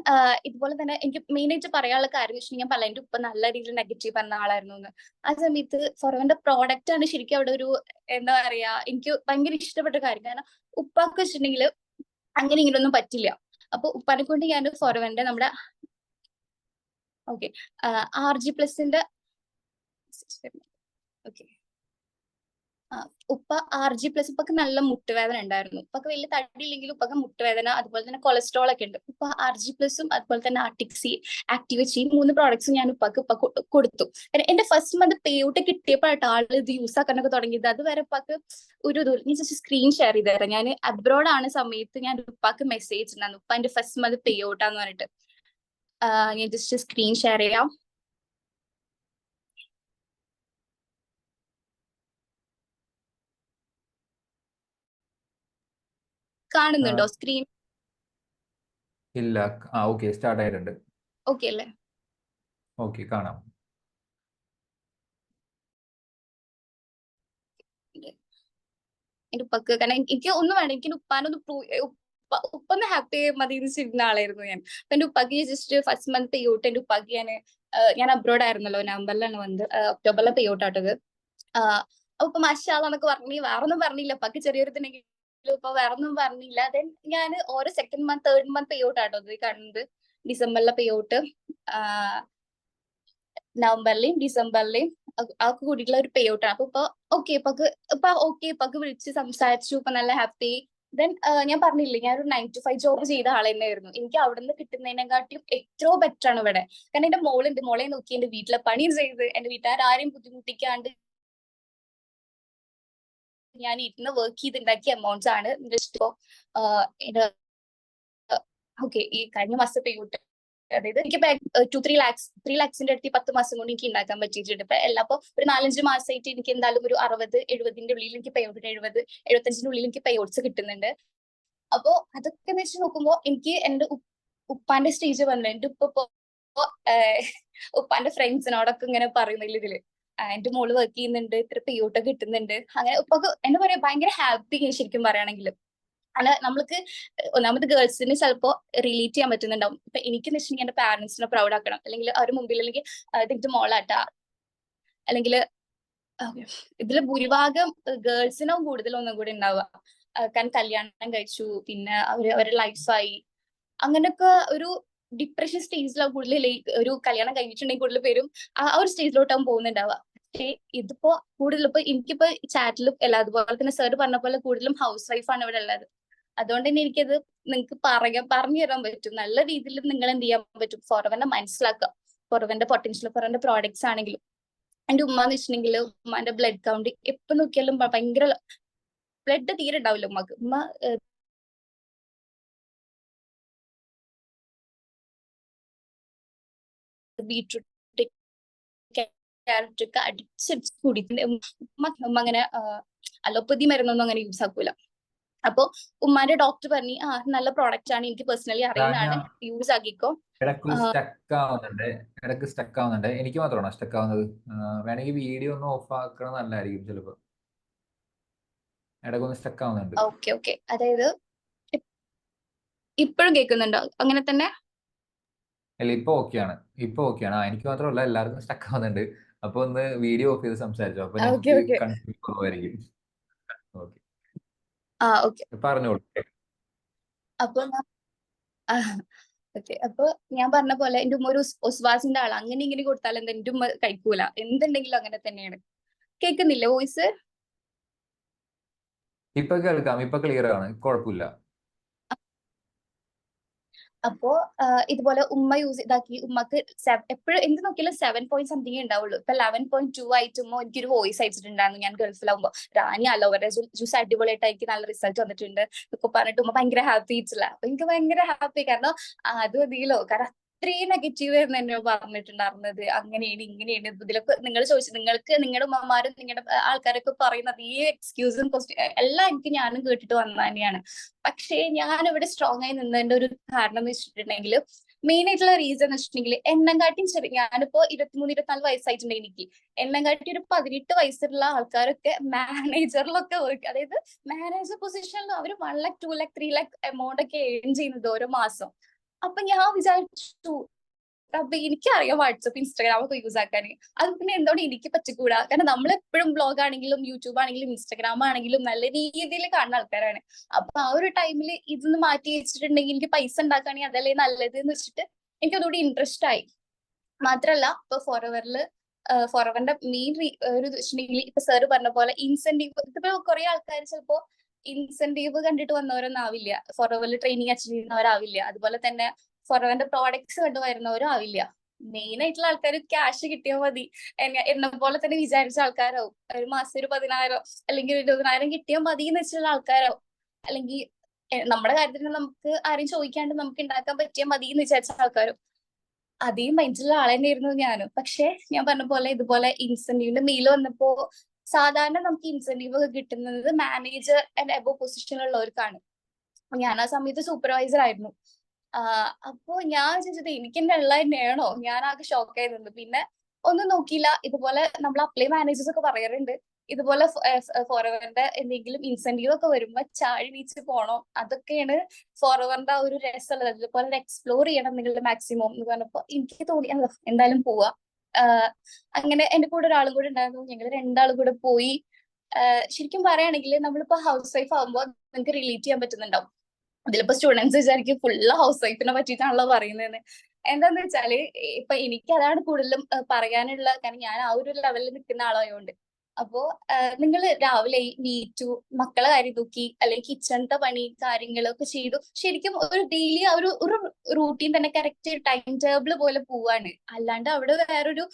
ഇതുപോലെ തന്നെ എനിക്ക് മെയിൻ ആയിട്ട് പറയാനുള്ള കാര്യം വെച്ചാൽ ഞാൻ പറഞ്ഞ എന്റെ ഉപ്പ നല്ല രീതിയിൽ നെഗറ്റീവ് പറഞ്ഞ ആളായിരുന്നു എന്ന്. ആ സമയത്ത് ഫോറവറിന്റെ പ്രോഡക്റ്റ് ആണ് ശരിക്കും അവിടെ ഒരു എന്താ പറയാ എനിക്ക് ഭയങ്കര ഇഷ്ടപ്പെട്ട കാര്യം. കാരണം ഉപ്പാക്ക് വെച്ചിട്ടുണ്ടെങ്കിൽ അങ്ങനെ ഇങ്ങനെയൊന്നും പറ്റില്ല. അപ്പൊ ഉപ്പാനെ കൊണ്ട് ഞാൻ ഫോറവറിന്റെ നമ്മുടെ ഓക്കെ RG+ന്റെ ഓക്കെ ഉപ്പ RG+, ഉപ്പക്ക് നല്ല മുട്ടുവേദന ഉണ്ടായിരുന്നു. ഉപ്പക്ക് വലിയ തടിയില്ലെങ്കിലും ഉപ്പക്ക് മുട്ടുവേദന, അതുപോലെ തന്നെ കൊളസ്ട്രോൾ ഒക്കെ ഉണ്ട്. ഉപ്പ RG+ഉം അതുപോലെ തന്നെ ആർട്ടിക്സി, ആക്ടിവച്ച് ഈ 3 പ്രോഡക്ട്സും ഞാൻ ഉപ്പക്ക് കൊടുത്തു. എന്റെ ഫസ്റ്റ് മന്ത് പേ ഔട്ട് കിട്ടിയപ്പോഴായിട്ട് ആള് ഇത് യൂസ് ആക്കാനൊക്കെ തുടങ്ങിയത്. അതുവരെ ഉപ്പക്ക് ഞാൻ ജസ്റ്റ് സ്ക്രീൻ ഷെയർ ചെയ്ത് തരാം. ഞാൻ അബ്രോഡ് ആണ് സമയത്ത് ഞാൻ ഉപ്പാക്ക് മെസ്സേജ് ഉണ്ടായിരുന്നു, ഉപ്പ എന്റെ ഫസ്റ്റ് മന്ത് പേ ഔട്ടാന്ന് പറഞ്ഞിട്ട്. ഞാൻ ജസ്റ്റ് സ്ക്രീൻ ഷെയർ ചെയ്യാം. കാണുന്നുണ്ടോ സ്ക്രീൻ? ഇല്ല. ഓക്കെ, സ്റ്റാർട്ട് ആയിട്ടുണ്ട്. ഓക്കെ അല്ലേ? ഓക്കെ, കാണാം. എന്റെ ഉപ്പക്ക്, കാരണം എനിക്ക് ഒന്നും വേണ്ട, എനിക്ക് ഉപ്പാനൊന്ന് ഉപ്പൊന്ന് ഹാപ്പി മതി എന്ന് ചെയ്യുന്ന ആളായിരുന്നു ഞാൻ. അപ്പൊ എന്റെ ഉപ്പാക്ക് just first month pay out എന്റെ ഉപ്പാക്ക് ഞാൻ അബ്രോഡ് ആയിരുന്നല്ലോ, നവംബറിലാണ് വന്നത്, ഒക്ടോബറിലെ പേ ഔട്ട് ആട്ടത്. അപ്പൊ മാഷാന്നൊക്കെ പറഞ്ഞു, വേറൊന്നും പറഞ്ഞില്ല. ഉപ്പാക്ക് ചെറിയൊരു ഇതിനെങ്കിലും ഇപ്പൊ വേറൊന്നും പറഞ്ഞില്ല. ദെൻ ഞാൻ ഓരോ second month third month pay out ആട്ടോ ഇത് കാണുന്നത്. ഡിസംബറിലെ പേ ഔട്ട്, നവംബറിലെയും ഡിസംബറിലെയും ആൾക്ക് കൂടിയിട്ടുള്ള ഒരു പേ ഔട്ട് ആണ്. അപ്പൊ ഇപ്പൊക്ക് വിളിച്ച് സംസാരിച്ചു, ഇപ്പൊ നല്ല ഹാപ്പി. ദെൻ ഞാൻ പറഞ്ഞില്ലേ, ഞാൻ ഒരു 9 to 5 ജോബ് ചെയ്ത ആൾ തന്നെയായിരുന്നു. എനിക്ക് അവിടെ നിന്ന് കിട്ടുന്നതിനെക്കാട്ടിയും എത്രയോ ബെറ്റർ ആണ് ഇവിടെ. കാരണം എന്റെ മോളുണ്ട്, മോളെ നോക്കി എന്റെ വീട്ടിലെ പണിയും ചെയ്ത് എന്റെ വീട്ടുകാരും ബുദ്ധിമുട്ടിക്കാണ്ട് ഞാൻ ഇരുന്ന് വർക്ക് ചെയ്തുണ്ടാക്കിയ എമൗണ്ട്സ് ആണ്. ഇപ്പോ ഓക്കെ, ഈ കഴിഞ്ഞ മാസത്തെ പേ ഔട്ട്, അതായത് എനിക്ക് 3 lakhs അടുത്ത് 10 മാസം കൊണ്ട് എനിക്ക് ഉണ്ടാക്കാൻ പറ്റിയിട്ടുണ്ട്. ഇപ്പൊ എല്ലാപ്പോ ഒരു 4-5 മാസമായിട്ട് എനിക്ക് എന്തായാലും ഒരു 60-70 ഉള്ളിൽ എനിക്ക് പേ ഔട്ട്, 70-75 ഉള്ളിൽ എനിക്ക് പേ ഔട്ട്സ് കിട്ടുന്നുണ്ട്. അപ്പൊ അതൊക്കെ വെച്ച് നോക്കുമ്പോ എനിക്ക് എന്റെ ഉപ്പാന്റെ സ്റ്റേജ് വന്നത്, എന്റെ ഉപ്പാന്റെ ഫ്രണ്ട്സിനോടൊക്കെ ഇങ്ങനെ പറയുന്നില്ല ഇതില്, എന്റെ മോള് വർക്ക് ചെയ്യുന്നുണ്ട്, ഇത്ര പേ ഔട്ട് കിട്ടുന്നുണ്ട്. അങ്ങനെ ഉപ്പൊക്കെ എന്താ പറയാ, ഭയങ്കര ഹാപ്പി ശരിക്കും പറയുകയാണെങ്കിൽ. അല്ല, നമ്മൾക്ക് ഒന്നാമത് ഗേൾസിന് ചിലപ്പോ റിലേറ്റ് ചെയ്യാൻ പറ്റുന്നുണ്ടാവും. ഇപ്പൊ എനിക്ക് വെച്ചിട്ടുണ്ടെങ്കിൽ എന്റെ പാരന്റ്സിനെ പ്രൗഡ് ആക്കണം, അല്ലെങ്കിൽ അവരുടെ മുമ്പിൽ, അല്ലെങ്കിൽ ഇതിന്റെ മോളാട്ടാ, അല്ലെങ്കിൽ ഇതില് ഭൂരിഭാഗം ഗേൾസിനോ കൂടുതലൊന്നും കൂടി ഉണ്ടാവുക. കാരണം കല്യാണം കഴിച്ചു, പിന്നെ അവരുടെ ലൈഫായി, അങ്ങനെയൊക്കെ ഒരു ഡിപ്രഷൻ സ്റ്റേജിലാണ് കൂടുതൽ. ഒരു കല്യാണം കഴിഞ്ഞിട്ടുണ്ടെങ്കിൽ കൂടുതൽ പേരും ആ ഒരു സ്റ്റേജിലോട്ടാവും പോകുന്നുണ്ടാവുക. പക്ഷേ ഇതിപ്പോ കൂടുതൽ, ഇപ്പൊ എനിക്കിപ്പോ ചാറ്റിലും എല്ലാ, അതുപോലെ തന്നെ സാർ പറഞ്ഞ പോലെ കൂടുതലും ഹൗസ് വൈഫാണ് ഇവിടെ ഉള്ളത്. അതുകൊണ്ട് തന്നെ എനിക്കത് നിങ്ങൾക്ക് പറഞ്ഞു തരാൻ പറ്റും, നല്ല രീതിയിൽ നിങ്ങൾ എന്ത് ചെയ്യാൻ പറ്റും, ഫോറവറിനെ മനസ്സിലാക്കുക. ഫോറവറിന്റെ പൊട്ടൻഷ്യൽ, ഫോറവറിന്റെ പ്രോഡക്ട്സ് ആണെങ്കിലും. എന്റെ ഉമ്മ എന്ന് വെച്ചിട്ടുണ്ടെങ്കിൽ ഉമ്മാന്റെ ബ്ലഡ് കൗണ്ട് എപ്പോ നോക്കിയാലും ഭയങ്കര, ബ്ലഡ് തീരെ ഉണ്ടാവില്ല ഉമ്മക്ക്. ഉമ്മ ബീട്രൂട്ട്, ക്യാരറ്റ് ഒക്കെ അടിച്ചടിച്ച് കുടിക്കുന്ന ഉമ്മ അങ്ങനെ അലോപ്പതി മരുന്നൊന്നും അങ്ങനെ യൂസ് ആക്കൂല. അപ്പൊ ഉമ്മാന്റെ ഡോക്ടർ പറഞ്ഞു, നല്ല പ്രോഡക്റ്റ് ആണ്, എനിക്ക് പേഴ്സണലി അറിയുന്നതാണ്, യൂസ് ആക്കിക്കോ. ഇടയ്ക്ക് സ്റ്റക്ക് ആവുന്നുണ്ട്. എനിക്ക് മാത്രമാണോ സ്റ്റക്ക് ആവുന്നത്? വേണമെങ്കിൽ വീഡിയോ ഒന്ന് ഓഫ് ആക്കണം, നല്ലതായിരിക്കും ചിലപ്പോ. ഇടയ്ക്കൊന്ന് സ്റ്റക്ക് ആവുന്നുണ്ട്. ഓക്കെ, അതായത് ഇപ്പോഴും കേൾക്കുന്നുണ്ടോ അങ്ങനെ തന്നെ? അല്ല, ഇപ്പൊ ഓക്കെയാണ്. എനിക്ക് മാത്രമല്ല, എല്ലാവർക്കും സ്റ്റക്ക് ആവുന്നുണ്ട്. അപ്പൊ ഒന്ന് വീഡിയോ ഓഫ് ചെയ്ത് സംസാരിച്ചോ, അപ്പൊ ഞങ്ങൾക്ക് കൺഫ്യൂഷൻ കുറവായിരിക്കും. ഓക്കെ, പറഞ്ഞോളൂ. അപ്പൊ അപ്പൊ ഞാൻ പറഞ്ഞ പോലെ എന്റെ ഉമ്മ ഒരു ഒസ്വാസിന്റെ ആള്, അങ്ങനെ ഇങ്ങനെ കൊടുത്താൽ എന്താ എന്റെ ഉമ്മ കഴിക്കൂല, എന്തുണ്ടെങ്കിലും അങ്ങനെ തന്നെയാണ്. കേൾക്കുന്നില്ല വോയിസ്? ഇപ്പൊ കേൾക്കാം, ഇപ്പൊ ക്ലിയർ ആണ്, കുഴപ്പമില്ല. അപ്പോ ഇതുപോലെ ഉമ്മ ഇതാക്കി, ഉമ്മക്ക് എപ്പോഴും എന്ത് നോക്കിയാലും 7 point something ഉണ്ടാവുള്ളൂ. ഇപ്പൊ 11.2 ആയിട്ടുമ്പോ എനിക്കൊരു വോയിസ് അയച്ചിട്ടുണ്ടായിരുന്നു ഞാൻ ഗൾഫിലാവുമ്പോ, റാണി അലോവേര ജ്യൂസ് അടിപൊളിയായിട്ട് എനിക്ക് നല്ല റിസൾട്ട് വന്നിട്ടുണ്ട് ഒക്കെ പറഞ്ഞിട്ട് ഉമ്മ ഭയങ്കര ഹാപ്പി ആയിട്ടില്ല. അപ്പൊ എനിക്ക് ഭയങ്കര ഹാപ്പി, കാരണം അത് മതിയല്ലോ. കാരണം അത്രയും നെഗറ്റീവ് ആയിരുന്നു എന്നെ പറഞ്ഞിട്ടുണ്ടായിരുന്നത്, അങ്ങനെയാണ് ഇങ്ങനെയാണ്. ഇതിലൊക്കെ നിങ്ങൾ നിങ്ങൾക്ക് നിങ്ങളുടെ ഉമ്മമാരും നിങ്ങളുടെ ആൾക്കാരൊക്കെ പറയുന്നത് ഈ എക്സ്ക്യൂസും എല്ലാം ഞാനും കേട്ടിട്ട് വന്ന തന്നെയാണ്. പക്ഷേ ഞാൻ ഇവിടെ സ്ട്രോങ് ആയി നിന്നതിന്റെ ഒരു കാരണം എന്ന് വെച്ചിട്ടുണ്ടെങ്കിൽ, മെയിൻ ആയിട്ടുള്ള റീസൺ എന്ന് വെച്ചിട്ടുണ്ടെങ്കിൽ, എന്നെക്കാട്ടിയും ഞാനിപ്പോ 23-24 വയസ്സായിട്ടുണ്ട്. എനിക്ക് എന്നെക്കാട്ടി ഒരു 18 വയസ്സുള്ള ആൾക്കാരൊക്കെ മാനേജറിലൊക്കെ വർക്ക്, അതായത് മാനേജർ പൊസിഷനിൽ അവർ 1 lakh 2 lakh 3 lakh എമൗണ്ട് ഒക്കെ ഏൺ ചെയ്യുന്നത് ഓരോ മാസം. അപ്പൊ ഞാൻ വിചാരിച്ചു, അപ്പൊ എനിക്കറിയാം വാട്സപ്പ് ഇൻസ്റ്റാഗ്രാം ഒക്കെ യൂസ് ആക്കാൻ, അത് പിന്നെ എന്തുകൊണ്ട് എനിക്ക് പറ്റിക്കൂടാ? കാരണം നമ്മൾ എപ്പോഴും ബ്ലോഗ് ആണെങ്കിലും യൂട്യൂബ് ആണെങ്കിലും ഇൻസ്റ്റാഗ്രാം ആണെങ്കിലും നല്ല രീതിയിൽ കാണുന്ന ആൾക്കാരാണ്. അപ്പൊ ആ ഒരു ടൈമിൽ ഇതൊന്ന് മാറ്റി വെച്ചിട്ടുണ്ടെങ്കിൽ എനിക്ക് പൈസ ഉണ്ടാക്കുകയാണെങ്കിൽ അതല്ലേ നല്ലത് എന്ന് വെച്ചിട്ട് എനിക്ക് അതുകൂടി ഇൻട്രസ്റ്റ് ആയി. മാത്രല്ല ഇപ്പൊ ഫോറവറിൽ ഫോറവറിന്റെ മെയിൻ ഒരു വെച്ചിട്ടുണ്ടെങ്കിൽ ഇപ്പൊ സാറ് പറഞ്ഞ പോലെ ഇൻസെന്റീവ്, ഇതിപ്പോ കുറെ ആൾക്കാർ ചിലപ്പോ ഇൻസെന്റീവ് കണ്ടിട്ട് വന്നവരൊന്നും ആവില്ല, ഫോറവറിൽ ട്രെയിനിങ് അച്ചീവ് ചെയ്യുന്നവരാവില്ല, അതുപോലെ തന്നെ ഫോറവറിന്റെ പ്രോഡക്ട്സ് കണ്ടു വരുന്നവരും ആവില്ല. മെയിൻ ആയിട്ടുള്ള ആൾക്കാർ ക്യാഷ് കിട്ടിയാൽ മതി, എന്നെ പോലെ തന്നെ വിചാരിച്ച ആൾക്കാരാവും. ഒരു മാസം ഒരു 10,000 അല്ലെങ്കിൽ 20,000 കിട്ടിയാൽ മതി എന്ന് വെച്ചുള്ള ആൾക്കാരാവും. അല്ലെങ്കിൽ നമ്മുടെ കാര്യത്തിന് നമുക്ക് ആരെയും ചോദിക്കാണ്ട് നമുക്ക് ഉണ്ടാക്കാൻ പറ്റിയാൽ മതി എന്ന് വിചാരിച്ച ആൾക്കാരും. അതേ മൈൻഡിലുള്ള ആൾ തന്നെയായിരുന്നു ഞാനും. പക്ഷെ ഞാൻ പറഞ്ഞ പോലെ ഇതുപോലെ ഇൻസെന്റീവിന്റെ മെയിൽ വന്നപ്പോ സാധാരണ നമുക്ക് ഇൻസെന്റീവ് ഒക്കെ കിട്ടുന്നത് മാനേജർ ആൻഡ് എബോ പൊസിഷനിലുള്ളവർക്കാണ്. ഞാൻ ആ സമയത്ത് സൂപ്പർവൈസർ ആയിരുന്നു. അപ്പോ ഞാൻ ചോദിച്ചത് എനിക്ക് എന്റെ ഉള്ള തന്നെയാണോ, ഞാൻ ആകെ ഷോക്കായി നിന്നു. പിന്നെ ഒന്നും നോക്കിയില്ല. ഇതുപോലെ നമ്മൾ അപ്ലൈ മാനേജേഴ്സ് ഒക്കെ പറയാറുണ്ട്, ഇതുപോലെ ഫോറവറിന്റെ എന്തെങ്കിലും ഇൻസെന്റീവ് ഒക്കെ വരുമ്പോ ചാടി വീച്ച് പോണം, അതൊക്കെയാണ് ഫോറവറിന്റെ ഒരു രസമുള്ളത്, അതുപോലെ എക്സ്പ്ലോർ ചെയ്യണം നിങ്ങളുടെ മാക്സിമം എന്ന് പറഞ്ഞപ്പോ എനിക്ക് തോന്നി എന്തായാലും പോവാ. അങ്ങനെ എന്റെ കൂടെ ഒരാളും കൂടെ ഉണ്ടായിരുന്നു, ഞങ്ങൾ രണ്ടാളും കൂടെ പോയി. ശരിക്കും പറയുകയാണെങ്കിൽ നമ്മളിപ്പോ ഹൗസ് വൈഫ് ആകുമ്പോൾ നിങ്ങൾക്ക് റിലേറ്റ് ചെയ്യാൻ പറ്റുന്നുണ്ടാവും. അതിലിപ്പോ സ്റ്റുഡൻസ് വിചാരിക്കും ഫുള്ള് ഹൗസ് വൈഫിനെ പറ്റിയിട്ടാണല്ലോ പറയുന്നതെന്ന്. എന്താന്ന് വെച്ചാല് ഇപ്പൊ എനിക്ക് അതാണ് കൂടുതലും പറയാനുള്ള, കാരണം ഞാൻ ആ ഒരു ലെവലിൽ നിൽക്കുന്ന ആളായതുകൊണ്ട്. അപ്പോ നിങ്ങൾ രാവിലെ നീറ്റു, മക്കളെ കാര്യം നോക്കി, അല്ലെങ്കിൽ കിച്ചണത്തെ പണി കാര്യങ്ങളൊക്കെ ചെയ്തു, ശരിക്കും ഒരു ഡെയിലി ആ ഒരു റൂട്ടീൻ തന്നെ കറക്റ്റ് ടൈം ടേബിൾ പോലെ പോവാണ്. അല്ലാണ്ട് അവിടെ വേറൊരു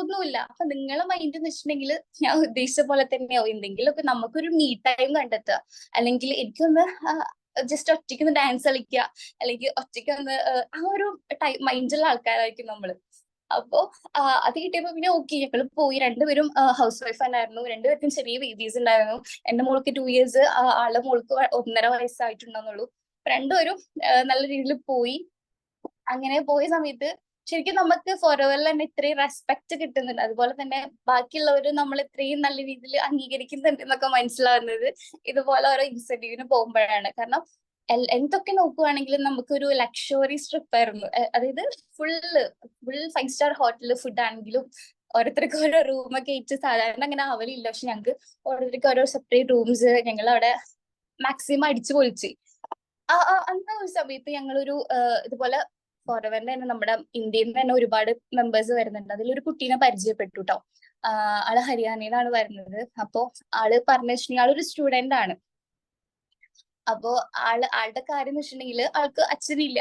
ഒന്നുമില്ല. അപ്പൊ നിങ്ങളെ മൈൻഡ് എന്ന് വെച്ചിട്ടുണ്ടെങ്കിൽ ഞാൻ ഉദ്ദേശിച്ച പോലെ തന്നെയാവും. എന്തെങ്കിലുമൊക്കെ നമുക്കൊരു മീ ടൈം കണ്ടെത്തുക, അല്ലെങ്കിൽ എനിക്കൊന്ന് ജസ്റ്റ് ഒറ്റയ്ക്കൊന്ന് ഡാൻസ് കളിക്കുക, അല്ലെങ്കിൽ ഒറ്റയ്ക്കൊന്ന് ആ ഒരു മൈൻഡുള്ള ആൾക്കാരായിരിക്കും നമ്മള്. അപ്പോ അത് കിട്ടിയപ്പോ പിന്നെ ഓക്കെ ഞങ്ങൾ പോയി. രണ്ടുപേരും ഹൗസ് വൈഫ് തന്നെയായിരുന്നു, രണ്ടുപേർക്കും ചെറിയ ബേബീസ് ഉണ്ടായിരുന്നു. എന്റെ മോൾക്ക് 2 years, ആളുടെ മോൾക്ക് 1.5 വയസ്സായിട്ടുണ്ടെന്നുള്ളൂ. രണ്ടുപേരും നല്ല രീതിയിൽ പോയി. അങ്ങനെ പോയ സമയത്ത് ശരിക്കും നമുക്ക് ഫോറവറിൽ തന്നെ ഇത്രയും റെസ്പെക്ട് കിട്ടുന്നുണ്ട്, അതുപോലെ തന്നെ ബാക്കിയുള്ളവർ നമ്മൾ ഇത്രയും നല്ല രീതിയിൽ അംഗീകരിക്കുന്നുണ്ട് എന്നൊക്കെ മനസ്സിലാവുന്നത് ഇതുപോലെ ഓരോ ഇൻസെന്റീവിന് പോകുമ്പോഴാണ്. കാരണം എന്തൊക്കെ നോക്കുവാണെങ്കിലും നമുക്കൊരു ലക്ഷറീസ് ട്രിപ്പ് ആയിരുന്നു. അതായത് ഫുൾ 5-star ഹോട്ടൽ ഫുഡ് ആണെങ്കിലും ഓരോരുത്തർക്ക് ഓരോ റൂമൊക്കെ ഇട്ട്, സാധാരണ അങ്ങനെ ആവലില്ല, പക്ഷെ ഞങ്ങൾക്ക് ഓരോരുത്തർക്ക് ഓരോ സെപ്പറേറ്റ് റൂംസ്, ഞങ്ങൾ അവിടെ മാക്സിമം അടിച്ചു പൊളിച്ച്. അന്ന ഒരു സമയത്ത് ഞങ്ങളൊരു ഇതുപോലെ ഫോറവറിന്റെ തന്നെ നമ്മുടെ ഇന്ത്യയിൽ നിന്ന് തന്നെ ഒരുപാട് മെമ്പേഴ്സ് വരുന്നുണ്ട്. അതിലൊരു കുട്ടീനെ പരിചയപ്പെട്ടു കേട്ടോ. ആള് ഹരിയാനയിലാണ് വരുന്നത്. അപ്പോ ആള് പറഞ്ഞു വെച്ചിട്ടുണ്ടെങ്കിൽ ആളൊരു സ്റ്റുഡന്റ് ആണ്. അപ്പോ ആളുടെ കാര്യം എന്ന് വെച്ചിട്ടുണ്ടെങ്കിൽ ആൾക്ക് അച്ഛനില്ല,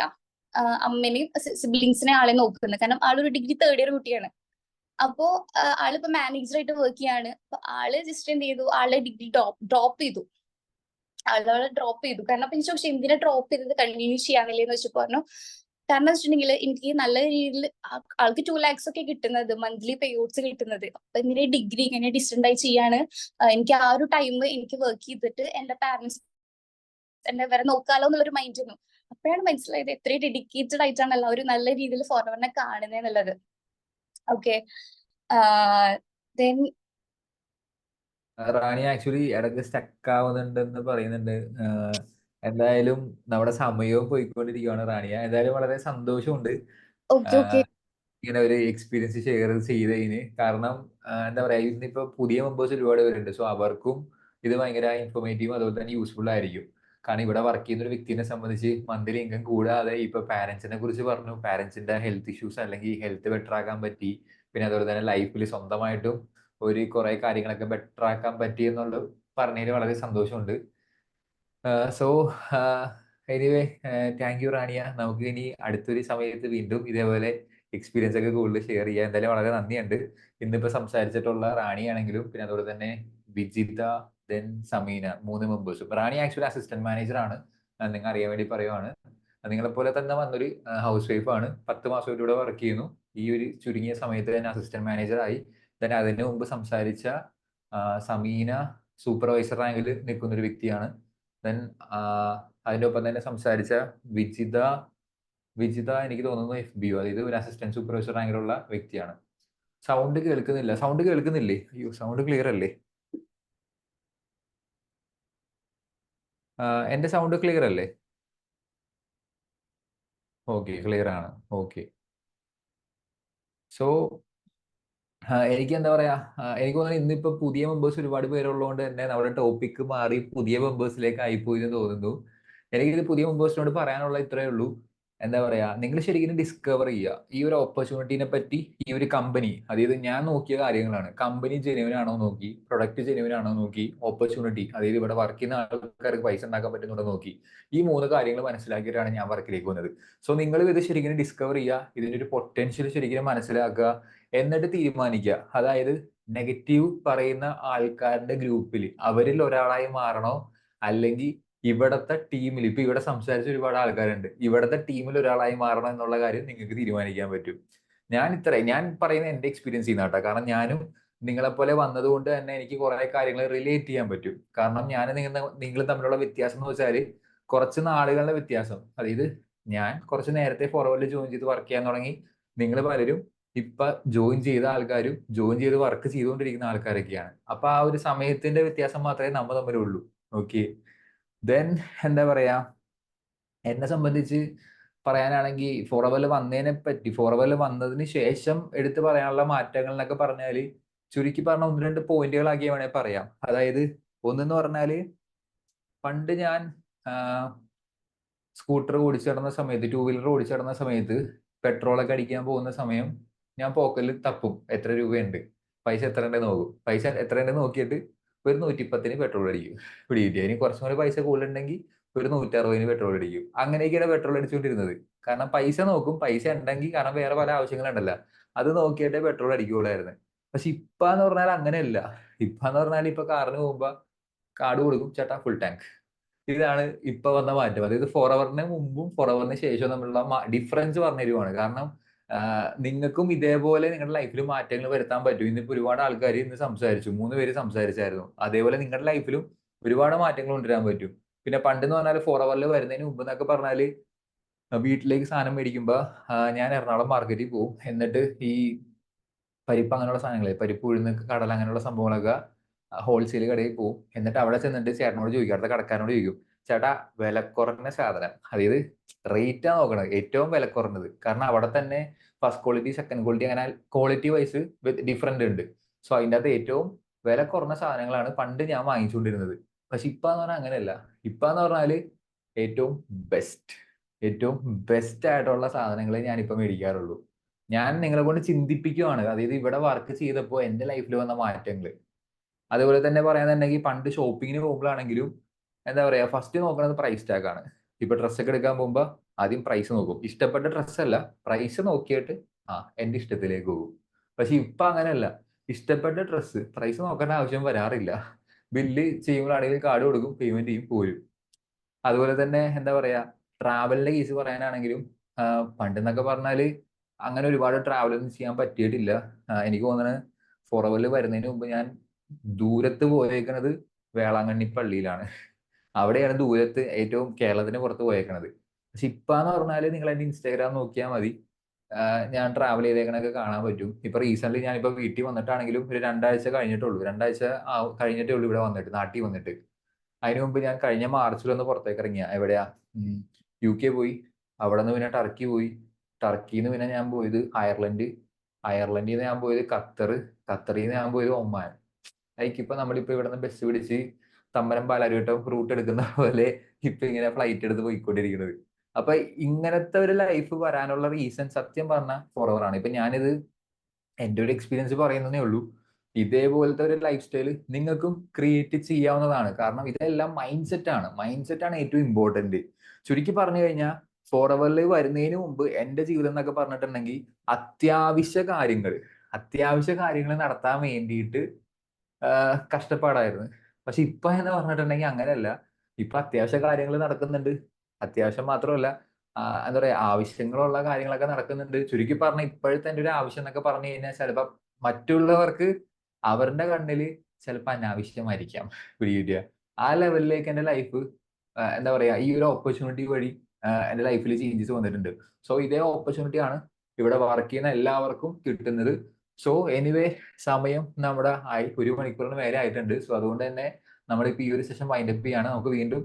അമ്മനെയും സിബ്ലിങ്സിനെ ആളെ നോക്കുന്നത്. കാരണം ആളൊരു ഡിഗ്രി 3rd year കുട്ടിയാണ്. അപ്പോ ആളിപ്പോ മാനേജറായിട്ട് വർക്ക് ചെയ്യാണ്. അപ്പൊ ആള് ജസ്റ്റ് എന്ത് ചെയ്തു, ആളെ ഡിഗ്രി ഡ്രോപ്പ് ചെയ്തു. ആളുകളെ ഡ്രോപ്പ് ചെയ്തു. കാരണം അപ്പൊ എനിക്ക് പക്ഷെ എന്തിനാ ഡ്രോപ്പ് ചെയ്തത്, കണ്ടിന്യൂ ചെയ്യാന്നില്ലേ എന്ന് വെച്ചപ്പോ പറഞ്ഞു, കാരണം വെച്ചിട്ടുണ്ടെങ്കിൽ എനിക്ക് നല്ല രീതിയിൽ ആൾക്ക് 2 lakhs ഒക്കെ കിട്ടുന്നത്, മന്ത്ലി പേയ്ഔട്ട്സ് കിട്ടുന്നത്. അപ്പൊ ഇങ്ങനെ ഡിഗ്രി ഇങ്ങനെ ഡിസ്റ്റന്റ് ആയി ചെയ്യാണ്. എനിക്ക് ആ ഒരു ടൈം എനിക്ക് വർക്ക് ചെയ്തിട്ട് എന്റെ പാരന്റ്സ് എന്നെ വരെ നോക്കാലോ എന്നുള്ളൊരു മൈൻഡ് ആയിരുന്നു. അപ്പോഴാണ് മനസ്സിലായത് എത്രയും ഡെഡിക്കേറ്റഡ് ആയിട്ടാണ് എല്ലാവരും നല്ല രീതിയിൽ ഫോറവറിനെ കാണുന്നത് എന്നുള്ളത്. ഓക്കെ. ദെൻ റാണി ആക്ച്വലി ഇടയ്ക്ക് സ്റ്റക്ക് ആവുന്നുണ്ടെന്ന് പറയുന്നുണ്ട്. എന്തായാലും നമ്മുടെ സമയവും പോയിക്കൊണ്ടിരിക്കുകയാണ് റാണിയ. എന്തായാലും വളരെ സന്തോഷമുണ്ട് ഓക്കെ ഓക്കെ. ഇങ്ങനെ ഒരു എക്സ്പീരിയൻസ് ഷെയർ ചെയ്തതിന്. കാരണം എന്താ പറയാ, ഇന്നിപ്പോ പുതിയ മെമ്പേഴ്സ് ഒരുപാട് പേരുണ്ട്. സോ അവർക്കും ഇത് ഭയങ്കര ഇൻഫോർമേറ്റീവും അതുപോലെ തന്നെ യൂസ്ഫുൾ ആയിരിക്കും. കാരണം ഇവിടെ വർക്ക് ചെയ്യുന്ന ഒരു വ്യക്തിനെ സംബന്ധിച്ച് മന്ത്ലി ഇൻകം കൂടാതെ ഇപ്പൊ പാരന്റ്സിനെ കുറിച്ച് പറഞ്ഞു, പാരന്റ്സിന്റെ ഹെൽത്ത് ഇഷ്യൂസ് അല്ലെങ്കിൽ ഹെൽത്ത് ബെറ്റർ ആക്കാൻ പറ്റി, പിന്നെ അതുപോലെ തന്നെ ലൈഫിൽ സ്വന്തമായിട്ടും ഒരു കുറെ കാര്യങ്ങളൊക്കെ ബെറ്റർ ആക്കാൻ പറ്റി എന്നുള്ളത് പറഞ്ഞതിൽ വളരെ സന്തോഷമുണ്ട്. So anyway, thank you Rania. നമുക്ക് ഇനി അടുത്തൊരു സമയത്ത് വീണ്ടും ഇതേപോലെ എക്സ്പീരിയൻസ് ഒക്കെ കൂടുതൽ ഷെയർ ചെയ്യാം. എന്തായാലും വളരെ നന്ദിയുണ്ട്. ഇന്നിപ്പോ സംസാരിച്ചിട്ടുള്ള റാണിയാണെങ്കിലും പിന്നെ അതുപോലെ തന്നെ വിജിത, ദെൻ സമീന, 3 മെമ്പേഴ്സും. റാണി ആക്ച്വലി അസിസ്റ്റന്റ് മാനേജർ ആണ്, നിങ്ങൾ അറിയാൻ വേണ്ടി പറയുവാണ്. നിങ്ങളെ പോലെ തന്നെ വന്നൊരു ഹൗസ് വൈഫ് ആണ്, 10 മാസമായിട്ട് ഇവിടെ വർക്ക് ചെയ്യുന്നു. ഈ ഒരു ചുരുങ്ങിയ സമയത്ത് തന്നെ അസിസ്റ്റന്റ് മാനേജർ ആയി. ദെൻ അതിന് മുമ്പ് സംസാരിച്ച സമീന സൂപ്പർവൈസർ റാങ്കിൽ നിൽക്കുന്ന ഒരു വ്യക്തിയാണ്. ദെൻ അതിന്റെ ഒപ്പം തന്നെ സംസാരിച്ച വിജിത എനിക്ക് തോന്നുന്നു FBO, അതായത് ഒരു അസിസ്റ്റന്റ് സൂപ്പർവൈസർ റാങ്കിലുള്ള വ്യക്തിയാണ്. സൗണ്ട് കേൾക്കുന്നില്ലേ? അയ്യോ, സൗണ്ട് ക്ലിയർ അല്ലേ? എന്റെ സൗണ്ട് ക്ലിയർ അല്ലേ? ഓക്കെ, ക്ലിയർ ആണ്. ഓക്കെ. സോ എനിക്ക് എന്താ പറയാ, എനിക്ക് തോന്നുന്നു ഇന്നിപ്പോ പുതിയ മെമ്പേഴ്സ് ഒരുപാട് പേരുള്ളതുകൊണ്ട് തന്നെ നമ്മുടെ ടോപ്പിക് മാറി പുതിയ മെമ്പേഴ്സിലേക്ക് ആയിപ്പോയി എന്ന് തോന്നുന്നു. എനിക്കിത് പുതിയ മെമ്പേഴ്സിനോട് പറയാനുള്ള ഇത്രയേ ഉള്ളൂ. എന്താ പറയാ, നിങ്ങൾ ശരിക്കും ഡിസ്കവർ ചെയ്യുക ഈ ഒരു ഓപ്പർച്യൂണിറ്റിനെ പറ്റി. ഈ ഒരു കമ്പനി, അതായത് ഞാൻ നോക്കിയ കാര്യങ്ങളാണ്, കമ്പനി ജെനുവിൻ ആണോ നോക്കി, പ്രൊഡക്റ്റ് ജെനുവിൻ ആണോ നോക്കി, ഓപ്പർച്യൂണിറ്റി, അതായത് ഇവിടെ വർക്ക് ചെയ്യുന്ന ആൾക്കാർക്ക് പൈസ ഉണ്ടാക്കാൻ പറ്റുന്നുണ്ടോ നോക്കി. ഈ 3 കാര്യങ്ങൾ മനസ്സിലാക്കിയിട്ടാണ് ഞാൻ വർക്കിലേക്ക് വന്നത്. സോ നിങ്ങൾ ഇത് ശരിക്കും ഡിസ്കവർ ചെയ്യുക, ഇതിന്റെ ഒരു പൊട്ടൻഷ്യൽ ശരിക്കും മനസ്സിലാക്കുക, എന്നിട്ട് തീരുമാനിക്കുക. അതായത് നെഗറ്റീവ് പറയുന്ന ആൾക്കാരുടെ ഗ്രൂപ്പിൽ അവരിൽ ഒരാളായി മാറണോ, അല്ലെങ്കിൽ ഇവിടത്തെ ടീമിൽ, ഇപ്പൊ ഇവിടെ സംസാരിച്ച ഒരുപാട് ആൾക്കാരുണ്ട്, ഇവിടത്തെ ടീമിൽ ഒരാളായി മാറണം എന്നുള്ള കാര്യം നിങ്ങൾക്ക് തീരുമാനിക്കാൻ പറ്റും. ഞാൻ പറയുന്ന എന്റെ എക്സ്പീരിയൻസ് ചെയ്യുന്ന കേട്ടോ, കാരണം ഞാനും നിങ്ങളെപ്പോലെ വന്നതുകൊണ്ട് തന്നെ എനിക്ക് കുറെ കാര്യങ്ങൾ റിലേറ്റ് ചെയ്യാൻ പറ്റും. കാരണം ഞാൻ നിങ്ങൾ തമ്മിലുള്ള വ്യത്യാസം എന്ന് വെച്ചാൽ കുറച്ച് നാളുകളുടെ വ്യത്യാസം. അതായത് ഞാൻ കുറച്ച് നേരത്തെ ഫോർവേഡിൽ ജോയിൻ ചെയ്ത് വർക്ക് ചെയ്യാൻ തുടങ്ങി. നിങ്ങൾ പലരും ഇപ്പൊ ജോയിൻ ചെയ്ത ആൾക്കാരും ജോയിൻ ചെയ്ത് വർക്ക് ചെയ്തുകൊണ്ടിരിക്കുന്ന ആൾക്കാരൊക്കെയാണ്. അപ്പൊ ആ ഒരു സമയത്തിന്റെ വ്യത്യാസം മാത്രമേ നമ്മൾ തമ്മിലുള്ളൂ. ഓക്കെ, ദെൻ എന്താ പറയാ, എന്നെ സംബന്ധിച്ച് പറയാനാണെങ്കിൽ ഫോറവറിൽ വന്നതിന് ശേഷം എടുത്തു പറയാനുള്ള മാറ്റങ്ങൾ എന്നൊക്കെ പറഞ്ഞാല് ചുരുക്കി പറഞ്ഞ 1-2 പോയിന്റുകളാക്കി വേണേൽ പറയാം. അതായത് ഒന്നെന്ന് പറഞ്ഞാല്, പണ്ട് ഞാൻ സ്കൂട്ടർ ഓടിച്ചു നടന്ന സമയത്ത്, 2 വീലർ ഓടിച്ചു നടന്ന സമയത്ത്, പെട്രോളൊക്കെ അടിക്കാൻ പോകുന്ന സമയം ഞാൻ പോക്കറ്റിൽ തപ്പും എത്ര രൂപയുണ്ട്, പൈസ എത്ര ഉണ്ടെന്ന് നോക്കും. പൈസ എത്ര ഉണ്ടെന്ന് നോക്കിയിട്ട് ഒരു 110-ന് പെട്രോൾ അടിക്കും. പിടികിട്ടിയ ഇനി കുറച്ചും കൂടി പൈസ കൂടുതലുണ്ടെങ്കിൽ ഒരു 160-ന് പെട്രോൾ അടിക്കും. അങ്ങനെയൊക്കെയാണ് പെട്രോൾ അടിച്ചുകൊണ്ടിരുന്നത്. കാരണം പൈസ നോക്കും, പൈസ ഉണ്ടെങ്കിൽ, കാരണം വേറെ പല ആവശ്യങ്ങളുണ്ടല്ലോ, അത് നോക്കിയിട്ടേ പെട്രോൾ അടിക്കുകയുള്ളായിരുന്നു. പക്ഷെ ഇപ്പാന്ന് പറഞ്ഞാൽ അങ്ങനെയല്ല. ഇപ്പാന്ന് പറഞ്ഞാൽ ഇപ്പൊ കാറിന് പോകുമ്പോ കാർഡ് കൊടുക്കും, ചേട്ടാ ഫുൾ ടാങ്ക്. ഇതാണ് ഇപ്പൊ വന്ന മാറ്റം. അതായത് ഫോറവറിന് മുമ്പും ഫോറവറിന് ശേഷവും തമ്മിലുള്ള ഡിഫറൻസ് പറഞ്ഞു തരുവാണ്. കാരണം നിങ്ങൾക്കും ഇതേപോലെ നിങ്ങളുടെ ലൈഫിൽ മാറ്റങ്ങൾ വരുത്താൻ പറ്റും. ഇന്നിപ്പോ ഒരുപാട് ആൾക്കാർ ഇന്ന് സംസാരിച്ചു, 3 പേര് സംസാരിച്ചായിരുന്നു. അതേപോലെ നിങ്ങളുടെ ലൈഫിലും ഒരുപാട് മാറ്റങ്ങൾ കൊണ്ടുവരാൻ പറ്റും. പിന്നെ പണ്ടെന്ന് പറഞ്ഞാൽ ഫോറവറിൽ വരുന്നതിന് മുമ്പ് എന്നൊക്കെ പറഞ്ഞാല് വീട്ടിലേക്ക് സാധനം മേടിക്കുമ്പോ ഞാൻ എറണാകുളം മാർക്കറ്റിൽ പോകും. എന്നിട്ട് ഈ പരിപ്പ് അങ്ങനെയുള്ള സാധനങ്ങളെ, പരിപ്പ്, ഉഴുന്ന്, കടല അങ്ങനെയുള്ള സംഭവങ്ങളൊക്കെ ഹോൾസെയിൽ കടയിൽ പോകും. എന്നിട്ട് അവിടെ ചെന്നിട്ട് ചേട്ടനോട് ചോദിക്കും, അടുത്ത കടക്കാരനോട് ചോദിക്കും, ചേട്ടാ വില കുറഞ്ഞ സാധനം, അതായത് റേറ്റാ നോക്കണത്, ഏറ്റവും വില കുറഞ്ഞത്. കാരണം അവിടെ തന്നെ ഫസ്റ്റ് ക്വാളിറ്റി, സെക്കൻഡ് ക്വാളിറ്റി, അങ്ങനെ ക്വാളിറ്റി വൈസ് ഡിഫറെന്റ് ഉണ്ട്. സോ അതിൻ്റെ അകത്ത് ഏറ്റവും വില കുറഞ്ഞ സാധനങ്ങളാണ് പണ്ട് ഞാൻ വാങ്ങിച്ചുകൊണ്ടിരുന്നത്. പക്ഷെ ഇപ്പാന്ന് പറഞ്ഞാൽ അങ്ങനെയല്ല. ഇപ്പാന്ന് പറഞ്ഞാല് ഏറ്റവും ഏറ്റവും ബെസ്റ്റ് ആയിട്ടുള്ള സാധനങ്ങളെ ഞാനിപ്പോ മേടിക്കാറുള്ളൂ. ഞാൻ നിങ്ങളെ കൊണ്ട് ചിന്തിപ്പിക്കുവാണ്. അതായത് ഇവിടെ വർക്ക് ചെയ്തപ്പോൾ എന്റെ ലൈഫിൽ വന്ന മാറ്റങ്ങൾ. അതുപോലെ തന്നെ പറയാന്നുണ്ടെങ്കിൽ പണ്ട് ഷോപ്പിങ്ങിന് പോകുമ്പോഴാണെങ്കിലും എന്താ പറയാ, ഫസ്റ്റ് നോക്കുന്നത് പ്രൈസ് ടാഗ് ആണ്. ഇപ്പൊ ഡ്രസ്സൊക്കെ എടുക്കാൻ പോകുമ്പോ ആദ്യം പ്രൈസ് നോക്കും. ഇഷ്ടപ്പെട്ട ഡ്രസ്സ് അല്ല, പ്രൈസ് നോക്കിയിട്ട് എന്റെ ഇഷ്ടത്തിലേക്ക് പോകും. പക്ഷെ ഇപ്പൊ അങ്ങനെയല്ല. ഇഷ്ടപ്പെട്ട ഡ്രസ്സ് പ്രൈസ് നോക്കേണ്ട ആവശ്യം വരാറില്ല. ബില്ല് ചെയ്യുമ്പോഴാണെങ്കിൽ കാർഡ് കൊടുക്കും, പേയ്മെന്റ് ചെയ്യും, പോരും. അതുപോലെ തന്നെ എന്താ പറയാ, ട്രാവലിന്റെ കേസ് പറയാനാണെങ്കിലും പണ്ടെന്നൊക്കെ പറഞ്ഞാല് അങ്ങനെ ഒരുപാട് ട്രാവൽ ഒന്നും ചെയ്യാൻ പറ്റിയിട്ടില്ല. എനിക്ക് തോന്നുന്നത് ഫോറവറിൽ വരുന്നതിന് മുമ്പ് ഞാൻ ദൂരത്ത് പോയേക്കണത് വേളാങ്കണ്ണി പള്ളിയിലാണ്. അവിടെയാണ് ദൂരത്ത് ഏറ്റവും കേരളത്തിന് പുറത്ത് പോയേക്കണത്. പക്ഷെ ഇപ്പാന്ന് പറഞ്ഞാല് നിങ്ങൾ എന്റെ ഇൻസ്റ്റാഗ്രാം നോക്കിയാൽ മതി, ഞാൻ ട്രാവൽ ചെയ്തേക്കണൊക്കെ കാണാൻ പറ്റും. ഇപ്പൊ റീസെന്റ് ഞാനിപ്പോ വീട്ടിൽ വന്നിട്ടാണെങ്കിലും ഒരു 2 ആഴ്ച കഴിഞ്ഞിട്ടുള്ളൂ. 2 ആഴ്ച കഴിഞ്ഞിട്ടേ ഉള്ളൂ ഇവിടെ വന്നിട്ട്, നാട്ടിൽ വന്നിട്ട്. അതിനു മുമ്പ് ഞാൻ കഴിഞ്ഞ മാർച്ചിലൊന്ന് പുറത്തേക്ക് ഇറങ്ങിയ, എവിടെയാ, UK പോയി. അവിടെ നിന്ന് പിന്നെ ടർക്കി പോയി. ടർക്കിയിൽ നിന്ന് പിന്നെ ഞാൻ പോയത് അയർലൻഡിൽ നിന്ന് ഞാൻ പോയത് ഖത്തറിൽ നിന്ന് ഞാൻ പോയത് ഒമാൻ. ഇപ്പൊ നമ്മളിപ്പോ ഇവിടെ നിന്ന് ബസ് പിടിച്ച് തമ്പരം പാലാരിവട്ടം റൂട്ട് എടുക്കുന്ന പോലെ ഇപ്പൊ ഇങ്ങനെ ഫ്ലൈറ്റ് എടുത്ത് പോയിക്കൊണ്ടിരിക്കുന്നത്. അപ്പൊ ഇങ്ങനത്തെ ഒരു ലൈഫ് വരാനുള്ള റീസൺ സത്യം പറഞ്ഞ ഫോറവറാണ്. ഇപ്പൊ ഞാനിത് എന്റെ ഒരു എക്സ്പീരിയൻസ് പറയുന്നതേ ഉള്ളൂ. ഇതേപോലത്തെ ഒരു ലൈഫ് സ്റ്റൈല് നിങ്ങൾക്കും ക്രിയേറ്റ് ചെയ്യാവുന്നതാണ്. കാരണം ഇതെല്ലാം മൈൻഡ് സെറ്റ് ആണ് ഏറ്റവും ഇമ്പോർട്ടന്റ്. ചുരുക്കി പറഞ്ഞു കഴിഞ്ഞാൽ ഫോറവറിൽ വരുന്നതിന് മുമ്പ് എന്റെ ജീവിതം എന്നൊക്കെ പറഞ്ഞിട്ടുണ്ടെങ്കിൽ അത്യാവശ്യ കാര്യങ്ങൾ നടത്താൻ വേണ്ടിയിട്ട് കഷ്ടപ്പാടായിരുന്നു. പക്ഷെ ഇപ്പൊ എന്ന് പറഞ്ഞിട്ടുണ്ടെങ്കിൽ അങ്ങനെയല്ല. ഇപ്പൊ അത്യാവശ്യ കാര്യങ്ങൾ നടക്കുന്നുണ്ട്. അത്യാവശ്യം മാത്രമല്ല, എന്താ പറയാ, ആവശ്യങ്ങളുള്ള കാര്യങ്ങളൊക്കെ നടക്കുന്നുണ്ട്. ചുരുക്കി പറഞ്ഞ ഇപ്പോഴത്തെ എന്റെ ഒരു ആവശ്യം എന്നൊക്കെ പറഞ്ഞു കഴിഞ്ഞാൽ ചിലപ്പോ മറ്റുള്ളവർക്ക് അവരുടെ കണ്ണില് ചിലപ്പോൾ അനാവശ്യമായിരിക്കാം. പിടികിട്ടിയ ആ ലെവലിലേക്ക് എന്റെ ലൈഫ്, എന്താ പറയാ, ഈ ഒരു ഓപ്പർച്യൂണിറ്റി വഴി എന്റെ ലൈഫിൽ ചേഞ്ചസ് വന്നിട്ടുണ്ട്. സോ ഇതേ ഓപ്പർച്യൂണിറ്റി ആണ് ഇവിടെ വർക്ക് ചെയ്യുന്ന എല്ലാവർക്കും കിട്ടുന്നത്. സോ എനിവേ, സമയം നമ്മുടെ 1 മണിക്കൂറിന് മേലെ ആയിട്ടുണ്ട്. സോ അതുകൊണ്ട് തന്നെ നമ്മളിപ്പോ ഈ ഒരു സെഷൻ വൈൻഡപ്പ് ചെയ്യാണ്. നമുക്ക് വീണ്ടും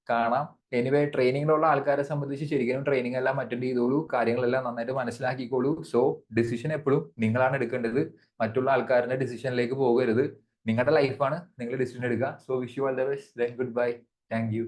കാണാം. എനിവേ, ട്രെയിനിങ്ങിലുള്ള ആൾക്കാരെ സംബന്ധിച്ച് ശരിക്കും ട്രെയിനിങ് എല്ലാം അറ്റൻഡ് ചെയ്തോളൂ, കാര്യങ്ങളെല്ലാം നന്നായിട്ട് മനസ്സിലാക്കിക്കോളൂ. സോ ഡിസിഷൻ എപ്പോഴും നിങ്ങളാണ് എടുക്കേണ്ടത്, മറ്റുള്ള ആൾക്കാരുടെ ഡിസിഷനിലേക്ക് പോകരുത്. നിങ്ങളുടെ ലൈഫാണ്, നിങ്ങൾ ഡിസിഷൻ എടുക്കുക. So wish you all the best. Then good bye. Thank you.